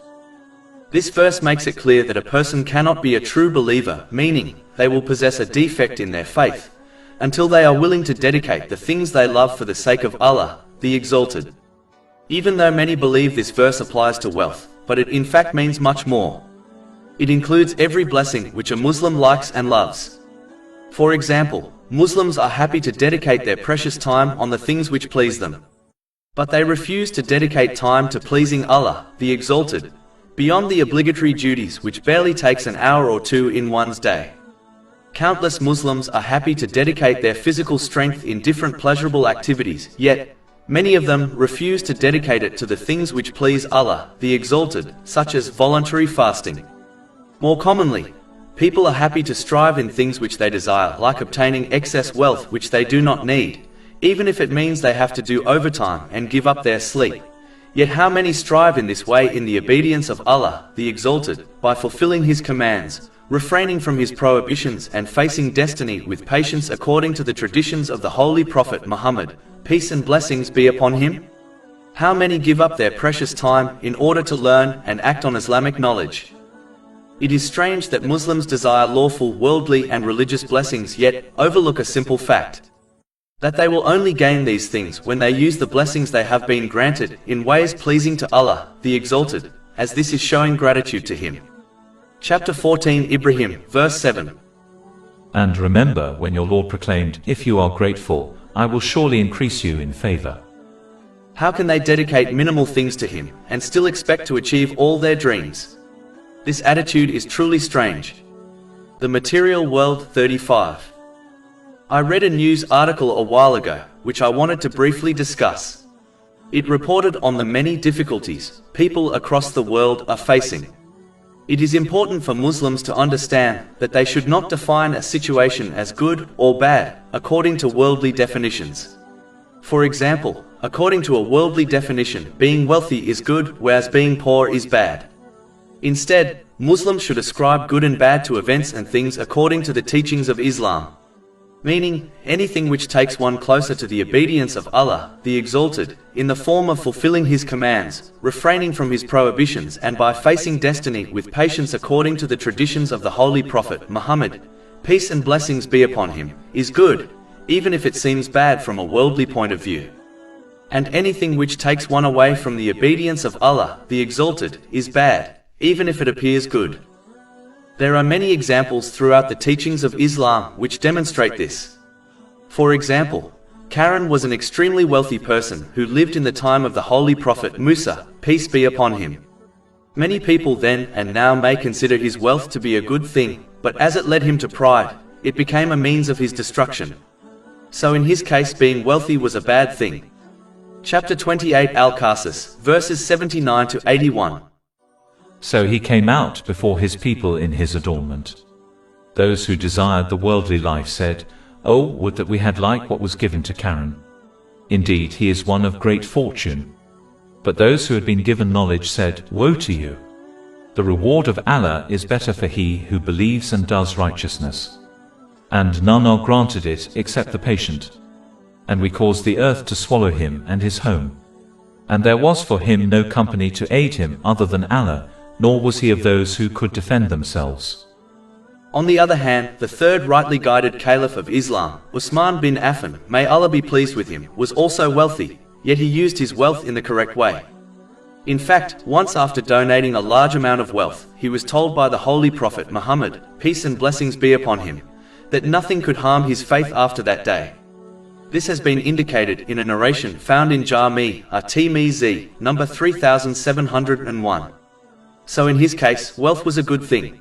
This verse makes it clear that a person cannot be a true believer, meaning they will possess a defect in their faith, until they are willing to dedicate the things they love for the sake of Allah, the Exalted. Even though many believe this verse applies to wealth, but it in fact means much more. It includes every blessing which a Muslim likes and loves. For example, Muslims are happy to dedicate their precious time on the things which please them. But they refuse to dedicate time to pleasing Allah, the Exalted, beyond the obligatory duties which barely takes an hour or two in one's day. Countless Muslims are happy to dedicate their physical strength in different pleasurable activities, yet many of them refuse to dedicate it to the things which please Allah, the Exalted, such as voluntary fasting. More commonly, people are happy to strive in things which they desire, like obtaining excess wealth which they do not need, even if it means they have to do overtime and give up their sleep. Yet how many strive in this way in the obedience of Allah, the Exalted, by fulfilling His commands, refraining from His prohibitions and facing destiny with patience according to the traditions of the Holy Prophet Muhammad, peace and blessings be upon him? How many give up their precious time in order to learn and act on Islamic knowledge? It is strange that Muslims desire lawful, worldly and religious blessings yet overlook a simple fact. That they will only gain these things when they use the blessings they have been granted in ways pleasing to Allah, the Exalted, as this is showing gratitude to Him. Chapter 14 Ibrahim, verse 7. And remember when your Lord proclaimed, if you are grateful, I will surely increase you in favor. How can they dedicate minimal things to Him and still expect to achieve all their dreams? This attitude is truly strange. The Material World, 35. I read a news article a while ago, which I wanted to briefly discuss. It reported on the many difficulties people across the world are facing. It is important for Muslims to understand that they should not define a situation as good or bad according to worldly definitions. For example, according to a worldly definition, being wealthy is good, whereas being poor is bad. Instead, Muslims should ascribe good and bad to events and things according to the teachings of Islam. Meaning, anything which takes one closer to the obedience of Allah, the Exalted, in the form of fulfilling His commands, refraining from His prohibitions and by facing destiny with patience according to the traditions of the Holy Prophet Muhammad, peace and blessings be upon him, is good, even if it seems bad from a worldly point of view. And anything which takes one away from the obedience of Allah, the Exalted, is bad, even if it appears good. There are many examples throughout the teachings of Islam which demonstrate this. For example, Karen was an extremely wealthy person who lived in the time of the Holy Prophet Musa, peace be upon him. Many people then and now may consider his wealth to be a good thing, but as it led him to pride, it became a means of his destruction. So in his case, being wealthy was a bad thing. Chapter 28 Al-Qasas, verses 79 to 81. So he came out before his people in his adornment. Those who desired the worldly life said, "Oh, would that we had like what was given to Karen. Indeed, he is one of great fortune." But those who had been given knowledge said, "Woe to you! The reward of Allah is better for he who believes and does righteousness. And none are granted it except the patient. And we caused the earth to swallow him and his home. And there was for him no company to aid him other than Allah, nor was he of those who could defend themselves. On the other hand, the third rightly guided caliph of Islam, Usman bin Affan, may Allah be pleased with him, was also wealthy, yet he used his wealth in the correct way. In fact, once after donating a large amount of wealth, he was told by the Holy Prophet Muhammad, peace and blessings be upon him, that nothing could harm his faith after that day. This has been indicated in a narration found in Jami' at-Tirmidhi, number 3701. So in his case, wealth was a good thing.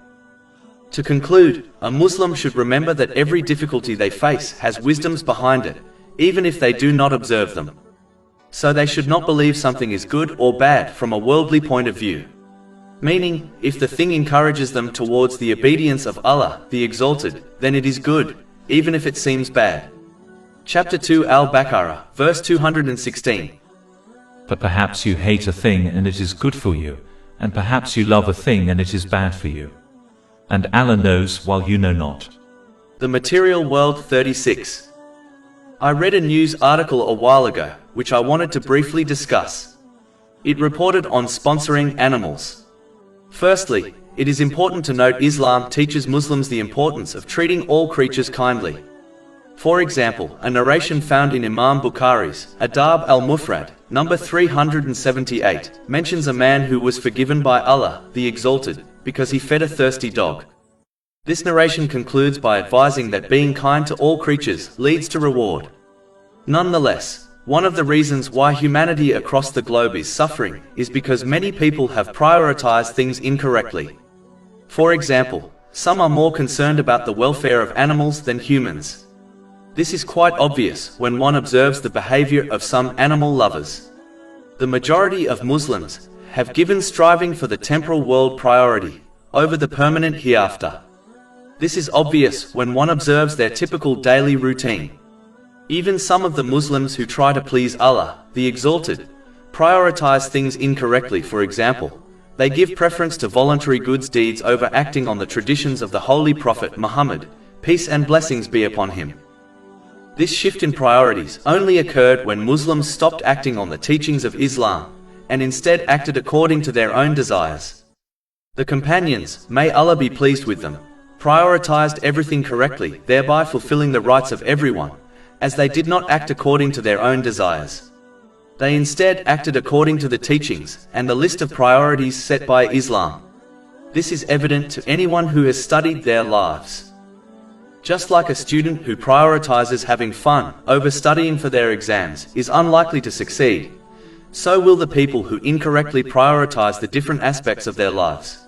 To conclude, a Muslim should remember that every difficulty they face has wisdoms behind it, even if they do not observe them. So they should not believe something is good or bad from a worldly point of view. Meaning, if the thing encourages them towards the obedience of Allah, the Exalted, then it is good, even if it seems bad. Chapter 2 Al-Baqarah, verse 216. But perhaps you hate a thing and it is good for you, and perhaps you love a thing and it is bad for you. And Allah knows while you know not. The Material World 36. I read a news article a while ago, which I wanted to briefly discuss. It reported on sponsoring animals. Firstly, it is important to note Islam teaches Muslims the importance of treating all creatures kindly. For example, a narration found in Imam Bukhari's Adab al-Mufrad, number 378, mentions a man who was forgiven by Allah, the Exalted, because he fed a thirsty dog. This narration concludes by advising that being kind to all creatures leads to reward. Nonetheless, one of the reasons why humanity across the globe is suffering is because many people have prioritized things incorrectly. For example, some are more concerned about the welfare of animals than humans. This is quite obvious when one observes the behavior of some animal lovers. The majority of Muslims have given striving for the temporal world priority over the permanent hereafter. This is obvious when one observes their typical daily routine. Even some of the Muslims who try to please Allah, the Exalted, prioritize things incorrectly. For example, they give preference to voluntary good deeds over acting on the traditions of the Holy Prophet Muhammad, peace and blessings be upon him. This shift in priorities only occurred when Muslims stopped acting on the teachings of Islam, and instead acted according to their own desires. The companions, may Allah be pleased with them, prioritized everything correctly, thereby fulfilling the rights of everyone, as they did not act according to their own desires. They instead acted according to the teachings and the list of priorities set by Islam. This is evident to anyone who has studied their lives. Just like a student who prioritizes having fun over studying for their exams is unlikely to succeed, so will the people who incorrectly prioritize the different aspects of their lives.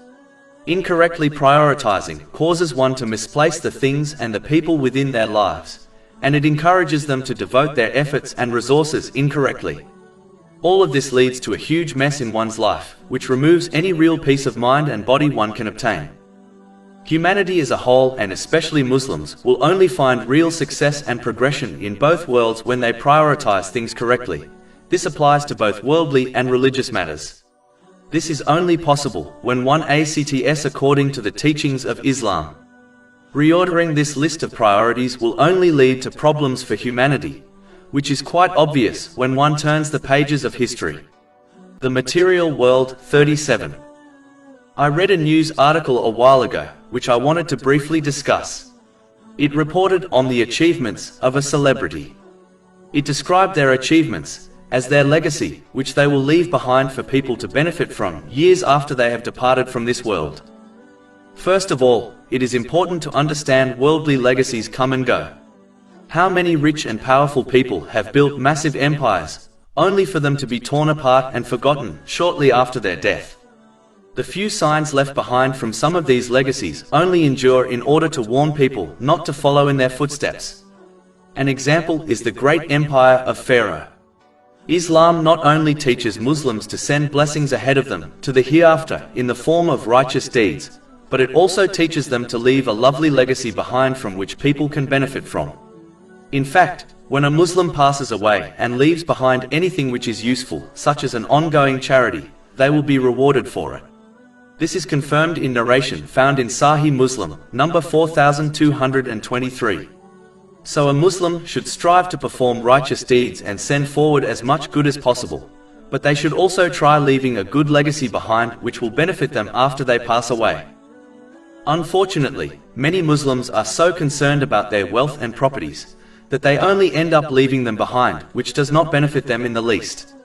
Incorrectly prioritizing causes one to misplace the things and the people within their lives, and it encourages them to devote their efforts and resources incorrectly. All of this leads to a huge mess in one's life, which removes any real peace of mind and body one can obtain. Humanity as a whole, and especially Muslims, will only find real success and progression in both worlds when they prioritize things correctly. This applies to both worldly and religious matters. This is only possible when one acts according to the teachings of Islam. Reordering this list of priorities will only lead to problems for humanity, which is quite obvious when one turns the pages of history. The Material World 37. I read a news article a while ago, which I wanted to briefly discuss. It reported on the achievements of a celebrity. It described their achievements as their legacy, which they will leave behind for people to benefit from years after they have departed from this world. First of all, it is important to understand worldly legacies come and go. How many rich and powerful people have built massive empires, only for them to be torn apart and forgotten shortly after their death? The few signs left behind from some of these legacies only endure in order to warn people not to follow in their footsteps. An example is the great empire of Pharaoh. Islam not only teaches Muslims to send blessings ahead of them to the hereafter in the form of righteous deeds, but it also teaches them to leave a lovely legacy behind from which people can benefit from. In fact, when a Muslim passes away and leaves behind anything which is useful, such as an ongoing charity, they will be rewarded for it. This is confirmed in narration found in Sahih Muslim, number 4223. So a Muslim should strive to perform righteous deeds and send forward as much good as possible, but they should also try leaving a good legacy behind which will benefit them after they pass away. Unfortunately, many Muslims are so concerned about their wealth and properties that they only end up leaving them behind, which does not benefit them in the least.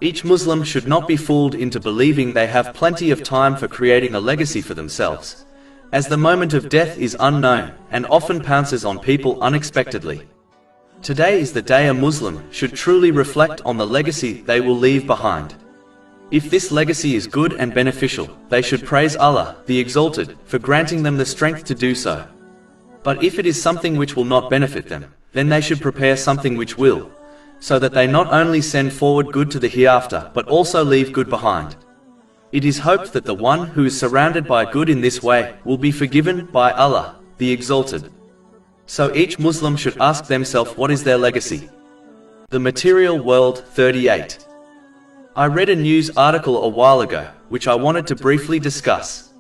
Each Muslim should not be fooled into believing they have plenty of time for creating a legacy for themselves, as the moment of death is unknown and often pounces on people unexpectedly. Today is the day a Muslim should truly reflect on the legacy they will leave behind. If this legacy is good and beneficial, they should praise Allah, the Exalted, for granting them the strength to do so. But if it is something which will not benefit them, then they should prepare something which will, so that they not only send forward good to the hereafter, but also leave good behind. It is hoped that the one who is surrounded by good in this way will be forgiven by Allah, the Exalted. So each Muslim should ask themselves what is their legacy. The Material World 38. I read a news article a while ago, which I wanted to briefly discuss.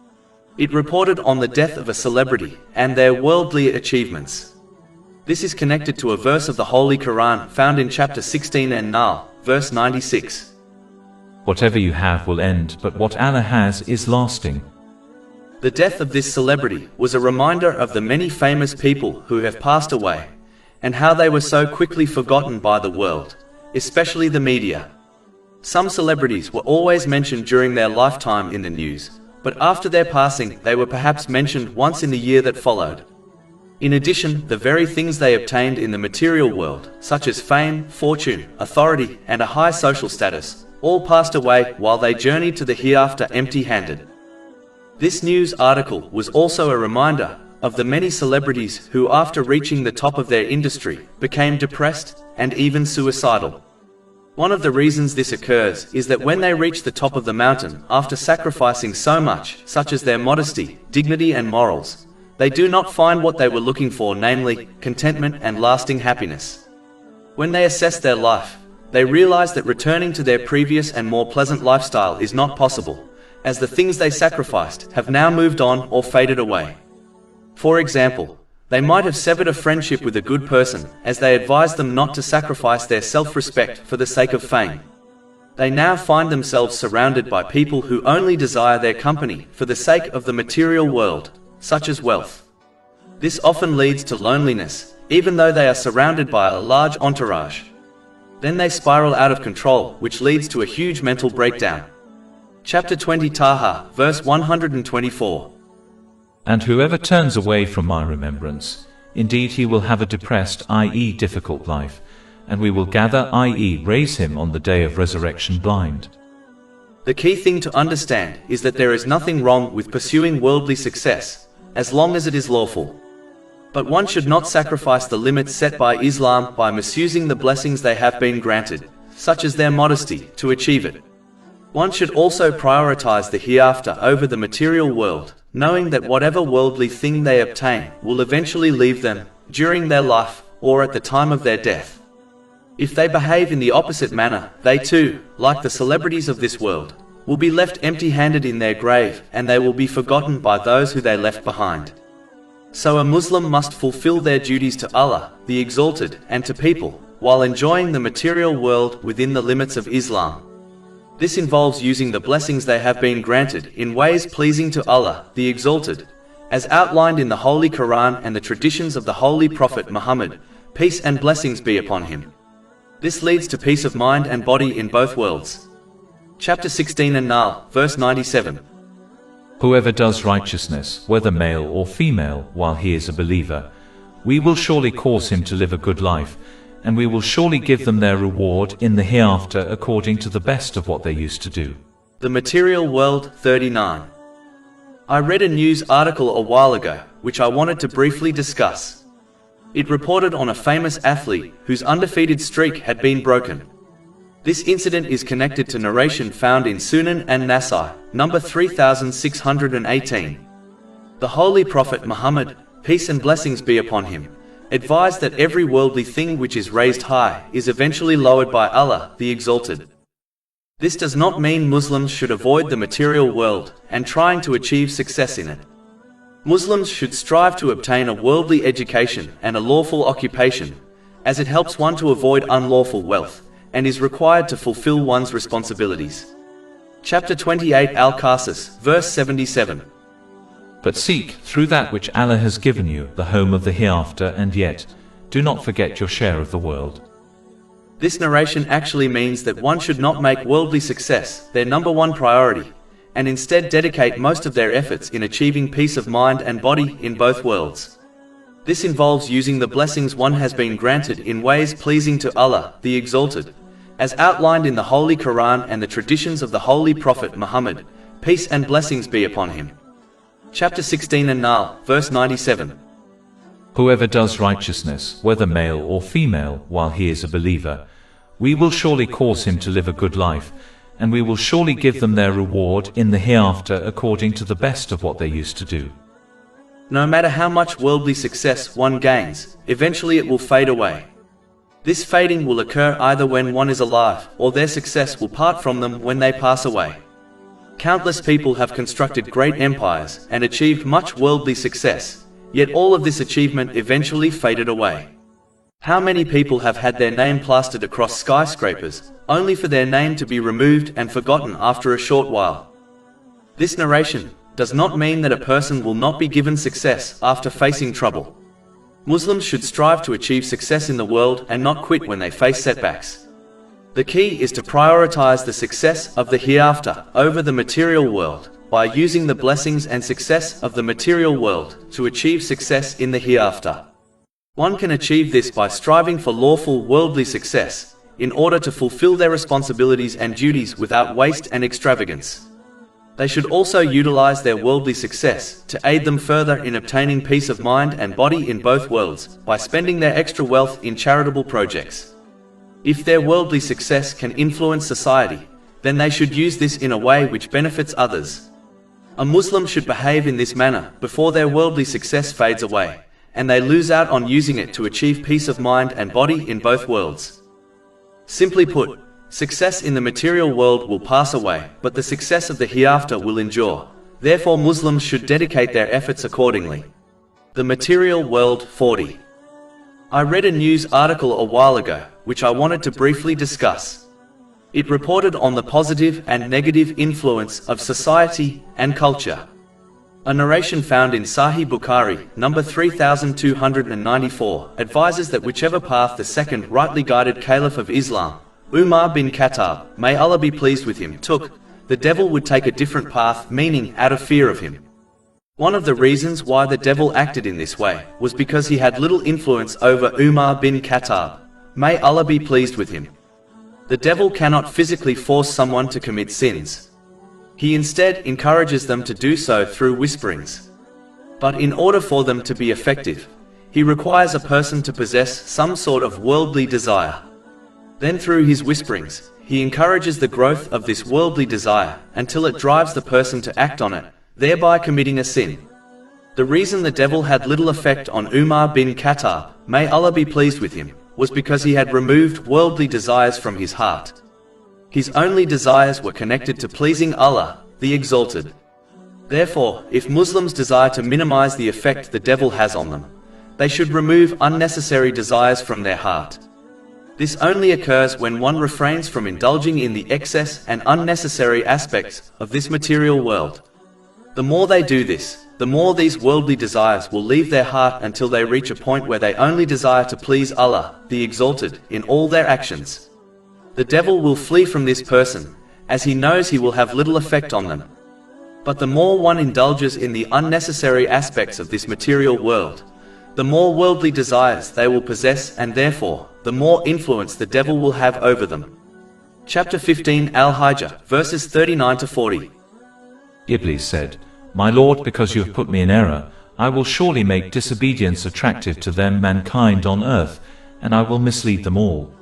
It reported on the death of a celebrity and their worldly achievements. This is connected to a verse of the Holy Quran found in chapter 16 and Nahl, verse 96. Whatever you have will end, but what Allah has is lasting. The death of this celebrity was a reminder of the many famous people who have passed away, and how they were so quickly forgotten by the world, especially the media. Some celebrities were always mentioned during their lifetime in the news, but after their passing they were perhaps mentioned once in the year that followed. In addition, the very things they obtained in the material world, such as fame, fortune, authority, and a high social status, all passed away while they journeyed to the hereafter empty-handed. This news article was also a reminder of the many celebrities who, after reaching the top of their industry, became depressed and even suicidal. One of the reasons this occurs is that when they reach the top of the mountain, after sacrificing so much, such as their modesty, dignity and morals, they do not find what they were looking for, namely, contentment and lasting happiness. When they assess their life, they realize that returning to their previous and more pleasant lifestyle is not possible, as the things they sacrificed have now moved on or faded away. For example, they might have severed a friendship with a good person, as they advised them not to sacrifice their self-respect for the sake of fame. They now find themselves surrounded by people who only desire their company for the sake of the material world, such as wealth. This often leads to loneliness, even though they are surrounded by a large entourage. Then they spiral out of control, which leads to a huge mental breakdown. Chapter 20 Taha, verse 124. And whoever turns away from my remembrance, indeed he will have a depressed, i.e. difficult life, and we will gather, i.e. raise him on the day of resurrection blind. The key thing to understand is that there is nothing wrong with pursuing worldly success, as long as it is lawful. But one should not sacrifice the limits set by Islam by misusing the blessings they have been granted, such as their modesty, to achieve it. One should also prioritize the hereafter over the material world, knowing that whatever worldly thing they obtain will eventually leave them, during their life, or at the time of their death. If they behave in the opposite manner, they too, like the celebrities of this world, will be left empty-handed in their grave, and they will be forgotten by those who they left behind. So a Muslim must fulfill their duties to Allah, the Exalted, and to people, while enjoying the material world within the limits of Islam. This involves using the blessings they have been granted in ways pleasing to Allah, the Exalted, as outlined in the Holy Quran and the traditions of the Holy Prophet Muhammad, peace and blessings be upon him. This leads to peace of mind and body in both worlds. Chapter 16 and Nahl, verse 97. Whoever does righteousness, whether male or female, while he is a believer, we will surely cause him to live a good life, and we will surely give them their reward in the hereafter according to the best of what they used to do. The Material World 39. I read a news article a while ago, which I wanted to briefly discuss. It reported on a famous athlete whose undefeated streak had been broken. This incident is connected to narration found in Sunan and Nasai, number 3618. The Holy Prophet Muhammad, peace and blessings be upon him, advised that every worldly thing which is raised high is eventually lowered by Allah, the Exalted. This does not mean Muslims should avoid the material world and trying to achieve success in it. Muslims should strive to obtain a worldly education and a lawful occupation, as it helps one to avoid unlawful wealth, and is required to fulfill one's responsibilities. Chapter 28 Al-Qasis, verse 77. But seek, through that which Allah has given you, the home of the hereafter, and yet, do not forget your share of the world. This narration actually means that one should not make worldly success their number one priority, and instead dedicate most of their efforts in achieving peace of mind and body in both worlds. This involves using the blessings one has been granted in ways pleasing to Allah, the Exalted, as outlined in the Holy Quran and the traditions of the Holy Prophet Muhammad, peace and blessings be upon him. Chapter 16 An-Nahl, verse 97. Whoever does righteousness, whether male or female, while he is a believer, we will surely cause him to live a good life, and we will surely give them their reward in the hereafter according to the best of what they used to do. No matter how much worldly success one gains, eventually it will fade away. This fading will occur either when one is alive, or their success will part from them when they pass away. Countless people have constructed great empires and achieved much worldly success, yet all of this achievement eventually faded away. How many people have had their name plastered across skyscrapers, only for their name to be removed and forgotten after a short while? This narration does not mean that a person will not be given success after facing trouble. Muslims should strive to achieve success in the world and not quit when they face setbacks. The key is to prioritize the success of the hereafter over the material world, by using the blessings and success of the material world to achieve success in the hereafter. One can achieve this by striving for lawful worldly success, in order to fulfill their responsibilities and duties without waste and extravagance. They should also utilize their worldly success to aid them further in obtaining peace of mind and body in both worlds, by spending their extra wealth in charitable projects. If their worldly success can influence society, then they should use this in a way which benefits others. A Muslim should behave in this manner before their worldly success fades away, and they lose out on using it to achieve peace of mind and body in both worlds. Simply put, success in the material world will pass away, but the success of the hereafter will endure. Therefore Muslims should dedicate their efforts accordingly. The material world 40. I read a news article a while ago, which I wanted to briefly discuss. It reported on the positive and negative influence of society and culture. A narration found in Sahih Bukhari, number 3294, advises that whichever path the second rightly guided Caliph of Islam, Umar bin Khattab, may Allah be pleased with him, took, the devil would take a different path, meaning out of fear of him. One of the reasons why the devil acted in this way was because he had little influence over Umar bin Khattab. May Allah be pleased with him. The devil cannot physically force someone to commit sins. He instead encourages them to do so through whisperings. But in order for them to be effective, he requires a person to possess some sort of worldly desire. Then through his whisperings, he encourages the growth of this worldly desire until it drives the person to act on it, thereby committing a sin. The reason the devil had little effect on Umar bin Khattab, may Allah be pleased with him, was because he had removed worldly desires from his heart. His only desires were connected to pleasing Allah, the Exalted. Therefore, if Muslims desire to minimize the effect the devil has on them, they should remove unnecessary desires from their heart. This only occurs when one refrains from indulging in the excess and unnecessary aspects of this material world. The more they do this, the more these worldly desires will leave their heart until they reach a point where they only desire to please Allah, the Exalted, in all their actions. The devil will flee from this person, as he knows he will have little effect on them. But the more one indulges in the unnecessary aspects of this material world, the more worldly desires they will possess, and therefore, the more influence the devil will have over them. Chapter 15 Al-Hijr, verses 39 to 40. Iblis said, My Lord, because you have put me in error, I will surely make disobedience attractive to them mankind on earth, and I will mislead them all,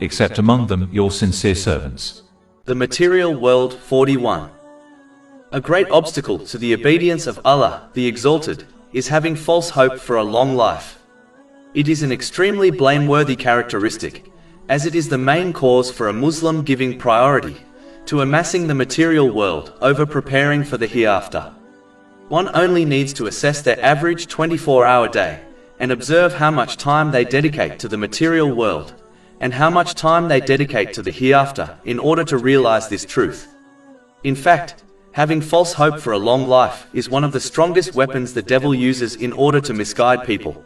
except among them your sincere servants. The material world 41. A great obstacle to the obedience of Allah, the Exalted, is having false hope for a long life. It is an extremely blameworthy characteristic, as it is the main cause for a Muslim giving priority to amassing the material world over preparing for the hereafter. One only needs to assess their average 24-hour day and observe how much time they dedicate to the material world, and how much time they dedicate to the hereafter in order to realize this truth. In fact, having false hope for a long life is one of the strongest weapons the devil uses in order to misguide people.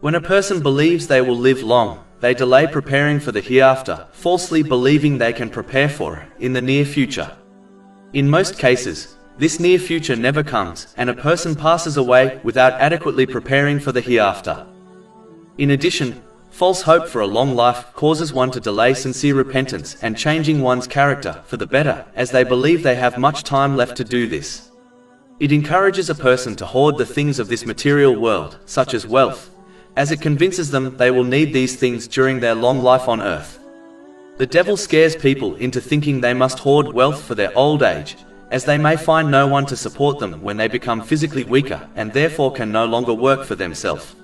When a person believes they will live long, they delay preparing for the hereafter, falsely believing they can prepare for it in the near future. In most cases, this near future never comes, and a person passes away without adequately preparing for the hereafter. In addition, false hope for a long life causes one to delay sincere repentance and changing one's character for the better, as they believe they have much time left to do this. It encourages a person to hoard the things of this material world, such as wealth, as it convinces them they will need these things during their long life on earth. The devil scares people into thinking they must hoard wealth for their old age, as they may find no one to support them when they become physically weaker and therefore can no longer work for themselves.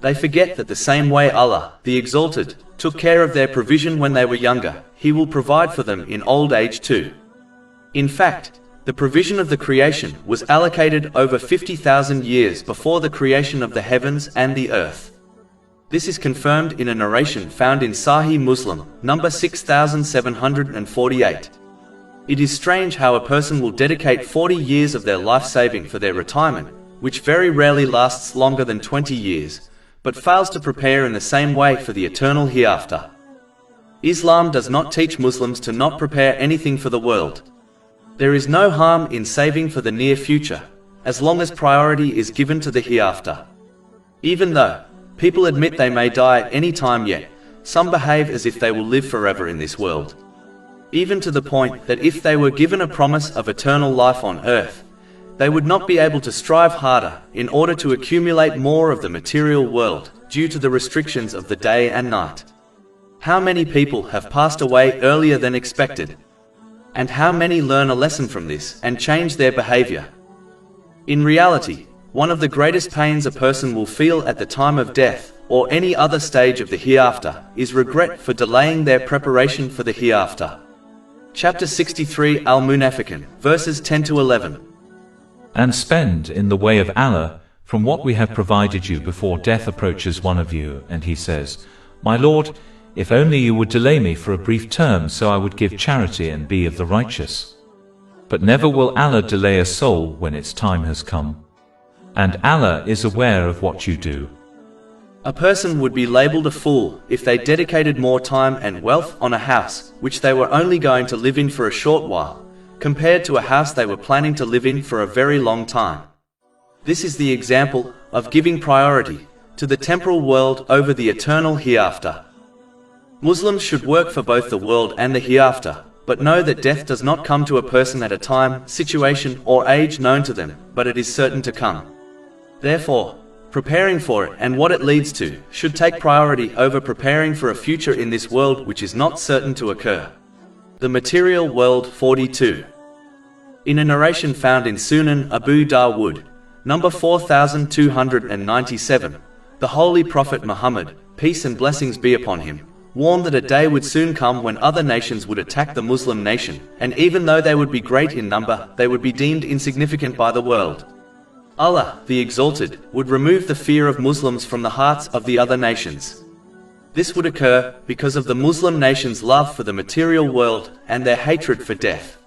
They forget that the same way Allah, the Exalted, took care of their provision when they were younger, He will provide for them in old age too. In fact, the provision of the creation was allocated over 50,000 years before the creation of the heavens and the earth. This is confirmed in a narration found in Sahih Muslim, number 6748. It is strange how a person will dedicate 40 years of their life saving for their retirement, which very rarely lasts longer than 20 years, but fails to prepare in the same way for the eternal hereafter. Islam does not teach Muslims to not prepare anything for the world. There is no harm in saving for the near future, as long as priority is given to the hereafter. Even though people admit they may die at any time, yet some behave as if they will live forever in this world. Even to the point that if they were given a promise of eternal life on earth, they would not be able to strive harder in order to accumulate more of the material world due to the restrictions of the day and night. How many people have passed away earlier than expected? And how many learn a lesson from this and change their behavior? In reality, one of the greatest pains a person will feel at the time of death or any other stage of the hereafter is regret for delaying their preparation for the hereafter. Chapter 63 Al-Munafiqun, verses 10 to 11. And spend in the way of Allah from what we have provided you before death approaches one of you, and he says, My Lord, if only you would delay me for a brief term so I would give charity and be of the righteous. But never will Allah delay a soul when its time has come. And Allah is aware of what you do. A person would be labeled a fool if they dedicated more time and wealth on a house which they were only going to live in for a short while, compared to a house they were planning to live in for a very long time. This is the example of giving priority to the temporal world over the eternal hereafter. Muslims should work for both the world and the hereafter, but know that death does not come to a person at a time, situation, or age known to them, but it is certain to come. Therefore, preparing for it and what it leads to should take priority over preparing for a future in this world which is not certain to occur. The Material World 42. In a narration found in Sunan Abu Dawood, number 4297, the Holy Prophet Muhammad, peace and blessings be upon him, warned that a day would soon come when other nations would attack the Muslim nation, and even though they would be great in number, they would be deemed insignificant by the world. Allah, the Exalted, would remove the fear of Muslims from the hearts of the other nations. This would occur because of the Muslim nations' love for the material world and their hatred for death.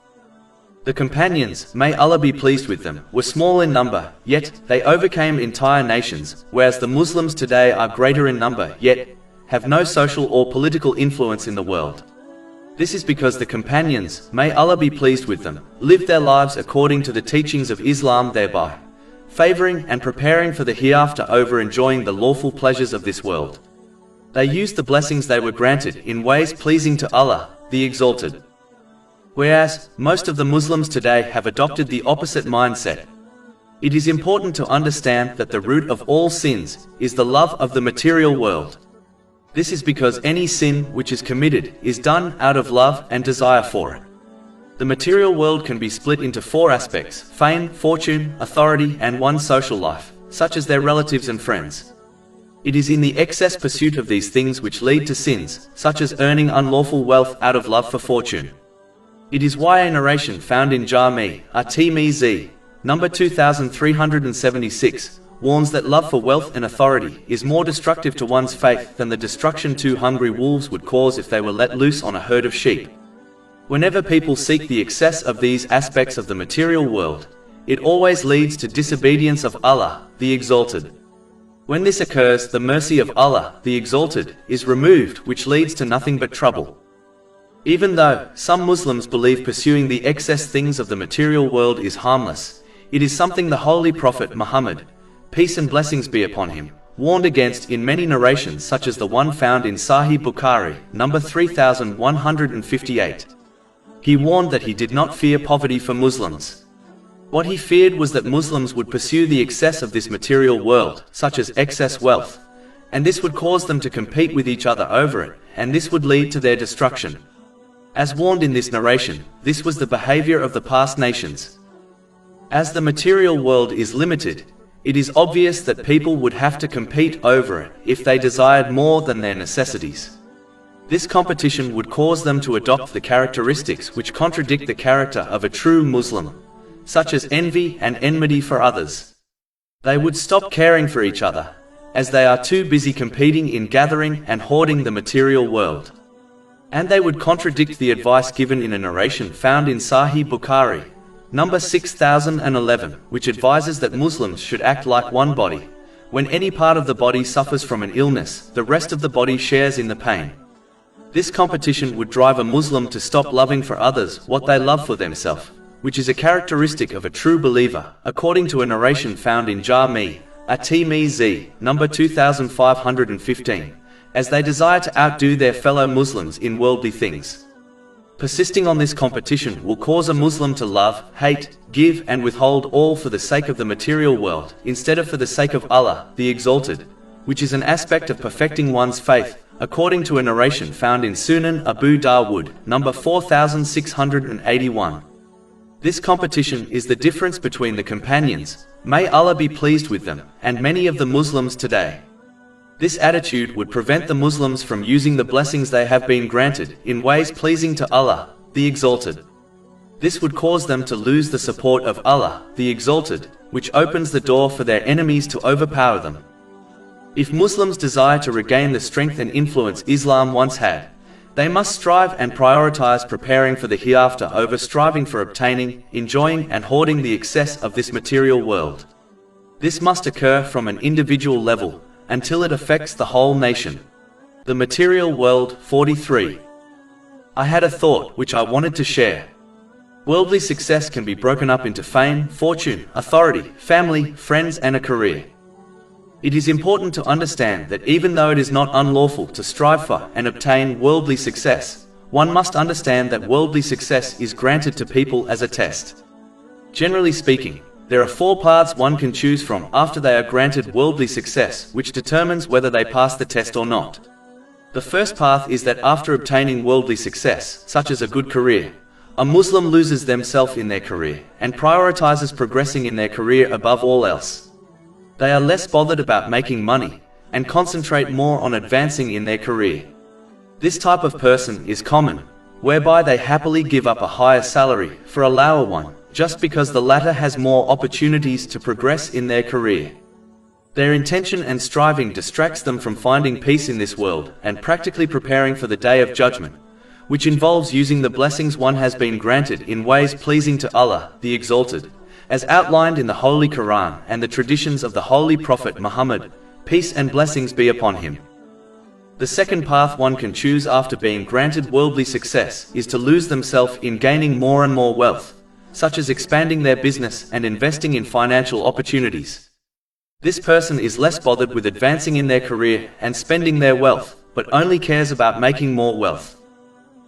The companions, may Allah be pleased with them, were small in number, yet they overcame entire nations, whereas the Muslims today are greater in number, yet have no social or political influence in the world. This is because the companions, may Allah be pleased with them, lived their lives according to the teachings of Islam, thereby favoring and preparing for the hereafter over enjoying the lawful pleasures of this world. They used the blessings they were granted in ways pleasing to Allah, the Exalted. Whereas, most of the Muslims today have adopted the opposite mindset. It is important to understand that the root of all sins is the love of the material world. This is because any sin which is committed is done out of love and desire for it. The material world can be split into four aspects: fame, fortune, authority, and one's social life, such as their relatives and friends. It is in the excess pursuit of these things which lead to sins, such as earning unlawful wealth out of love for fortune. It is why a narration found in Jami' at-Tirmidhi, number 2376, warns that love for wealth and authority is more destructive to one's faith than the destruction two hungry wolves would cause if they were let loose on a herd of sheep. Whenever people seek the excess of these aspects of the material world, it always leads to disobedience of Allah, the Exalted. When this occurs, the mercy of Allah, the Exalted, is removed, which leads to nothing but trouble. Even though some Muslims believe pursuing the excess things of the material world is harmless, it is something the Holy Prophet Muhammad, peace and blessings be upon him, warned against in many narrations, such as the one found in Sahih Bukhari, number 3158. He warned that he did not fear poverty for Muslims. What he feared was that Muslims would pursue the excess of this material world, such as excess wealth, and this would cause them to compete with each other over it, and this would lead to their destruction. As warned in this narration, this was the behavior of the past nations. As the material world is limited, it is obvious that people would have to compete over it if they desired more than their necessities. This competition would cause them to adopt the characteristics which contradict the character of a true Muslim, such as envy and enmity for others. They would stop caring for each other, as they are too busy competing in gathering and hoarding the material world. And they would contradict the advice given in a narration found in Sahih Bukhari, number 6011, which advises that Muslims should act like one body. When any part of the body suffers from an illness, the rest of the body shares in the pain. This competition would drive a Muslim to stop loving for others what they love for themselves, which is a characteristic of a true believer, according to a narration found in Jami' at-Tirmidhi, number 2515, as they desire to outdo their fellow Muslims in worldly things. Persisting on this competition will cause a Muslim to love, hate, give and withhold all for the sake of the material world, instead of for the sake of Allah, the Exalted, which is an aspect of perfecting one's faith, according to a narration found in Sunan Abu Dawud, number 4681. This competition is the difference between the companions, may Allah be pleased with them, and many of the Muslims today. This attitude would prevent the Muslims from using the blessings they have been granted in ways pleasing to Allah, the Exalted. This would cause them to lose the support of Allah, the Exalted, which opens the door for their enemies to overpower them. If Muslims desire to regain the strength and influence Islam once had, they must strive and prioritize preparing for the hereafter over striving for obtaining, enjoying and hoarding the excess of this material world. This must occur from an individual level, until it affects the whole nation. The material world. 43. I had a thought which I wanted to share. Worldly success can be broken up into fame, fortune, authority, family, friends and a career. It is important to understand that even though it is not unlawful to strive for and obtain worldly success, one must understand that worldly success is granted to people as a test. Generally speaking, there are 4 paths one can choose from after they are granted worldly success, which determines whether they pass the test or not. The first path is that after obtaining worldly success, such as a good career, a Muslim loses themselves in their career and prioritizes progressing in their career above all else. They are less bothered about making money and concentrate more on advancing in their career. This type of person is common, whereby they happily give up a higher salary for a lower one, just because the latter has more opportunities to progress in their career. Their intention and striving distracts them from finding peace in this world and practically preparing for the day of judgment, which involves using the blessings one has been granted in ways pleasing to Allah, the Exalted, as outlined in the Holy Quran and the traditions of the Holy Prophet Muhammad, peace and blessings be upon him. The second path one can choose after being granted worldly success is to lose themselves in gaining more and more wealth, such as expanding their business and investing in financial opportunities. This person is less bothered with advancing in their career and spending their wealth, but only cares about making more wealth.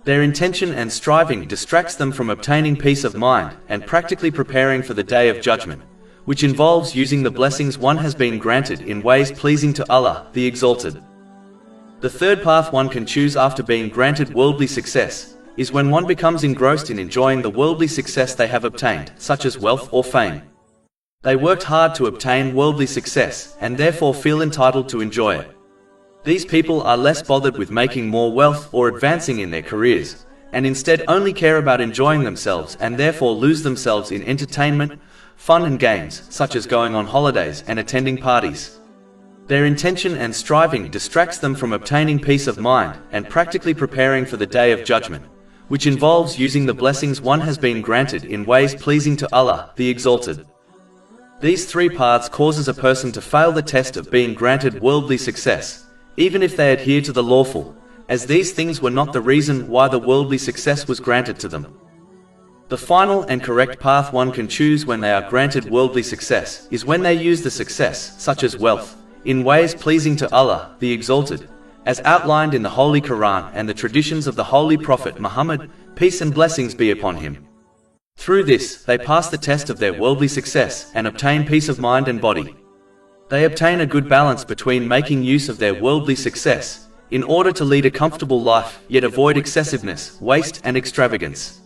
Their intention and striving distracts them from obtaining peace of mind and practically preparing for the day of judgment, which involves using the blessings one has been granted in ways pleasing to Allah, the Exalted. The third path one can choose after being granted worldly success is when one becomes engrossed in enjoying the worldly success they have obtained, such as wealth or fame. They worked hard to obtain worldly success and therefore feel entitled to enjoy it. These people are less bothered with making more wealth or advancing in their careers, and instead only care about enjoying themselves and therefore lose themselves in entertainment, fun and games, such as going on holidays and attending parties. Their intention and striving distracts them from obtaining peace of mind and practically preparing for the day of judgment, which involves using the blessings one has been granted in ways pleasing to Allah, the Exalted. These three paths causes a person to fail the test of being granted worldly success, even if they adhere to the lawful, as these things were not the reason why the worldly success was granted to them. The final and correct path one can choose when they are granted worldly success is when they use the success, such as wealth, in ways pleasing to Allah, the Exalted, as outlined in the Holy Quran and the traditions of the Holy Prophet Muhammad, peace and blessings be upon him. Through this, they pass the test of their worldly success and obtain peace of mind and body. They obtain a good balance between making use of their worldly success in order to lead a comfortable life, yet avoid excessiveness, waste and extravagance.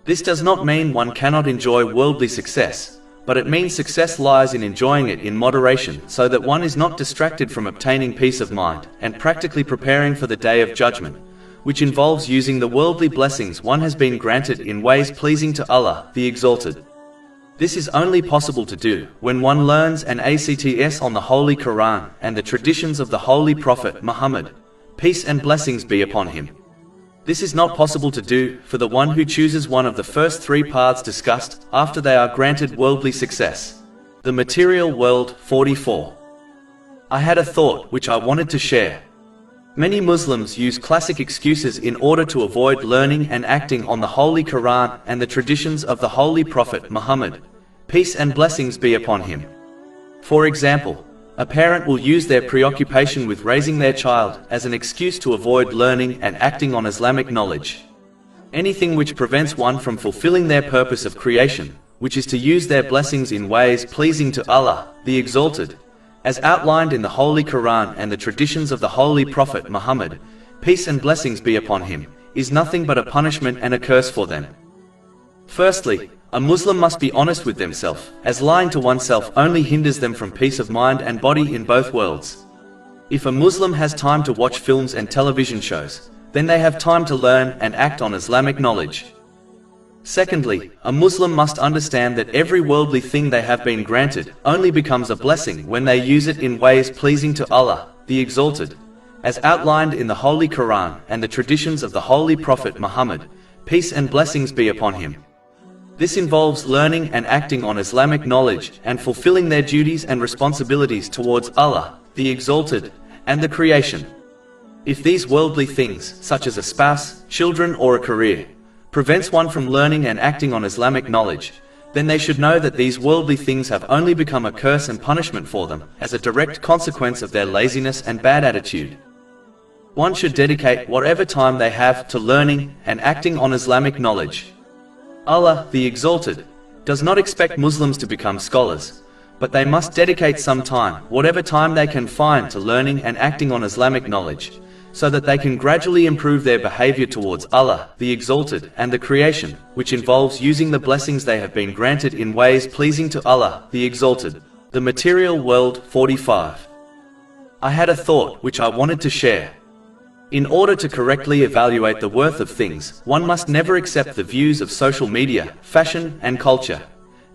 This does not mean one cannot enjoy worldly success, but it means success lies in enjoying it in moderation so that one is not distracted from obtaining peace of mind and practically preparing for the day of judgment, which involves using the worldly blessings one has been granted in ways pleasing to Allah, the Exalted. This is only possible to do when one learns and acts on the Holy Quran and the traditions of the Holy Prophet Muhammad, peace and blessings be upon him. This is not possible to do for the one who chooses one of the first three paths discussed after they are granted worldly success. The Material World. 44. I had a thought which I wanted to share. Many Muslims use classic excuses in order to avoid learning and acting on the Holy Quran and the traditions of the Holy Prophet Muhammad, peace and blessings be upon him. For example, a parent will use their preoccupation with raising their child as an excuse to avoid learning and acting on Islamic knowledge. Anything which prevents one from fulfilling their purpose of creation, which is to use their blessings in ways pleasing to Allah, the Exalted, as outlined in the Holy Quran and the traditions of the Holy Prophet Muhammad, peace and blessings be upon him, is nothing but a punishment and a curse for them. Firstly, a Muslim must be honest with themselves, as lying to oneself only hinders them from peace of mind and body in both worlds. If a Muslim has time to watch films and television shows, then they have time to learn and act on Islamic knowledge. Secondly, a Muslim must understand that every worldly thing they have been granted only becomes a blessing when they use it in ways pleasing to Allah, the Exalted, as outlined in the Holy Quran and the traditions of the Holy Prophet Muhammad, peace and blessings be upon him. This involves learning and acting on Islamic knowledge and fulfilling their duties and responsibilities towards Allah, the Exalted, and the creation. If these worldly things, such as a spouse, children or a career, prevents one from learning and acting on Islamic knowledge, then they should know that these worldly things have only become a curse and punishment for them as a direct consequence of their laziness and bad attitude. One should dedicate whatever time they have to learning and acting on Islamic knowledge. Allah, the Exalted, does not expect Muslims to become scholars, but they must dedicate some time, whatever time they can find, to learning and acting on Islamic knowledge, so that they can gradually improve their behavior towards Allah, the Exalted, and the creation, which involves using the blessings they have been granted in ways pleasing to Allah, the Exalted. The Material World. 45. I had a thought which I wanted to share. In order to correctly evaluate the worth of things, one must never accept the views of social media, fashion, and culture,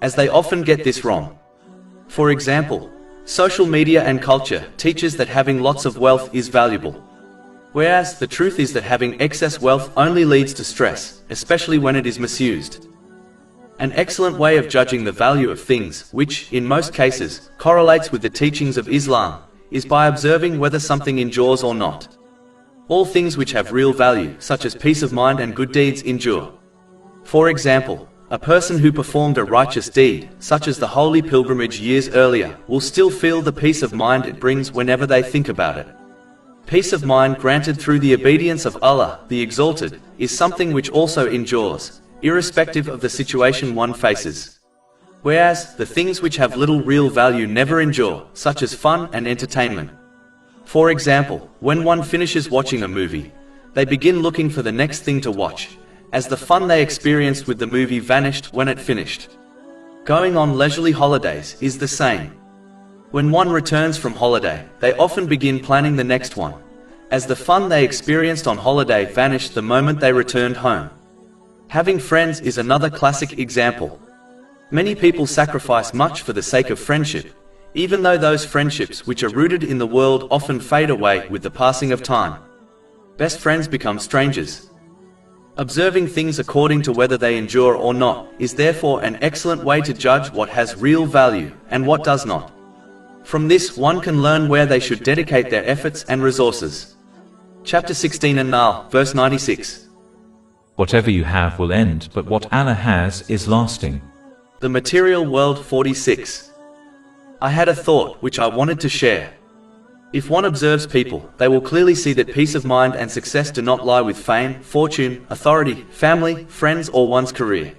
as they often get this wrong. For example, social media and culture teaches that having lots of wealth is valuable, whereas the truth is that having excess wealth only leads to stress, especially when it is misused. An excellent way of judging the value of things, which, in most cases, correlates with the teachings of Islam, is by observing whether something endures or not. All things which have real value, such as peace of mind and good deeds, endure. For example, a person who performed a righteous deed, such as the holy pilgrimage years earlier, will still feel the peace of mind it brings whenever they think about it. Peace of mind granted through the obedience of Allah, the Exalted, is something which also endures, irrespective of the situation one faces. Whereas, the things which have little real value never endure, such as fun and entertainment. For example, when one finishes watching a movie, they begin looking for the next thing to watch, as the fun they experienced with the movie vanished when it finished. Going on leisurely holidays is the same. When one returns from holiday, they often begin planning the next one, as the fun they experienced on holiday vanished the moment they returned home. Having friends is another classic example. Many people sacrifice much for the sake of friendship, even though those friendships which are rooted in the world often fade away with the passing of time. Best friends become strangers. Observing things according to whether they endure or not is therefore an excellent way to judge what has real value and what does not. From this one can learn where they should dedicate their efforts and resources. Chapter 16 and now, verse 96. Whatever you have will end, but what Allah has is lasting. The Material World 46. I had a thought which I wanted to share. If one observes people, they will clearly see that peace of mind and success do not lie with fame, fortune, authority, family, friends, or one's career.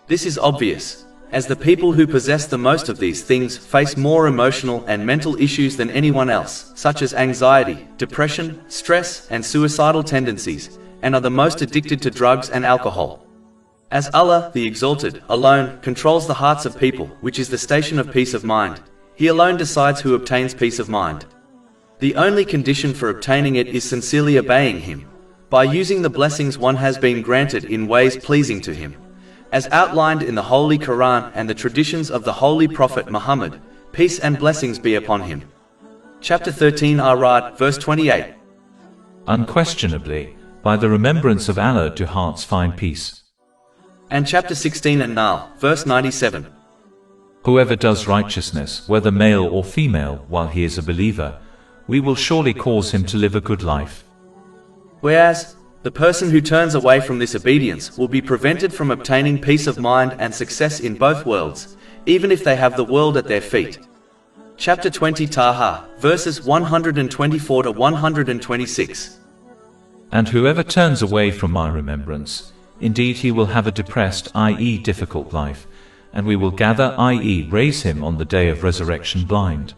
This is obvious, as the people who possess the most of these things face more emotional and mental issues than anyone else, such as anxiety, depression, stress, and suicidal tendencies, and are the most addicted to drugs and alcohol. As Allah, the Exalted, alone controls the hearts of people, which is the station of peace of mind, He alone decides who obtains peace of mind. The only condition for obtaining it is sincerely obeying Him, by using the blessings one has been granted in ways pleasing to Him, as outlined in the Holy Quran and the traditions of the Holy Prophet Muhammad, peace and blessings be upon him. Chapter 13 Ar-Ra'd, verse 28. Unquestionably, by the remembrance of Allah do hearts find peace. And chapter 16 An-Nahl, verse 97. Whoever does righteousness, whether male or female, while he is a believer, we will surely cause him to live a good life. Whereas, the person who turns away from this obedience will be prevented from obtaining peace of mind and success in both worlds, even if they have the world at their feet. Chapter 20 Taha, verses 124 to 126. And whoever turns away from my remembrance, indeed he will have a depressed, i.e. difficult life, and we will gather, i.e. raise him on the day of resurrection blind.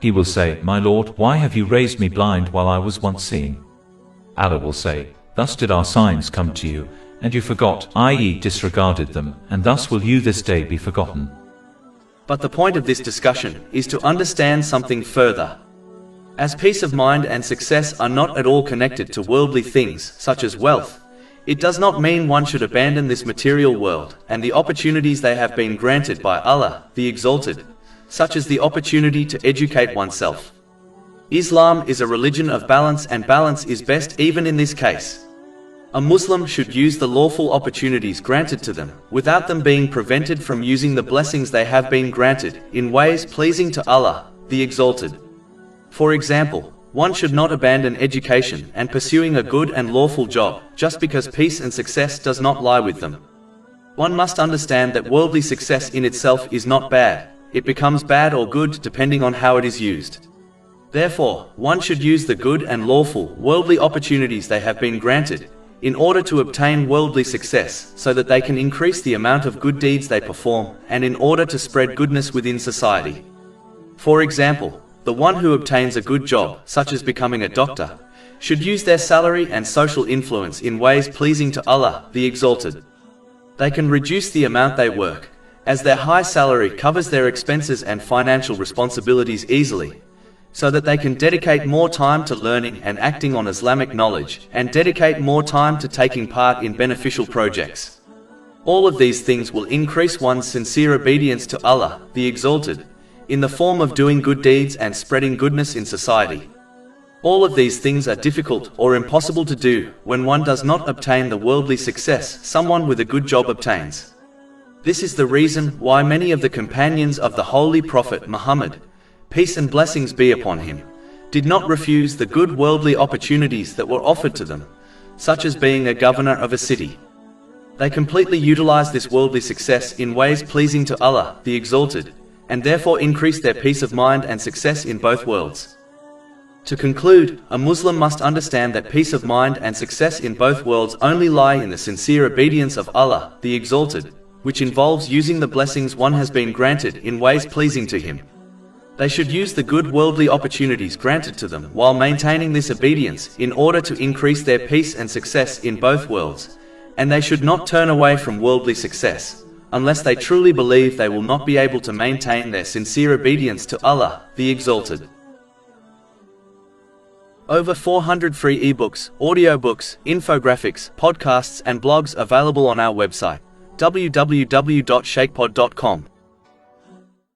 He will say, My Lord, why have you raised me blind while I was once seeing? Allah will say, Thus did our signs come to you, and you forgot, i.e. disregarded them, and thus will you this day be forgotten. But the point of this discussion is to understand something further. As peace of mind and success are not at all connected to worldly things, such as wealth, it does not mean one should abandon this material world and the opportunities they have been granted by Allah, the Exalted, such as the opportunity to educate oneself. Islam is a religion of balance, and balance is best even in this case. A Muslim should use the lawful opportunities granted to them, without them being prevented from using the blessings they have been granted, in ways pleasing to Allah, the Exalted. For example, one should not abandon education and pursuing a good and lawful job, just because peace and success does not lie with them. One must understand that worldly success in itself is not bad. It becomes bad or good depending on how it is used. Therefore, one should use the good and lawful worldly opportunities they have been granted, in order to obtain worldly success, so that they can increase the amount of good deeds they perform, and in order to spread goodness within society. For example, the one who obtains a good job, such as becoming a doctor, should use their salary and social influence in ways pleasing to Allah, the Exalted. They can reduce the amount they work, as their high salary covers their expenses and financial responsibilities easily, so that they can dedicate more time to learning and acting on Islamic knowledge, and dedicate more time to taking part in beneficial projects. All of these things will increase one's sincere obedience to Allah, the Exalted, in the form of doing good deeds and spreading goodness in society. All of these things are difficult or impossible to do when one does not obtain the worldly success someone with a good job obtains. This is the reason why many of the companions of the Holy Prophet Muhammad, peace and blessings be upon him, did not refuse the good worldly opportunities that were offered to them, such as being a governor of a city. They completely utilized this worldly success in ways pleasing to Allah, the Exalted, and therefore increased their peace of mind and success in both worlds. To conclude, a Muslim must understand that peace of mind and success in both worlds only lie in the sincere obedience of Allah, the Exalted, which involves using the blessings one has been granted in ways pleasing to Him. They should use the good worldly opportunities granted to them while maintaining this obedience in order to increase their peace and success in both worlds, and they should not turn away from worldly success, unless they truly believe they will not be able to maintain their sincere obedience to Allah, the Exalted. Over 400 free ebooks, audiobooks, infographics, podcasts and blogs available on our website, www.shakepod.com.